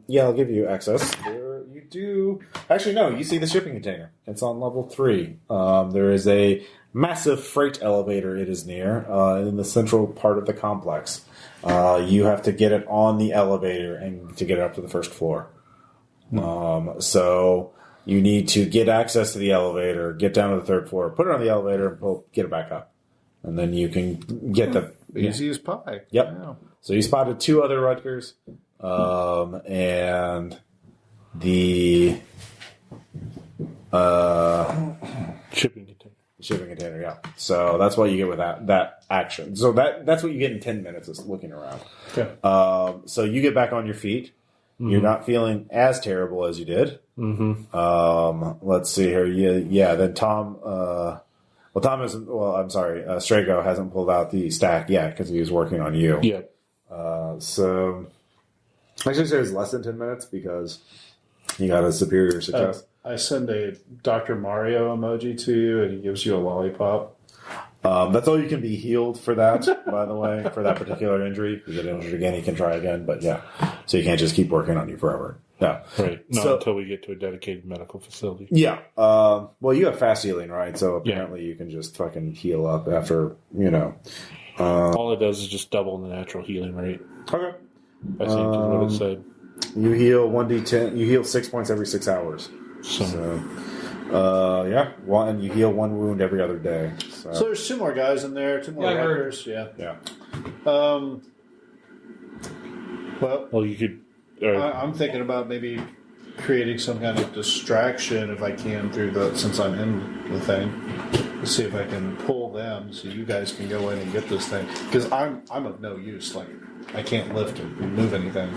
Yeah, I'll give you access. There you do. Actually, no. You see the shipping container. It's on level 3. There is a massive freight elevator. It is near in the central part of the complex. You have to get it on the elevator and to get it up to the first floor. So you need to get access to the elevator, get down to the 3rd floor, put it on the elevator, and get it back up, and then you can get the easy as pie. Yep. Wow. So you spotted 2 other Rutgers, and the shipping container. Yeah. So that's what you get with that action. So that's what you get in 10 minutes is looking around. Okay. So you get back on your feet. Mm-hmm. You're not feeling as terrible as you did. Mm-hmm. Let's see here. Yeah. Then Tom. Tom isn't. Well, I'm sorry. Strago hasn't pulled out the stack yet because he was working on you. Yeah. So actually, it was less than 10 minutes because you got a superior success. I send a Dr. Mario emoji to you, and he gives you a lollipop. That's all you can be healed for that, by the way, for that particular injury. If you get injured again, he can try again. But yeah, so you can't just keep working on you forever. Yeah. Right. Not until we get to a dedicated medical facility. Yeah. Well, you have fast healing, right? So apparently you can just fucking heal up after, all it does is just double the natural healing rate. Okay. I think is what it said. You heal 1d10. You heal 6 points every 6 hours. So yeah. And you heal 1 wound every other day. So there's 2 more guys in there, 2 more Rutgers. Yeah. Yeah. Well, you could. I'm thinking about maybe creating some kind of distraction if I can since I'm in the thing. Let's see if I can pull them so you guys can go in and get this thing. Because I'm of no use. Like, I can't lift and move anything.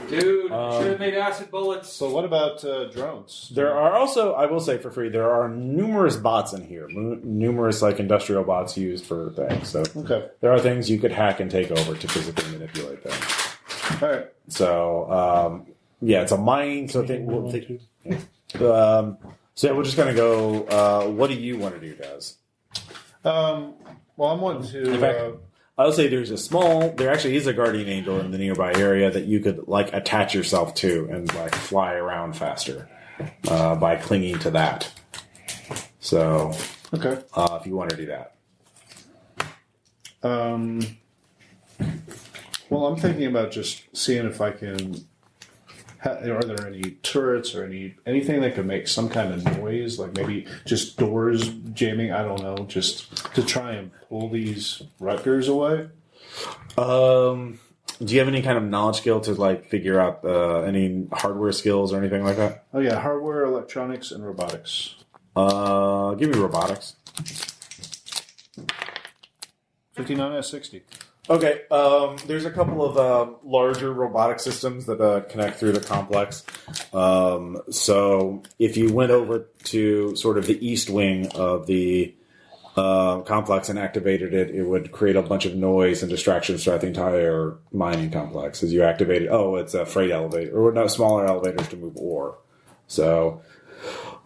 Dude, should have made acid bullets. So what about drones? There are also, I will say for free, there are numerous bots in here. Numerous industrial bots used for things. So there are things you could hack and take over to physically manipulate them. All right. So it's a mining. So so we're just gonna go. What do you want to do, Des? Well, I'm wanting to. In fact, I'll say there actually is a guardian angel in the nearby area that you could attach yourself to and fly around faster by clinging to that. So if you want to do that. Well, I'm thinking about just seeing if I can. Are there any turrets or anything that could make some kind of noise, like maybe just doors jamming? I don't know, just to try and pull these Rutgers away. Do you have any kind of knowledge skill to figure out any hardware skills or anything like that? Oh yeah, hardware, electronics, and robotics. Give me robotics. 59 out of 60. Okay, there's a couple of larger robotic systems that connect through the complex. So if you went over to sort of the east wing of the complex and activated it, it would create a bunch of noise and distractions throughout the entire mining complex. As you activate it, it's a freight elevator, or no, smaller elevators to move ore. So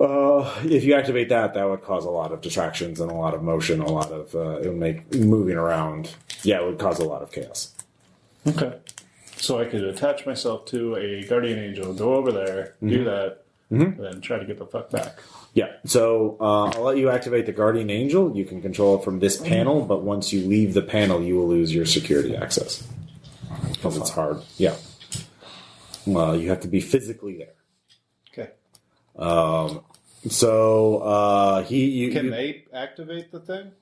if you activate that would cause a lot of distractions and a lot of motion, it would make moving around. Yeah, it would cause a lot of chaos. Okay. So I could attach myself to a guardian angel, go over there, do that, and then try to get the fuck back. Yeah. So I'll let you activate the guardian angel. You can control it from this panel, but once you leave the panel, you will lose your security access. Because it's hard. Yeah. Well, you have to be physically there. Okay. Can they activate the thing?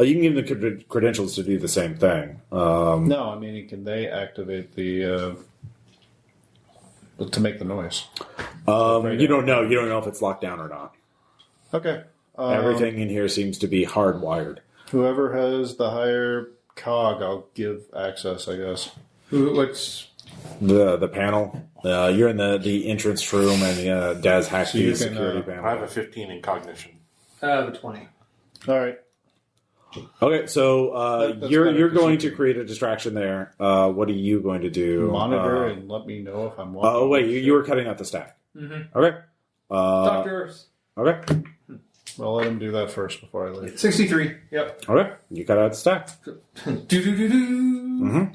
You can give them the credentials to do the same thing. No, I mean, can they activate the to make the noise? You don't know. You don't know if it's locked down or not. Okay. Everything in here seems to be hardwired. Whoever has the higher cog, I'll give access, I guess. What's the panel? You're in the entrance room, and Daz hacked the security panel. I have a 15 in cognition. I have a 20. All right. Okay, so you're going to create a distraction there. What are you going to do? Monitor and let me know if I'm walking. Oh, wait, you were cutting out the stack. Mm-hmm. Okay. Doctors. Okay. Well, let him do that first before I leave. 63. Yep. Okay. You cut out the stack. Do. Mm-hmm.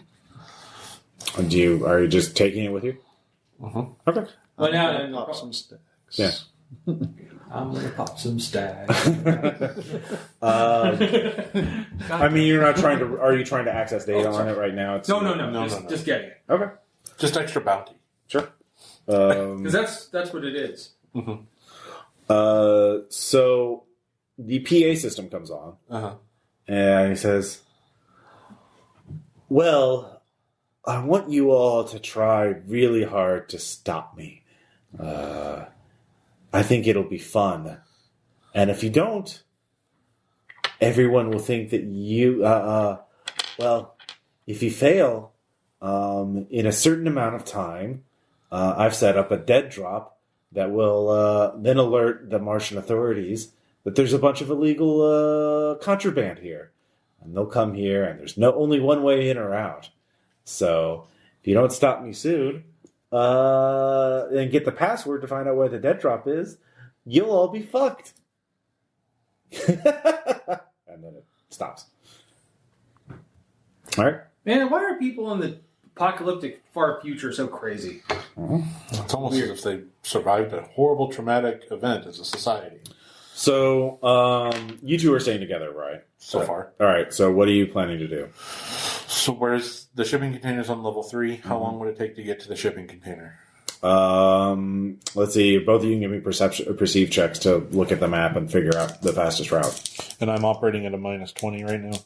Are you just taking it with you? Mm-hmm. Okay. Well, now Pop some sticks. Yeah. I'm gonna pop some stag. I mean, you're not trying to. Are you trying to access data on it right now? No. Just getting it. Okay. Just extra bounty. Sure. Because that's what it is. Mm-hmm. So the PA system comes on, and he says, "Well, I want you all to try really hard to stop me. I think it'll be fun. And if you don't, everyone will think that you, well, if you fail, in a certain amount of time, I've set up a dead drop that will then alert the Martian authorities that there's a bunch of illegal contraband here. And they'll come here, and there's only one way in or out. So if you don't stop me soon, and get the password to find out where the dead drop is, you'll all be fucked." And then it stops. All right. Man, why are people in the apocalyptic far future so crazy? It's almost as if they survived a horrible traumatic event as a society. So you two are staying together, right? So far. All right. So what are you planning to do? So where's the shipping container's on level 3? How long would it take to get to the shipping container? Let's see. Both of you can give me perceive checks to look at the map and figure out the fastest route. And I'm operating at a -20 right now.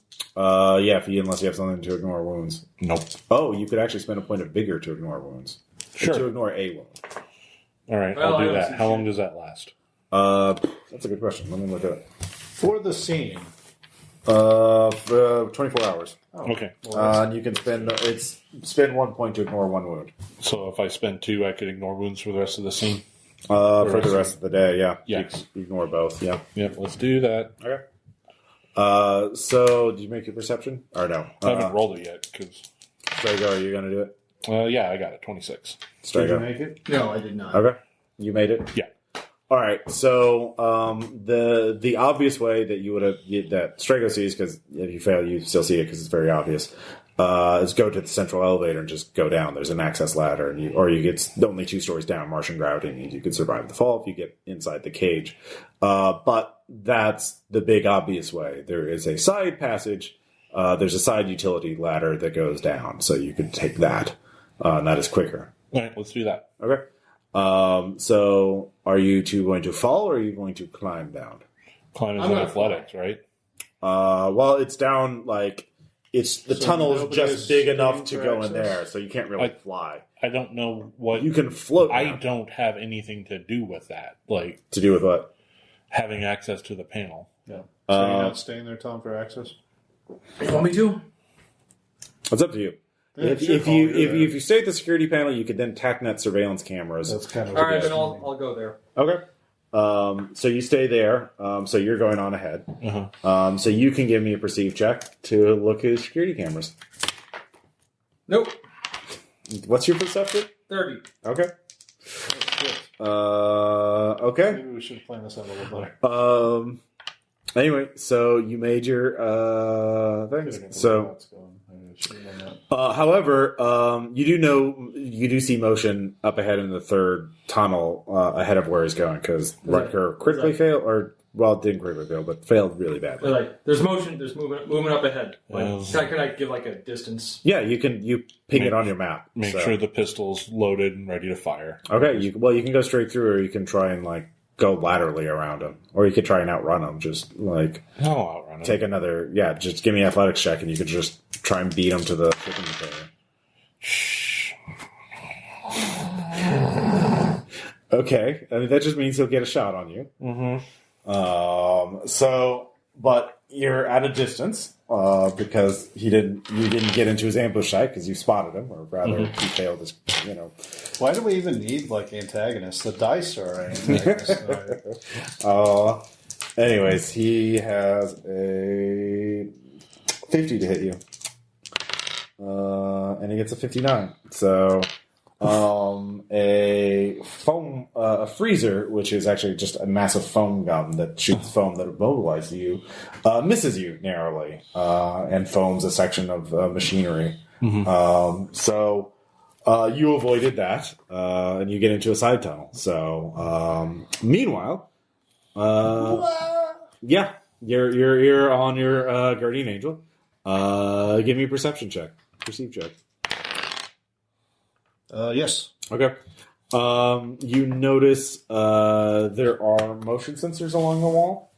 Yeah, unless you have something to ignore wounds. Nope. Oh, you could actually spend a point of vigor to ignore wounds. Sure. To ignore a wound. All right, Well, I'll do I that. How long does that last? That's a good question. Let me look at it. For the scene. 24 hours. Oh, Okay. well, And you can spend 1 point to ignore 1 wound. So if I spend 2, I could ignore wounds for the rest of the scene? For the rest of the day, yeah. Yes. You ignore both, yeah. Yep, let's do that. Okay. So, did you make your perception? Or no? I haven't rolled it yet, because... Strago, are you going to do it? Yeah, I got it, 26. did you Strago. make it? No, I did not. Okay. You made it? Yeah. All right. So, the obvious way that you would have, that Strago sees, because if you fail, you still see it because it's very obvious, is go to the central elevator and just go down. There's an access ladder, and you get only 2 stories down. Martian gravity means you can survive the fall if you get inside the cage. But that's the big obvious way. There is a side passage. There's a side utility ladder that goes down, so you could take that. And that is quicker. All right, let's do that. Okay. So are you two going to fall, or are you going to climb down? Climb is I'm in gonna athletics, right? Well, it's down the tunnel is just nobody's big enough to for go in access? there, so you can't really fly. I don't know what... You can float. I down. don't have anything to do with that. Like, To do with what? having access to the panel. Yeah. So you're not staying there, Tom, for access? You want me to? It's up to you. Yeah, if sure, if Paul, you you're if, there. you if you stay at the security panel, you could then TACnet surveillance cameras. That's kind of All right, then I'll go there. Okay. So you stay there. So you're going on ahead. Uh-huh. So you can give me a perceive check to look at security cameras. Nope. What's your perception? 30. Okay. Okay. Maybe we should plan this out a little better. Anyway, so you made your things. So, however, you do see motion up ahead in the third tunnel ahead of where he's going because Rutger critically failed, didn't critically fail, but failed really badly. Like, there's motion, there's movement up ahead. Well, Can I give like a distance? Yeah, you ping it on your map. Make so. sure the pistol's loaded and ready to fire. Okay, you can go straight through, or you can try and go laterally around him, or you could try and outrun him. Just like I'll outrun him. take another, just give me an athletics check, and you could just try and beat him to the shipping container. Shh. Okay, I mean that just means he'll get a shot on you. Mm-hmm. But you're at a distance because you didn't get into his ambush site because you spotted him, or rather, he failed his. Why do we even need like antagonists? The dice are antagonists. Anyways, he has a 50 to hit you, and he gets a 59. So. A freezer, which is actually just a massive foam gun that shoots foam that immobilizes you, misses you narrowly, and foams a section of machinery. Mm-hmm. So you avoided that, and you get into a side tunnel. So meanwhile, you're on your guardian angel. Give me a perception check, perceive check. Yes. Okay. You notice there are motion sensors along the wall.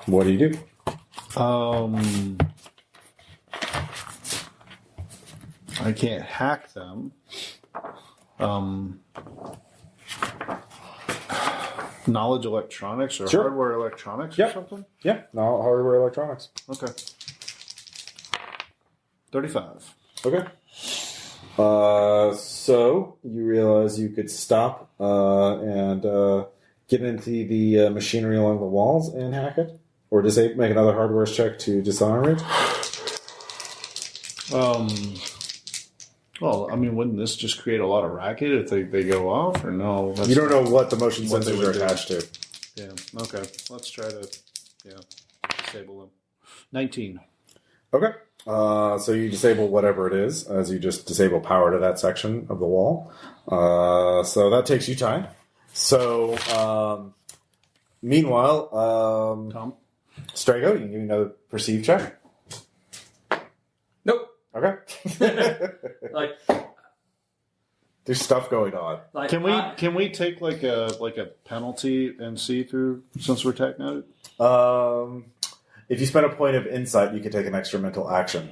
What do you do? I can't hack them. Knowledge electronics or Sure. hardware electronics Yep. or something? Yeah, no, hardware electronics. Okay. 35. Okay. So you realize you could stop and get into the machinery along the walls and hack it, or make another hardware check to disarm it. Well, I mean, wouldn't this just create a lot of racket if they go off, or no? You don't know what the motion what they sensors would are do. attached to. Yeah, okay. Let's try to, disable them. 19. Okay. So you disable whatever it is, as you just disable power to that section of the wall. So that takes you time. So, meanwhile, Tom? Strago, you can give me another perceive check. Nope. Okay. Like, There's stuff going on. like Can we take like a penalty and see through since we're technoted? If you spend a point of insight, you can take an extra mental action.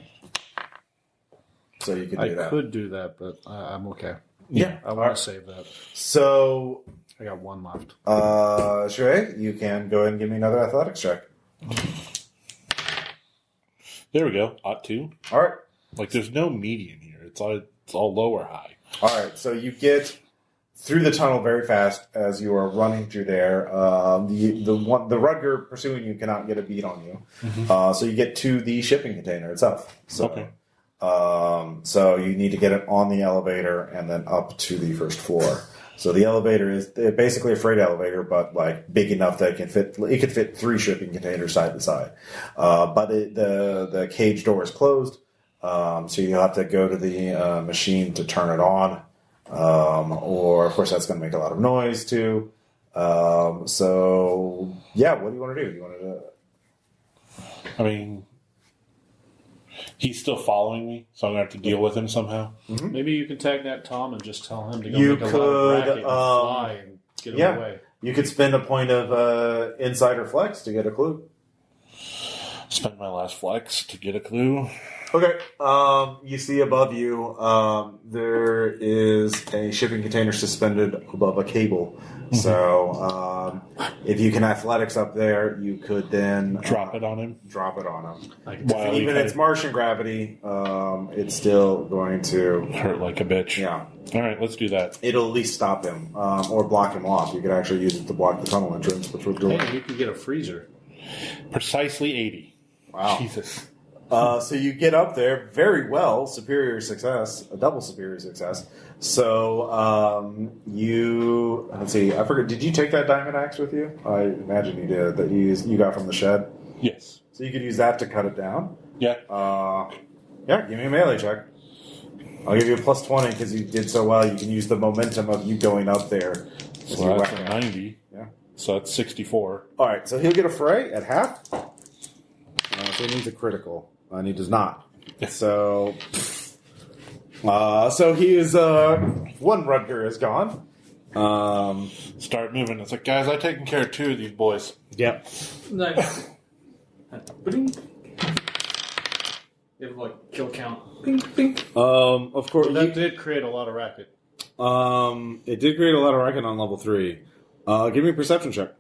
So you can do that. I could do that, but I'm okay. Yeah. I want to save that. So, I got one left. Shrey, you can go ahead and give me another athletics check. There we go. Ought to. All right. Like, there's no median here. It's all low or high. All right. So you get through the tunnel very fast as you are running through there. The Rudger pursuing you cannot get a beat on you. Mm-hmm. So you get to the shipping container itself. So, Okay. So you need to get it on the elevator and then up to the first floor. So the elevator is basically a freight elevator, but like big enough that it could fit 3 shipping containers side to side. But the cage door is closed, so you'll have to go to the machine to turn it on. Or of course that's going to make a lot of noise too. So yeah, what do you want to do? You want to? I mean, he's still following me, so I'm going to have to deal with him somehow. Mm-hmm. Maybe you can tag that Tom and just tell him to go You make a lot of racket could, and fly and get him away. You could spend a point of insight or flex to get a clue. Spend my last flex to get a clue. Okay. You see above you, there is a shipping container suspended above a cable. So, if you can athletics up there, you could then Drop it on him. Drop it on him. While Even its Martian gravity, it's still going to hurt like a bitch. Yeah. All right, let's do that. It'll at least stop him or block him off. You could actually use it to block the tunnel entrance, which would do. Hey, you could get a freezer. Precisely 80. Wow. Jesus. So you get up there very well, superior success, a double superior success. So let's see, I forget, did you take that diamond axe with you? I imagine you did, that you got from the shed. Yes. So you could use that to cut it down. Yeah. Give me a melee check. I'll give you a plus 20 because you did so well. You can use the momentum of you going up there. So that's a 90. Yeah. So that's 64. All right, so he'll get a fray at half. So he needs a critical, and he does not. So he is one Rudger is gone. Start moving. It's like, guys, I've taken care of 2 of these boys. Yep. Nice. Bing. You have like kill count. Bing, bing. Of course. That did create a lot of racket. It did create a lot of racket on level 3. Give me a perception check.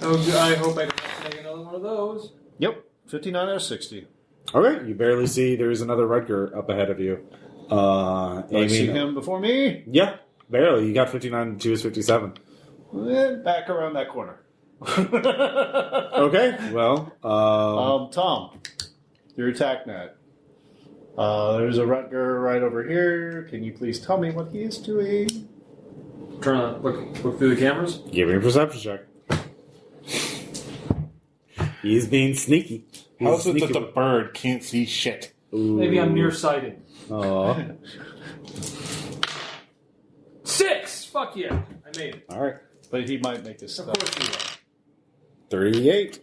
Oh, I hope I don't have to make another one of those. Yep, 59 out of 60. Okay, you barely see there's another Rutger up ahead of you. Do I see him before me? Yeah, barely. You got 59 to his 57. Back around that corner. Okay, well. Tom, your attack net. There's a Rutger right over here. Can you please tell me what he is doing? Trying to look through the cameras. Give me a perception check. He's being sneaky. How is it that the bird can't see shit? Ooh. Maybe I'm nearsighted. Aw. 6! Fuck yeah. I made it. All right. But he might make this Of stuff. course you will. 38.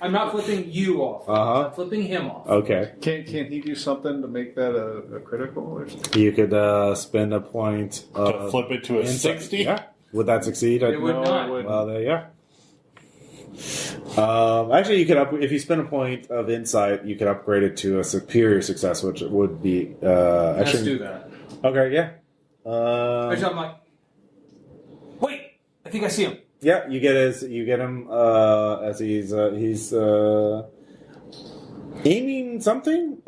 I'm not flipping you off. I'm flipping him off. Okay. Can he do something to make that a critical or something? You could spend a point. To flip it to a 60? Yeah. Would that succeed? It would not. It wouldn't. Well, there you go. Actually, you could if you spend a point of insight, you could upgrade it to a superior success, which would be Let's actually do that. Okay, yeah. Actually, I'm like, wait! I think I see him. Yeah, you get him as he's aiming something.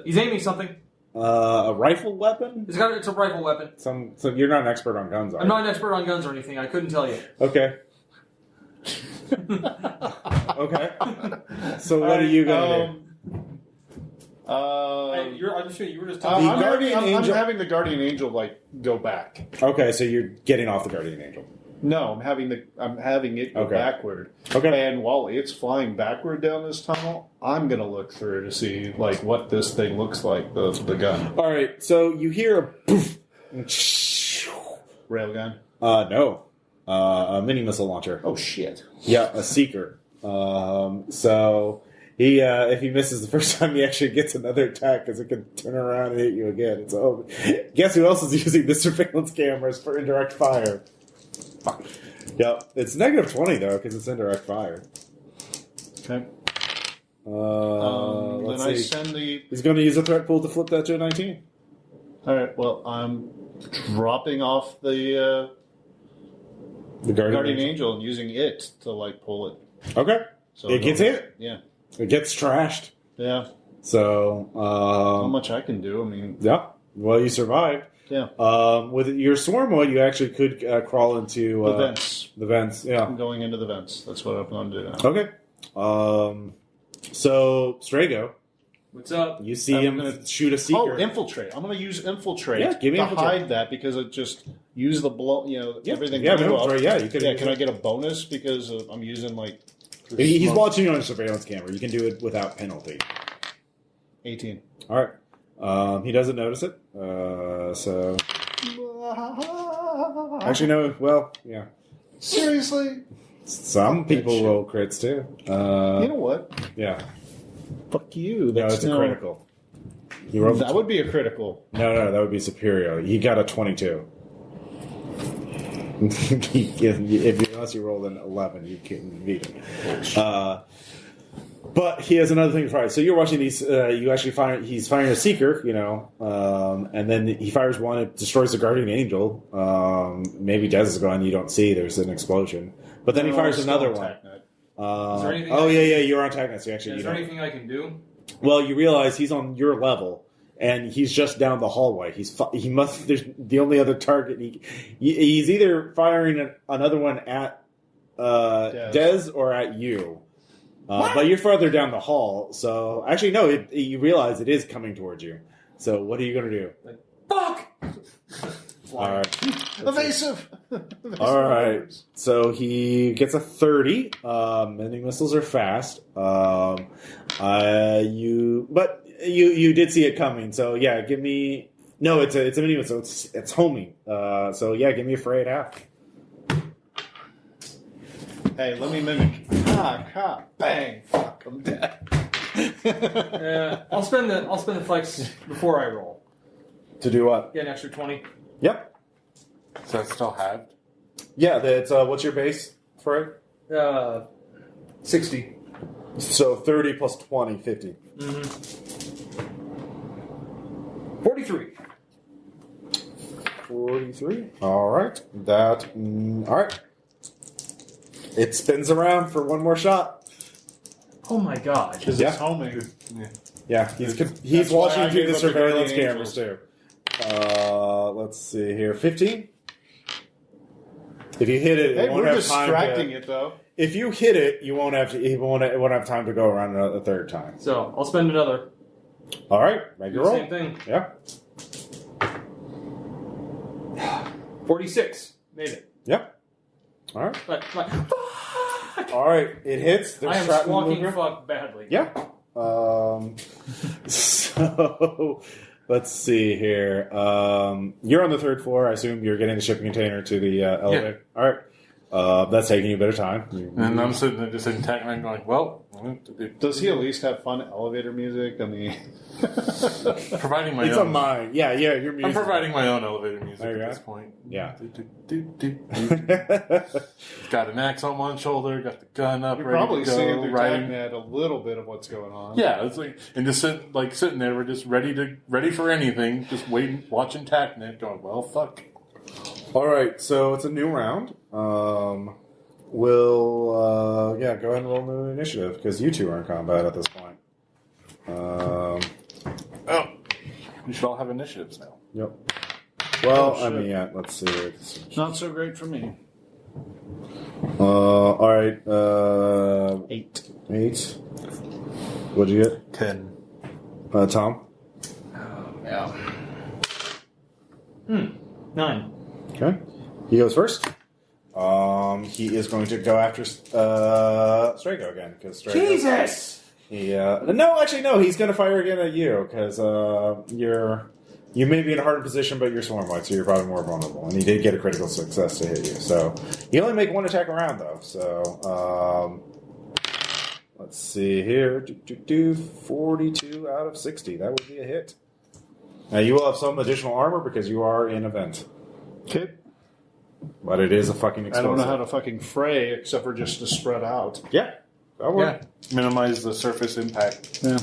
He's aiming something. A rifle weapon. It's a rifle weapon. So you're not an expert on guns, are you? I'm not an expert on guns or anything. I couldn't tell you. Okay. Okay. So what are you gonna do? I'm sure you were just I'm talking. I'm having the Guardian Angel go back. Okay, so you're getting off the Guardian Angel. No, I'm having it go backward. Okay. And while it's flying backward down this tunnel, I'm gonna look through to see like what this thing looks like, the gun. All right, so you hear a poof. Railgun. No. A mini missile launcher. Oh shit. Yeah, a seeker. So he, if he misses the first time, he actually gets another attack because it can turn around and hit you again. It's over. Guess who else is using the surveillance cameras for indirect fire? Fuck. Yep, it's negative 20 though because it's indirect fire. Okay. Let's then I see. send the. He's going to use a threat pool to flip that to a 19. All right. Well, I'm dropping off the Guardian Angel and using it to like pull it. Okay. So it gets hit. Yeah. It gets trashed. Yeah. So. Not much I can do. I mean. Yeah. Well, you survived. Yeah. With your swarm mode, you actually could crawl into The vents. The vents, yeah. I'm going into the vents. That's what I'm going to do now. Okay. So Strago, What's up? you see him shoot a seeker. Oh, infiltrate. I'm going to use infiltrate Yeah, give me to infiltrate. hide that because it just use the blow. Everything. Yeah, blew up. infiltrate, yeah, you could- Yeah, can I get a bonus because I'm using like? He's smoke? watching you on a surveillance camera. You can do it without penalty. 18. All right. He doesn't notice it. So actually, no. Well, yeah. Seriously? Some people roll crits too. You know what? Yeah. Fuck you. No, That's it's a critical. You rolled That would be a critical. No, that would be superior. He got a 22. Unless you rolled an 11, you can't beat him. But he has another thing to fire. So you're watching these. You actually find he's firing a seeker, and then he fires one. It destroys the Guardian Angel. Maybe Des is gone. You don't see. There's an explosion. But then he fires another one. Is there anything you're on TACnet. So actually, is there anything I can do? Well, you realize he's on your level, and he's just down the hallway. He must. There's the only other target. He's either firing another one at Des or at you. But you're farther down the hall, so actually no. You realize it is coming towards you. So what are you going to do? Like, fuck! All right. Evasive. All right. So he gets a 30. Mending missiles are fast. You did see it coming. So yeah, give me. No, it's a mini missile. It's homing. So yeah, give me a fray at half. Hey, let me mimic. Bang! Fuck! I'm dead. I'll spend the flex before I roll. To do what? Get an extra 20. Yep. So that's still halved? Yeah, that's what's your base for it? 60. So 30 plus 20, 50. 43. 43. All right. All right. It spins around for one more shot. Oh my god. Because Yeah. it's homing. Yeah, he's That's why watching I through gave the up the surveillance guardian cameras too. Let's see here. 15. If you hit it, Hey, it won't we're have time distracting to, it though. If you hit it, you won't have to. It won't have time to go around a third time. So, I'll spend another. All right, make your roll. Same thing. Yeah. 46. Made it. Yep. All right. Fuck. All right. It hits. They're I am strapping squawking Luger. fuck badly. Yeah. So let's see here. You're on the third floor. I assume you're getting the shipping container to the elevator. All right. That's taking you a bit of time. And I'm sitting there just intact and I'm going, well... Does he at least have fun elevator music? I mean... providing my It's own... on mine. Yeah, your music. I'm providing my own elevator music There you at go. this point. Yeah. Got an axe on one shoulder, got the gun up, You're ready probably to go, seeing through riding. TagNet a little bit of what's going on. Yeah, it's like, and just sitting there, we're just ready for anything, just waiting, watching TagNet, going, well, fuck. All right, so it's a new round. We'll go ahead and roll new initiative because you two are in combat at this point. We should all have initiatives now. Yep. Well, Oh, I shit. mean, yeah. Let's see. Not so great for me. All right. 8. 8. What'd you get? 10. Tom. Yeah. 9. Okay. He goes first. He is going to go after Strago again because Strago. Jesus! No, actually, no. He's going to fire again at you because you may be in a harder position, but you're swarm white, so you're probably more vulnerable. And he did get a critical success to hit you, so you only make one attack around though. So let's see here. 42 out of 60. That would be a hit. Now you will have some additional armor because you are in a vent, Okay. but it is a fucking I explosive. don't know how to fucking fray except for just to spread out. Yeah. That works. Yeah. Minimize the surface impact. Yeah.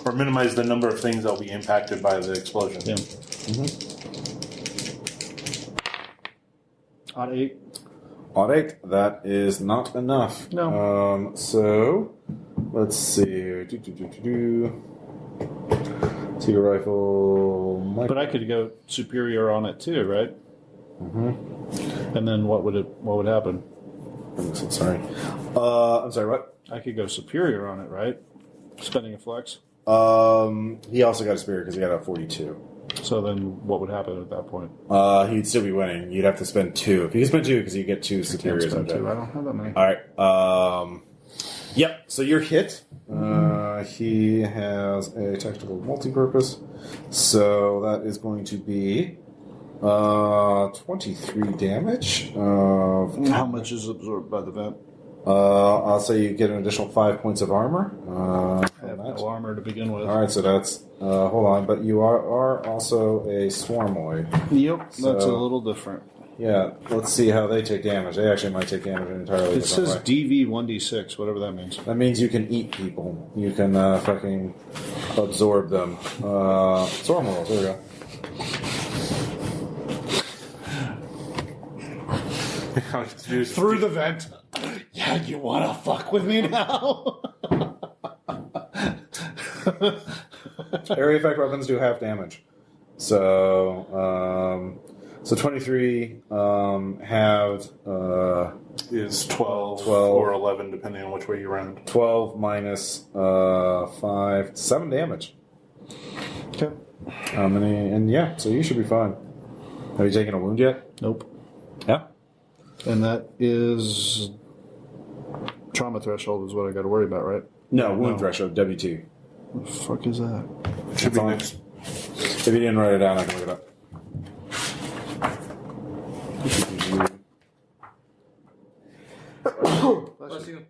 Or minimize the number of things that will be impacted by the explosion. Yeah. On 8. On 8, that is not enough. No. So, let's see. Seeker rifle. But I could go superior on it too, right? Mm-hmm. And then what would happen? I'm sorry. I'm sorry, what? I could go superior on it, right? Spending a flex. He also got a spear because he got a 42. So then what would happen at that point? He'd still be winning. You'd have to spend 2. If you spend 2, because you get 2 Can't superiors on spend that. 2. I don't have that many. All right. Yep. So you're hit. He has a tactical multi-purpose. So that is going to be 23 damage. How much is absorbed by the vent? I'll say you get an additional 5 points of armor. I have no armor to begin with. All right. So that's hold on, but you are also a swarmoid. Yep, that's a So- little different. Yeah. Let's see how they take damage. They actually might take damage entirely. It says different way. DV 1d6, whatever that means. That means you can eat people. You can fucking absorb them. Storm rolls. There we go. Through the vent. Yeah, you want to fuck with me now? Area effect weapons do half damage. So 23 halved Is 12 12. or 11, depending on which way you round. 12 minus 5, 7 damage. Okay. How many? And yeah, so you should be fine. Have you taken a wound yet? Nope. Yeah. And that is trauma threshold is what I got to worry about, right? No, wound No. threshold, WT. What the fuck is that? Should be fine. next. If you didn't write it down, I can look it up. Bless you.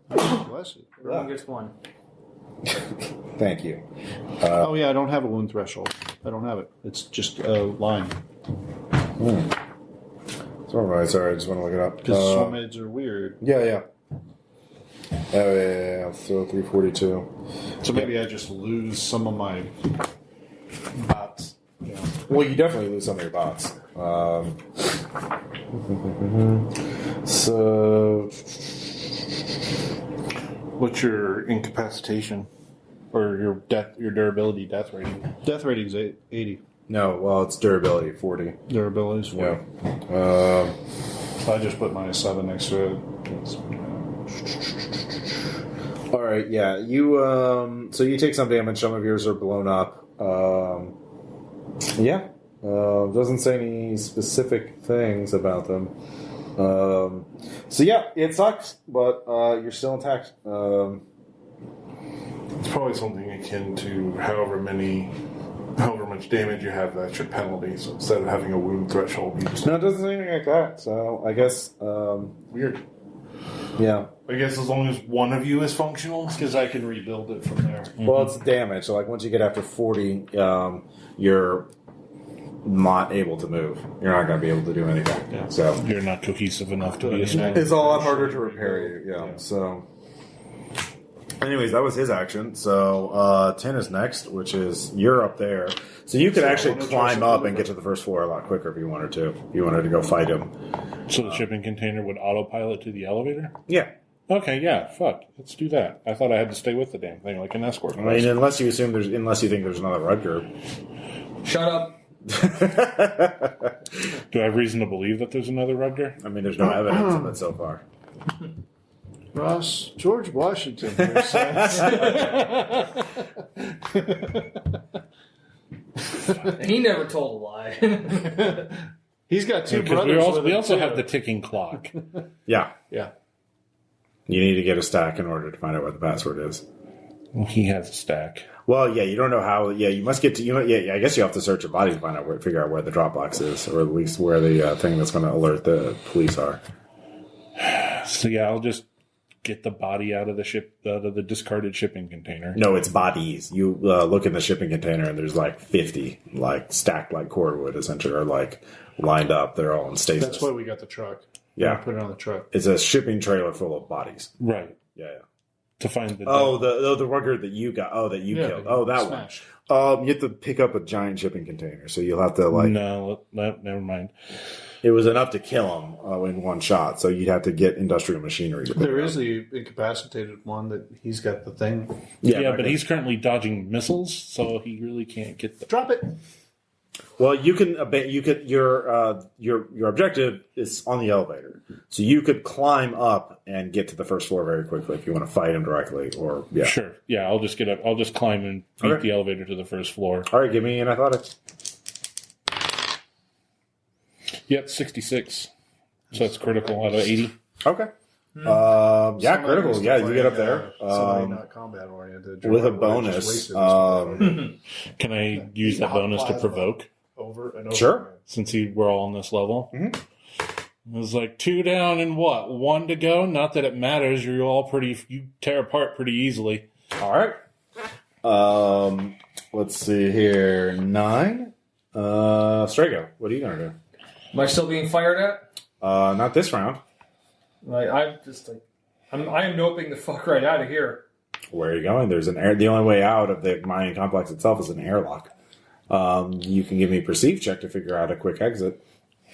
Bless you. Everyone gets 1. Thank you. Oh yeah, I don't have a wound threshold. I don't have it. It's just a line. Sorry, I just want to look it up. Because soulmates are weird. Yeah. Yeah. So 342. So maybe I just lose some of my bots. Yeah. Well, you definitely lose some of your bots. So, What's your incapacitation or your durability death rating? Death rating's 80. no, well, it's durability 40. Durability's 40. Yeah. So I just put -7 next to it. All right. Yeah. You. So you take some damage. Some of yours are blown up. Yeah. Doesn't say any specific things about them. So yeah, it sucks, but you're still intact. It's probably something akin to however much damage you have, that's your penalty. So instead of having a wound threshold, you just... No, it doesn't say anything like that. So I guess. Weird. Yeah. I guess as long as one of you is functional. Because I can rebuild it from there. Well, it's damage. So like once you get after 40, you're not able to move. You're not going to be able to do anything. Yeah. So You're not cohesive enough to be a snake. it's a lot harder to repair you. Yeah. So. Anyways, that was his action. So 10 is next, which is you're up there. So you could actually climb up and get to the first floor a lot quicker if you wanted to. If you wanted to go fight him. So the shipping container would autopilot to the elevator? Yeah. Okay, yeah, fuck. Let's do that. I thought I had to stay with the damn thing like an escort. I mean, unless you think there's another Rutger. Shut up. Do I have reason to believe that there's another Rutger? I mean, there's no evidence of it so far. Ross, George Washington here says. He never told a lie. He's got two Because brothers. we also have the ticking clock. Yeah. Yeah. You need to get a stack in order to find out what the password is. He has a stack. Well, yeah, you don't know how. Yeah, you must get to. I guess you have to search a body to find out figure out where the Dropbox is, or at least where the thing that's going to alert the police are. So yeah, I'll just get the body out of the discarded shipping container. No, it's bodies. You look in the shipping container, and there's like 50, like stacked like cordwood, essentially, or like lined up. They're all in stasis. That's why we got the truck. Yeah. Put it on the truck. It's a shipping trailer full of bodies. Right. Yeah. To find the the Rugger that you got. Oh, that you killed. Oh, that smashed. one. You have to pick up a giant shipping container, so you'll have to like. No, never mind. It was enough to kill him in one shot, so you'd have to get industrial machinery. To pick There it is up. the incapacitated one that he's got the thing. Yeah, but he's currently dodging missiles, so he really can't get the. Drop it. Well, you can. Your objective is on the elevator, so you could climb up and get to the first floor very quickly if you want to fight him directly. Or yeah, Sure. Yeah, I'll just get up. I'll just climb and beat Okay. the elevator to the first floor. All right, give me an athletics. Yep, 66. So that's critical out of 80. Okay. Yeah, critical. Yeah, you get up there Somebody not combat oriented. with a bonus. Can I use that bonus to provoke? Over and over. Sure. again. Since we're all on this level? It was like 2 down and what? 1 to go? Not that it matters. You tear apart pretty easily. All right. Let's see here. 9. Strago, what are you gonna do? Am I still being fired at? Not this round. I am noping the fuck right out of here. Where are you going? There's an air. The only way out of the mining complex itself is an airlock. You can give me a perceive check to figure out a quick exit,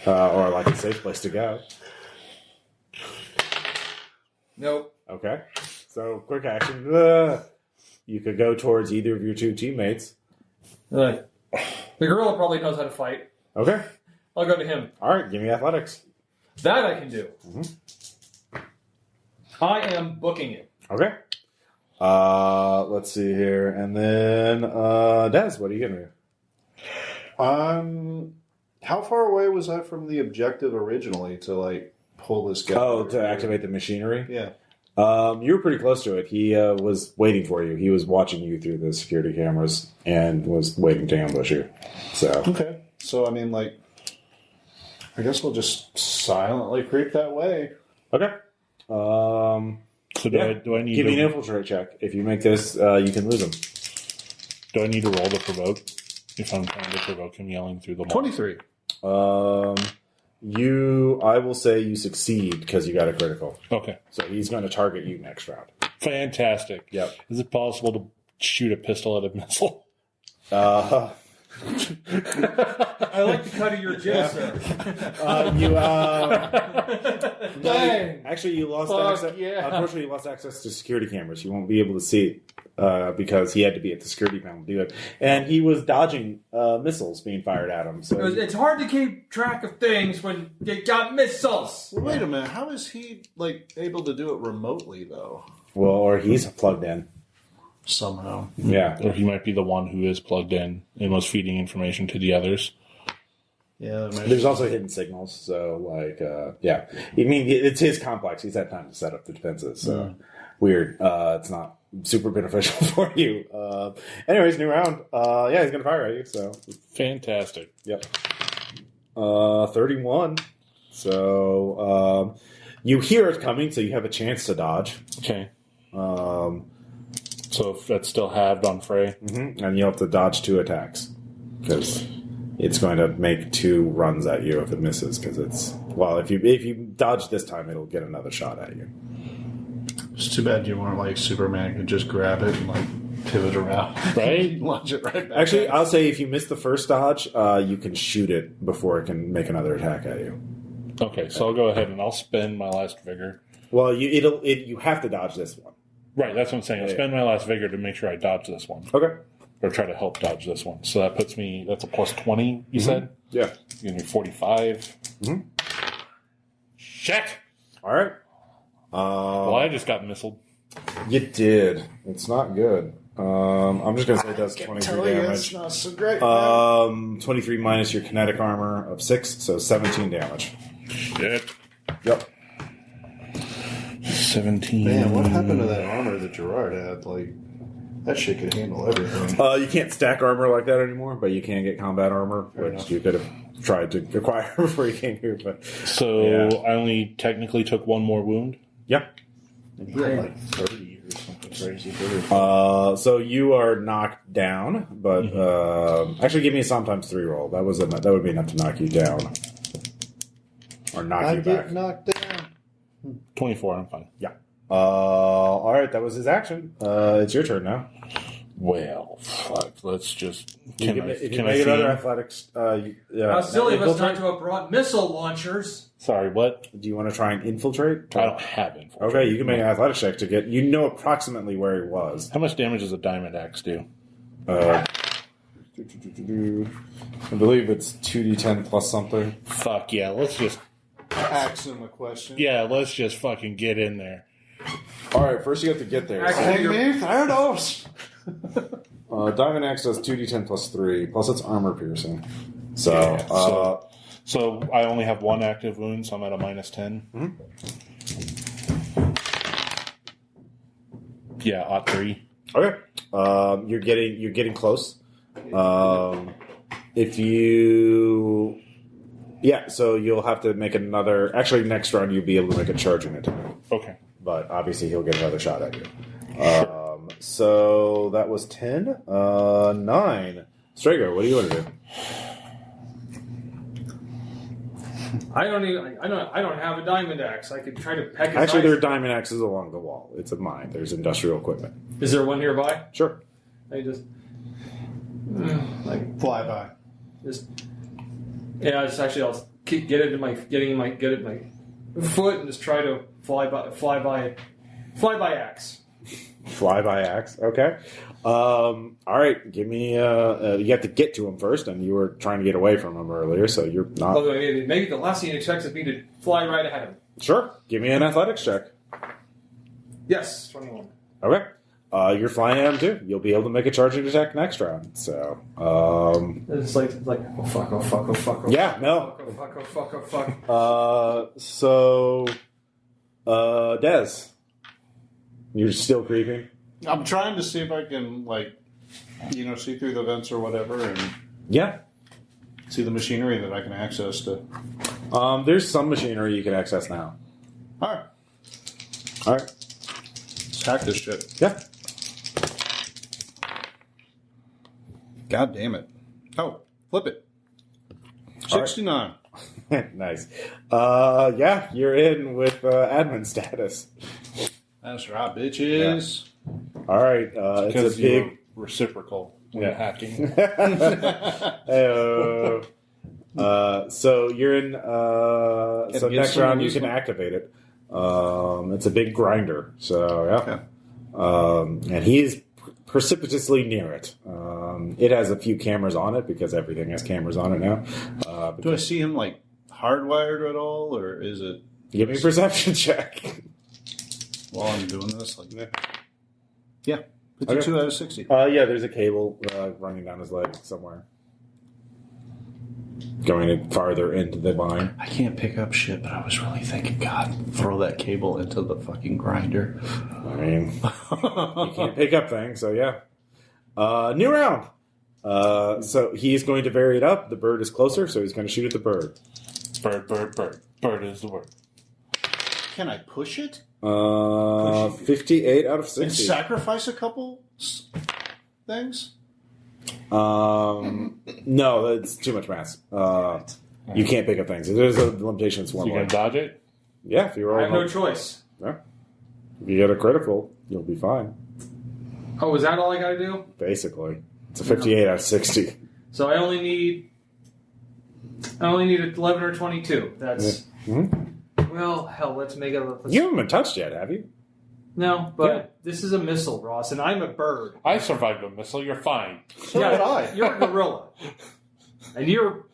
or like a safe place to go. Nope. Okay. So quick action. You could go towards either of your two teammates. The gorilla probably knows how to fight. Okay. I'll go to him. All right. Give me athletics. That I can do. I am booking it. Okay. Let's see here, and then Des, what are you gonna do? How far away was I from the objective originally to like pull this guy? Oh, to activate the machinery. Yeah. You were pretty close to it. He was waiting for you. He was watching you through the security cameras and was waiting to ambush you. So Okay. So I mean, like, I guess we'll just silently creep that way. okay. So do I need Give to me an infiltrate check. If you make this, you can lose him. Do I need to roll to provoke if I'm trying to provoke him yelling through the wall? 23. I will say you succeed because you got a critical. Okay. So he's going to target you next round. Fantastic. Yep. Is it possible to shoot a pistol at a missile? I like the cut of your jib, sir. Actually, you lost Fuck access. yeah. Unfortunately, you lost access to security cameras. You won't be able to see it because he had to be at the security panel to do it, and he was dodging missiles being fired at him. So It's hard to keep track of things when you got missiles. Well, wait a minute. How is he able to do it remotely though? well, or he's plugged in. Somehow. Yeah. Or he might be the one who is plugged in and was feeding information to the others. Yeah. There's also hidden signals. So, yeah. I mean, it's his complex. He's had time to set up the defenses. So, weird. It's not super beneficial for you. Anyways, new round. Yeah, he's going to fire at you. So, Fantastic. yep. 31. So, you hear it coming, so you have a chance to dodge. Okay. So if that's still halved on Frey. Mm-hmm. And you'll have to dodge 2 attacks. Because it's going to make 2 runs at you if it misses. Because it's... Well, if you dodge this time, it'll get another shot at you. It's too bad you weren't Superman could just grab it and pivot around. Right? Launch it right back. Actually, I'll say if you miss the first dodge, you can shoot it before it can make another attack at you. Okay, so I'll go ahead and I'll spend my last vigor. Well, you have to dodge this one. Right, that's what I'm saying. I'll Yeah. spend my last vigor to make sure I dodge this one. Okay. Or try to help dodge this one. So that puts me, that's a plus 20, you said? Yeah. Give me 45. Mhm. Shit! All right. Well, I just got missiled. You did. It's not good. I'm just going to say it does 23 It's damage. not so great. 23 minus your kinetic armor of 6, so 17 damage. Shit. Yep. 17. Man, what happened to that armor that Gerard had? That shit could handle everything. You can't stack armor like that anymore, but you can get combat armor, which you could have tried to acquire before you came here. But So yeah. I only technically took 1 more wound? Yeah. And he had 30 or something crazy. So you are knocked down, but actually give me a sometimes 3 roll. That would be enough to knock you down. Or knock you back. Knocked down. 24, I'm fine. Yeah. Alright, that was his action. It's your turn now. Well, fuck. Let's just. If you make see another him? athletics. How silly of us not to have brought missile launchers. Sorry, what? Do you want to try and infiltrate? I don't have infiltrate. Okay, you can make an athletics check to get. You know approximately where he was. How much damage does a diamond axe do? I believe it's 2d10 plus something. Fuck yeah, let's just. Ask him a question. Yeah, let's just fucking get in there. Alright, first you have to get there. Actually, Hey, me? Theranos! Diamond Axe does 2d10 plus 3, plus it's armor piercing. So, Yeah, so I only have 1 active wound, so I'm at a minus 10. Yeah, ought 3. okay. You're getting close. If you... Yeah, so you'll have to make another... Actually, next round you'll be able to make a charging attack. Okay. But obviously he'll get another shot at you. So that was 10. 9. Strago, what do you want to do? I don't have a diamond axe. I could try to peck his Actually, there are eyes. diamond axes along the wall. It's a mine. There's industrial equipment. Is there one nearby? Sure. I just Fly by. Just actually I'll get it in my foot and just try to fly by axe. Fly by axe. Okay. All right. Give me. You have to get to him first, and you were trying to get away from him earlier, so you're not. Although maybe the last thing he expects is me to fly right ahead of him. Sure. Give me an athletics check. Yes, 21. Okay. You're flying at him too. You'll be able to make a charging attack next round. So. It's like oh fuck, oh fuck, oh fuck, oh Yeah. fuck, No. oh fuck, oh fuck, oh fuck. Des, you're still creeping. I'm trying to see if I can, see through the vents or whatever and Yeah. see the machinery that I can access to. There's some machinery you can access now. All right. All right. Let's hack this shit. Yeah. God damn it. Oh, flip it. 69. Nice. Yeah, you're in with admin status. That's right, bitches. All right. It's Because a big. you're reciprocal when Yeah. hacking. So you're in. So get next some round you amusement. can activate it. It's a big grinder. So yeah. And he's precipitously near it. It has a few cameras on it because everything has cameras on it now. Do I see him like hardwired at all, or is it Give me a perception check. while I'm doing this? Like, yeah, 52 out of 60. Yeah, there's a cable running down his leg somewhere. Going farther into the line. I can't pick up shit, but I was really thinking, God, throw that cable into the fucking grinder. I mean, you can't pick up things, so yeah. New round. So he's going to vary it up. The bird is closer, so he's going to shoot at the bird. Bird, bird, bird. Bird is the word. Can I push it? 58 out of And 60. sacrifice a couple things? No, it's too much mass. You can't pick up things. There's a limitation. It's So one you way. gonna dodge it? Yeah, if you roll. I have no choice. Yeah. If you get a critical, you'll be fine. Oh, is that all I got to do? Basically, it's a 58 out of 60. So I only need 11 or 22. That's well, hell. Let's make it. You haven't been touched yet, have you? No, but this is a missile, Ross, and I'm a bird. I survived a missile. You're fine. So did I. You're a gorilla, and you're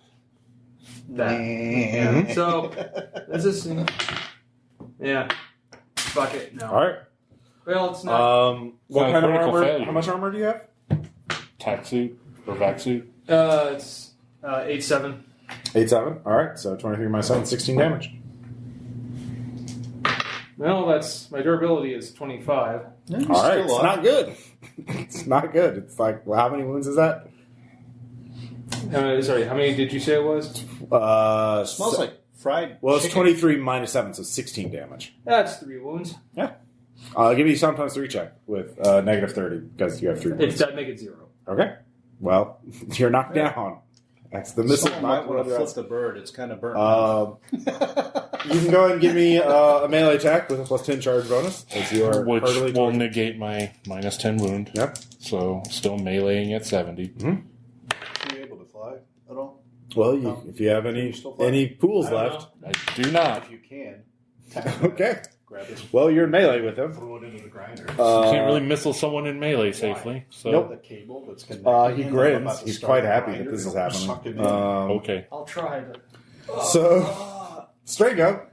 that. Yeah. So this is Fuck it. No. All right. Well, it's not. What kind of critical armor? failure. How much armor do you have? Tack suit or vac suit. It's 8-7. 8-7. All right. So 23 minus 7, 16 damage. Well, that's my durability is 25. All right. It's not good. It's not good. It's like, well, how many wounds is that? Sorry, how many did you say it was? Smells like fried Well, it's chicken. 23 minus 7, so 16 damage. That's 3 wounds. Yeah. I'll give you sometimes 3 check with negative 30 because you have 3 If wounds. that make it 0. Okay. Well, you're knocked down. That's the missile. Someone might want to flip the bird. It's kind of burnt. You can go ahead and give me a melee attack with a plus 10 charge bonus as you are Which heartily will targeted. negate my minus 10 wound. Yep. So still meleeing at 70. Are you able to fly at all? Well, if you have any pools I don't left. I do not. If you can. Okay. Grab it. Well, you're in melee with him. Throw it into the grinder. You can't really missile someone in melee safely. So Nope. The cable that's connected. He in, I'm grins. about to He's start quite the happy grinder that this is and suck it happening. in. okay. I'll try to. So, Stringo.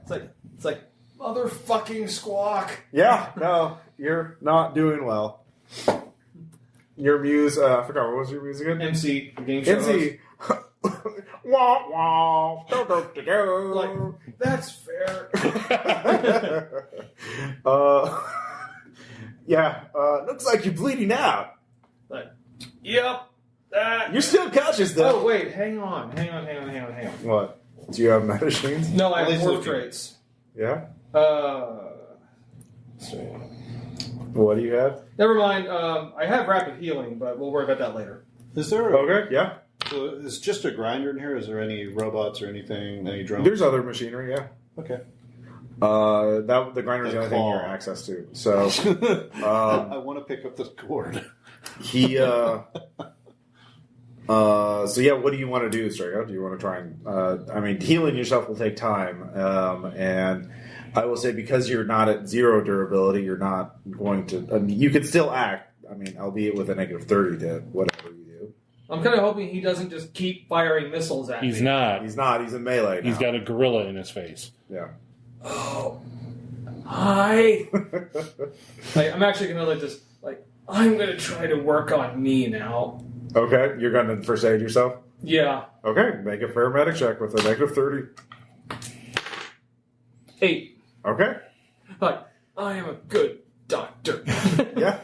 It's like motherfucking squawk. Yeah, no, you're not doing well. Your muse, I forgot, what was your muse again? MC game show. MC. Wah, wah. Do, do, do, do. Like, that's fair. Yeah, looks like you're bleeding out. Like, yep. That. You're still conscious, though. Oh wait, hang on. What? Do you have machines? No, I At have least morph if you- traits. Yeah? What do you have? Never mind. I have rapid healing, but we'll worry about that later. Is there a, Okay, yeah. so is just a grinder in here? Is there any robots or anything? Any drones? There's other machinery, yeah. Okay. The grinder is the only thing you have access to. So, I want to pick up this cord. he, so yeah, what do you want to do, Strago? Do you want to try and, healing yourself will take time, and I will say because you're not at 0 durability, you're not going to, you can still act, albeit with a negative 30 to whatever you do. I'm kind of hoping he doesn't just keep firing missiles at He's me. not. He's not, he's in melee now. He's got a gorilla in his face. Yeah. Oh. Hi. I'm actually going to I'm going to try to work on me now. Okay, you're going to first aid yourself? Yeah. Okay, make a paramedic check with a negative 30. 8. Okay. I am a good doctor. Yeah.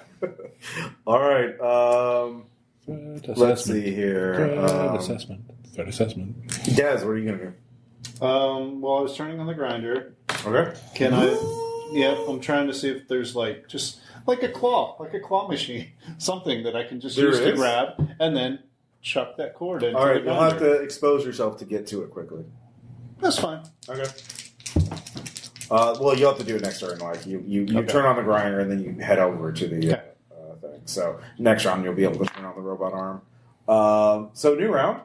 All right. Let's see here. Threat assessment. Des, what are you going to do? Well, I was turning on the grinder. Okay. Can I Yep, I'm trying to see if there's just like a claw machine, something that I can just use to grab and then chuck that cord into. All right, you'll have to expose yourself to get to it quickly. That's fine. Okay. Well, you'll have to do it next turn. Like you turn on the grinder and then you head over to the thing. So next round you'll be able to turn on the robot arm. So new round.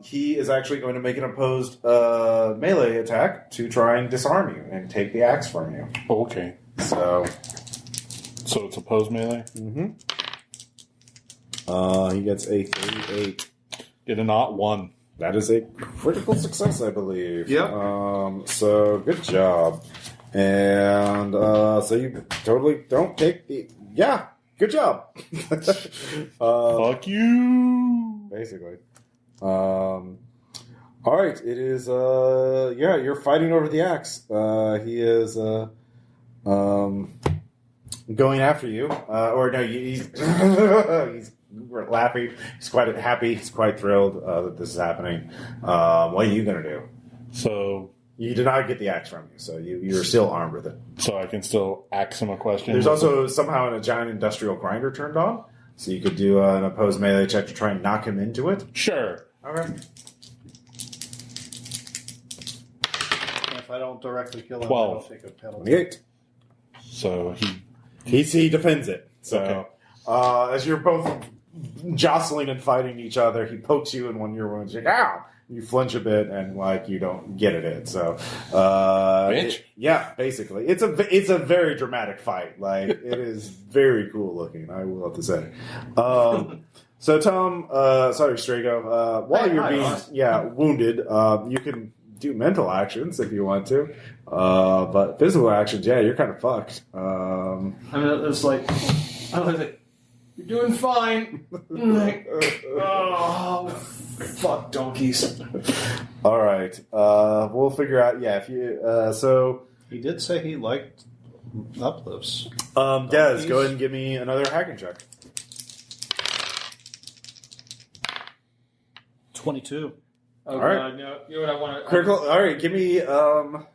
He is actually going to make an opposed melee attack to try and disarm you and take the axe from you. Okay. So it's opposed melee? Mm-hmm. He gets a 38. Get a not 1. That is a critical success, I believe. Yep. So good job. And so you totally don't take the... Yeah, good job. Fuck you. Basically. All right, it is. You're fighting over the axe. He is going after you. Or no, he's he's laughing. He's quite happy. He's quite thrilled that this is happening. What are you gonna do? So you did not get the axe from you, so you're still armed with it. So I can still ask him a question. There's also somehow a giant industrial grinder turned on, so you could do an opposed melee check to try and knock him into it. Sure. Okay. If I don't directly kill him, 12. I don't take a penalty. 28. So he defends it. So as you're both jostling and fighting each other, he pokes you in one of your wounds. You're like, ow! You flinch a bit and you don't get it in. So, bitch. Basically, it's a very dramatic fight. It is very cool looking. I will have to say. So Tom, sorry, Strago. While you're being wounded, you can do mental actions if you want to, but physical actions, you're kind of fucked. I mean, it's like, I was like, you're doing fine. Oh, fuck donkeys. All right, we'll figure out. Yeah, if you so he did say he liked uplifts. Des, go ahead and give me another hacking check. 22. Oh, all right. God, no, you know what I want to... Critical. All right, give me an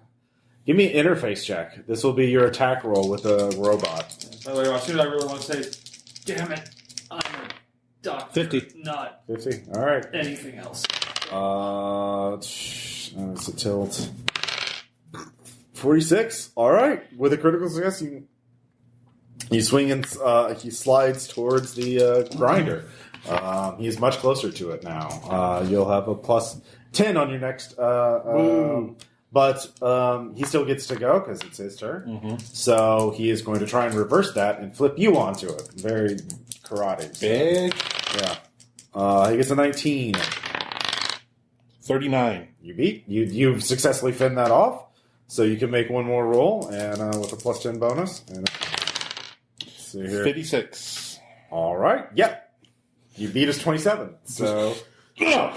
interface check. This will be your attack roll with a robot. By the way, as soon as I really want to say, damn it, I'm a doctor. 50. Not 50. All right. anything else. It's a tilt. 46. All right. With a critical success, you swing and he slides towards the grinder. He is much closer to it now. You'll have a plus 10 on your next. But he still gets to go because it's his turn. Mm-hmm. So he is going to try and reverse that and flip you onto it. Very karate. Big. Yeah. He gets a 19. 39. You beat. You've successfully fended that off. So you can make one more roll and with a plus 10 bonus. And let's see here. 56. All right. Yep. You beat us 27. So yeah.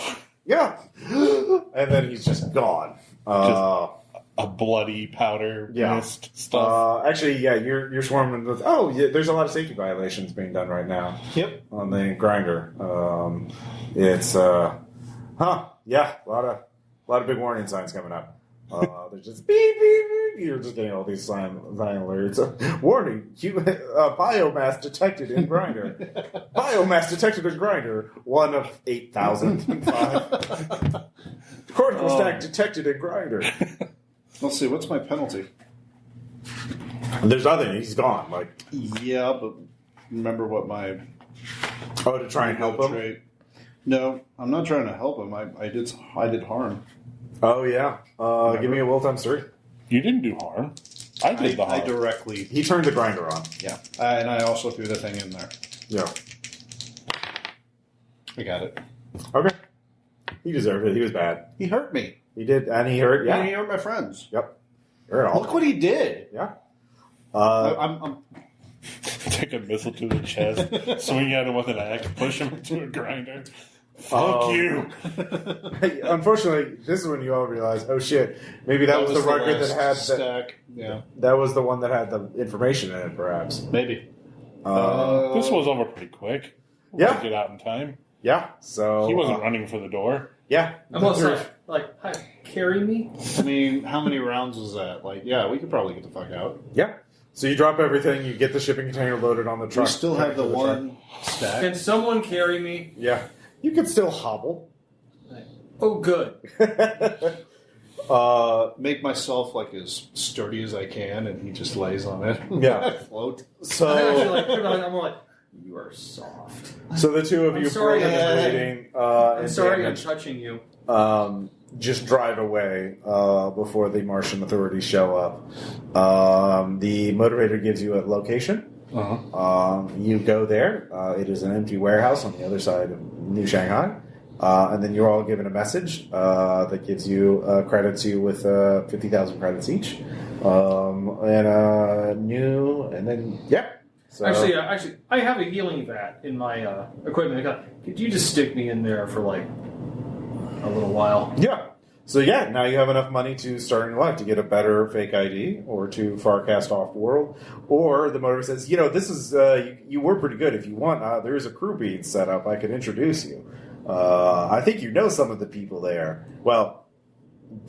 And then he's just gone. Just a bloody powder mist stuff. Actually, you're swarming with. Oh, yeah, there's a lot of safety violations being done right now. Yep. On the grinder. It's a lot of big warning signs coming up. There's just beep, beep, beep. You're just getting all these sign alerts. Warning: biomass detected in grinder. Biomass detected in grinder. 1 of 8,005. Cortical stack detected in grinder. Let's see. What's my penalty? There's nothing. He's gone. Yeah, but remember what my to try and help him. Trait. No, I'm not trying to help him. I did harm. Oh yeah. Give me a will times 3. You didn't do harm. I did the harm. I directly. He turned the grinder on. Yeah, and I also threw the thing in there. Yeah. I got it. Okay. He deserved it. He was bad. He hurt me. He did, and he hurt. Yeah, and he hurt my friends. Yep. Look what he did. Yeah. I'm Take a missile to the chest, swing at him with an axe, push him into a grinder. Fuck you. Unfortunately, this is when you all realize, oh shit, maybe that was the record that had stack. Yeah, that was the one that had the information in it, perhaps. Maybe. This was over pretty quick. Yeah. Get out in time. Yeah. So he wasn't running for the door. Yeah. Almost hi, carry me? I mean, how many rounds is that? Like, yeah, we could probably get the fuck out. Yeah. So you drop everything, you get the shipping container loaded on the truck. We still have the one stack. Can someone carry me? Yeah. You can still hobble. Oh, good. Make myself like as sturdy as I can, and he just lays on it. Yeah. Float. So I'm more like, you are soft. So the two of I'm you sorry, breathing, I'm sorry I'm damage, touching you. just drive away before the Martian authorities show up. The motivator gives you a location. You go there. It is an empty warehouse on the other side of New Shanghai. And then you're all given a message that gives you credits you with 50,000 credits each. So, Actually, I have a healing vat in my equipment. Could you just stick me in there for like a little while? yeah. So yeah, now you have enough money to start your life to get a better fake ID or to Farcast off world. Or the motor says, this is you were pretty good. If you want, there's a crew bead set up. I could introduce you. I think you know some of the people there. Well,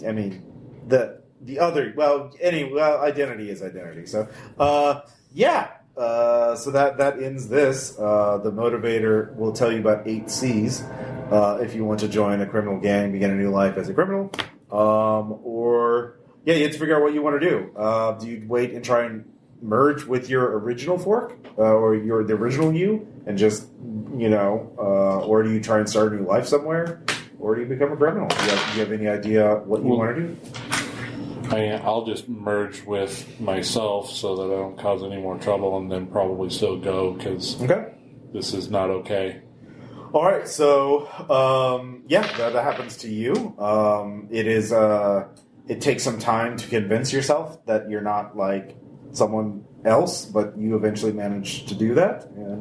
I mean, the other. Identity is identity. So yeah. So that ends this. The motivator will tell you about 8 C's if you want to join a criminal gang, begin a new life as a criminal, or you have to figure out what you want to do. Do you wait and try and merge with your original fork or the original you, and just or do you try and start a new life somewhere, or do you become a criminal? Do you have any idea what you want to do? I'll just merge with myself so that I don't cause any more trouble, and then probably still go because this is not okay. All right, so that happens to you. It takes some time to convince yourself that you're not like someone else, but you eventually manage to do that, and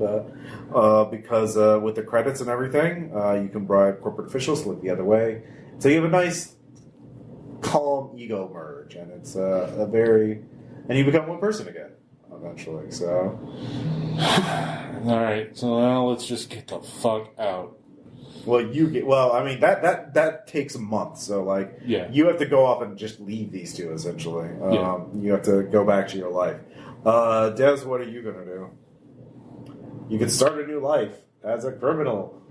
because with the credits and everything, you can bribe corporate officials to look the other way. So you have a nice, calm ego merge, and it's and you become one person again eventually. So, all right. So now let's just get the fuck out. That takes a month. So you have to go off and just leave these two essentially. You have to go back to your life. Des, what are you gonna do? You can start a new life as a criminal,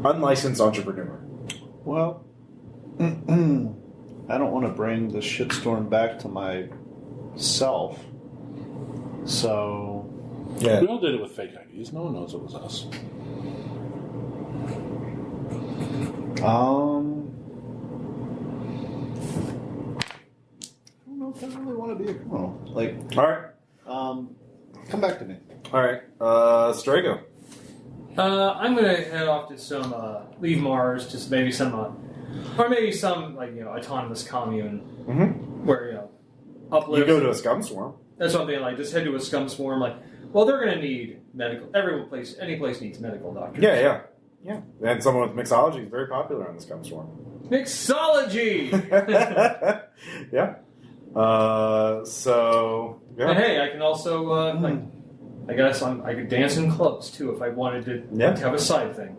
unlicensed entrepreneur. Well, I don't want to bring the shitstorm back to myself. So, we all did it with fake IDs. No one knows it was us. I don't know if I really want to be a criminal. All right. Come back to me. All right, Strago. I'm gonna head off to some leave Mars, just maybe some, or maybe some autonomous commune where uplift. You go to a scum swarm. That's something just head to a scum swarm. They're gonna need medical. Any place needs medical doctors. Yeah. And someone with mixology is very popular on the scum swarm. Mixology. Yeah. And hey, I can also I guess I could dance in clubs too if I wanted to have a side thing.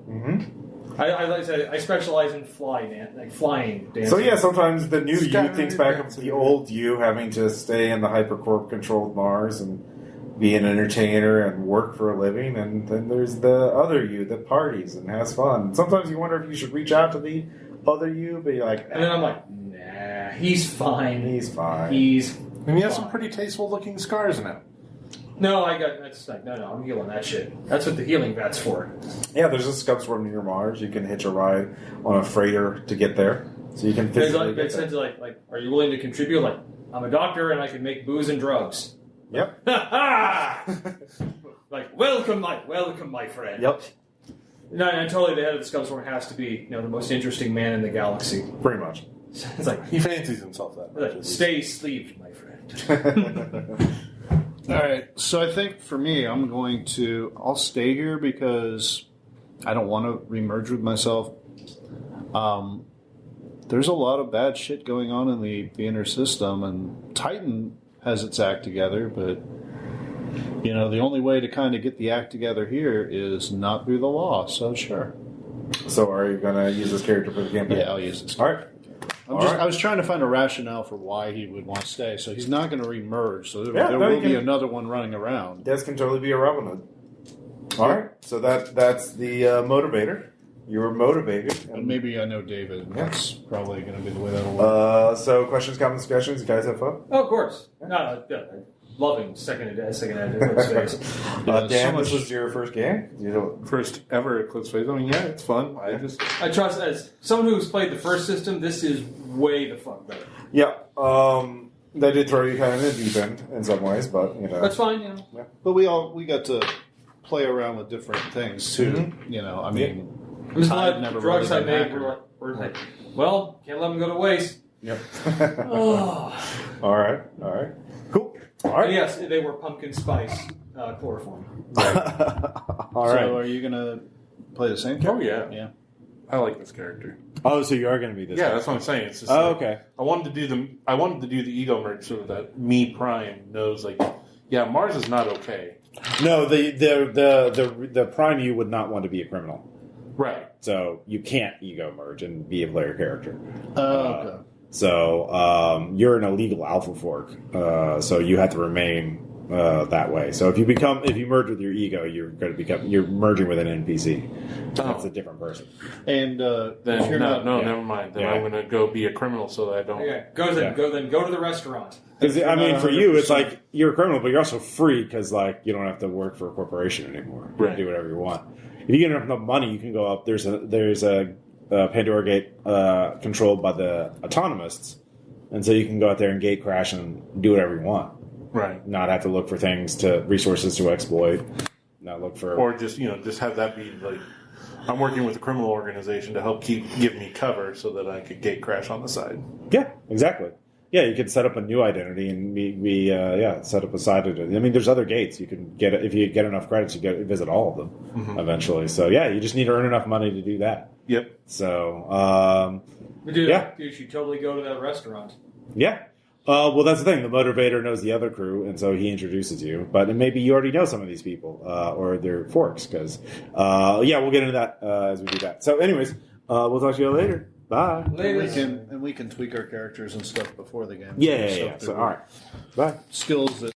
I like I said, I specialize in flying dancing. So sometimes the new you thinks back of the old you having to stay in the hypercorp controlled Mars and be an entertainer and work for a living, and then there's the other you that parties and has fun. Sometimes you wonder if you should reach out to the other you, but you're like, and then I'm like, nah, he's fine. And he has some pretty tasteful looking scars now. No, no, I'm healing that shit. That's what the healing vat's for. Yeah, there's a scum swarm near Mars. You can hitch a ride on a freighter to get there. So you can physically get there. Like, are you willing to contribute? Like, I'm a doctor and I can make booze and drugs. Yep. welcome, my friend. Yep. No, and totally the head of the scum swarm has to be, the most interesting man in the galaxy. Pretty much. It's like, he fancies himself that much. Stay sleeved, my friend. All right. So I think for me, I'll stay here because I don't want to remerge with myself. There's a lot of bad shit going on in the inner system, and Titan has its act together, but the only way to kind of get the act together here is not through the law. So sure. So are you going to use this character for the campaign? Yeah, I'll use this. All right. I was trying to find a rationale for why he would want to stay. So he's not going to re-merge. So there Yeah, no, will you be can- another one running around. This can totally be a Robin Hood. All right. So that's the motivator. You were motivated. And maybe I know David. And that's probably going to be the way that'll work. So questions, comments, suggestions. You guys have fun? Oh, of course. No, loving second Eclipse phase. Dan, this was your first game? First ever Eclipse phase. I mean, yeah, it's fun. I trust, as someone who's played the first system, this is way the fuck better. Yeah. They did throw you kind of in the deep end in some ways, but, you know. That's fine, Yeah. But we got to play around with different things, too. Mm-hmm. You know, I mean... There's a lot I've of drugs I really been made hacker. were like, well, can't let them go to waste. Yep. Oh. All right. Cool. All right. And yes, they were pumpkin spice chloroform. All right. So are you going to play the same character? Oh, yeah. Yeah. I like this character. Oh, so you are going to be this Yeah, guy. that's what I'm saying. It's just okay. I wanted to do the ego merge so that me Prime knows like, yeah, Mars is not okay. No, the prime you would not want to be a criminal. Right. So you can't ego merge and be a player character. Okay. So you're an illegal alpha fork. So you have to remain that way. So if you merge with your ego, you're merging with an NPC. That's a different person. And Then if you're not, never mind. Then I'm going to go be a criminal so that I don't. Okay, go to the restaurant. Because I mean, for you, it's like you're a criminal, but you're also free because like you don't have to work for a corporation anymore. You Right. can do whatever you want. If you get enough money, you can go up. There's a Pandora gate controlled by the autonomists, and so you can go out there and gate crash and do whatever you want. Right. Not have to look for resources to exploit. Not look for Or just have that be like, I'm working with a criminal organization to help give me cover so that I could gate crash on the side. Yeah, exactly. Yeah, you could set up a new identity and be set up a side identity. I mean, there's other gates you can get if you get enough credits. You visit all of them eventually. So yeah, you just need to earn enough money to do that. Yep. So You should totally go to that restaurant. yeah. Well, that's the thing. The motivator knows the other crew, and so he introduces you. But maybe you already know some of these people or their forks, because we'll get into that as we do that. So, anyways, we'll talk to you later. Bye. we can tweak our characters and stuff before the game. Yeah. So, all right. Bye. Skills that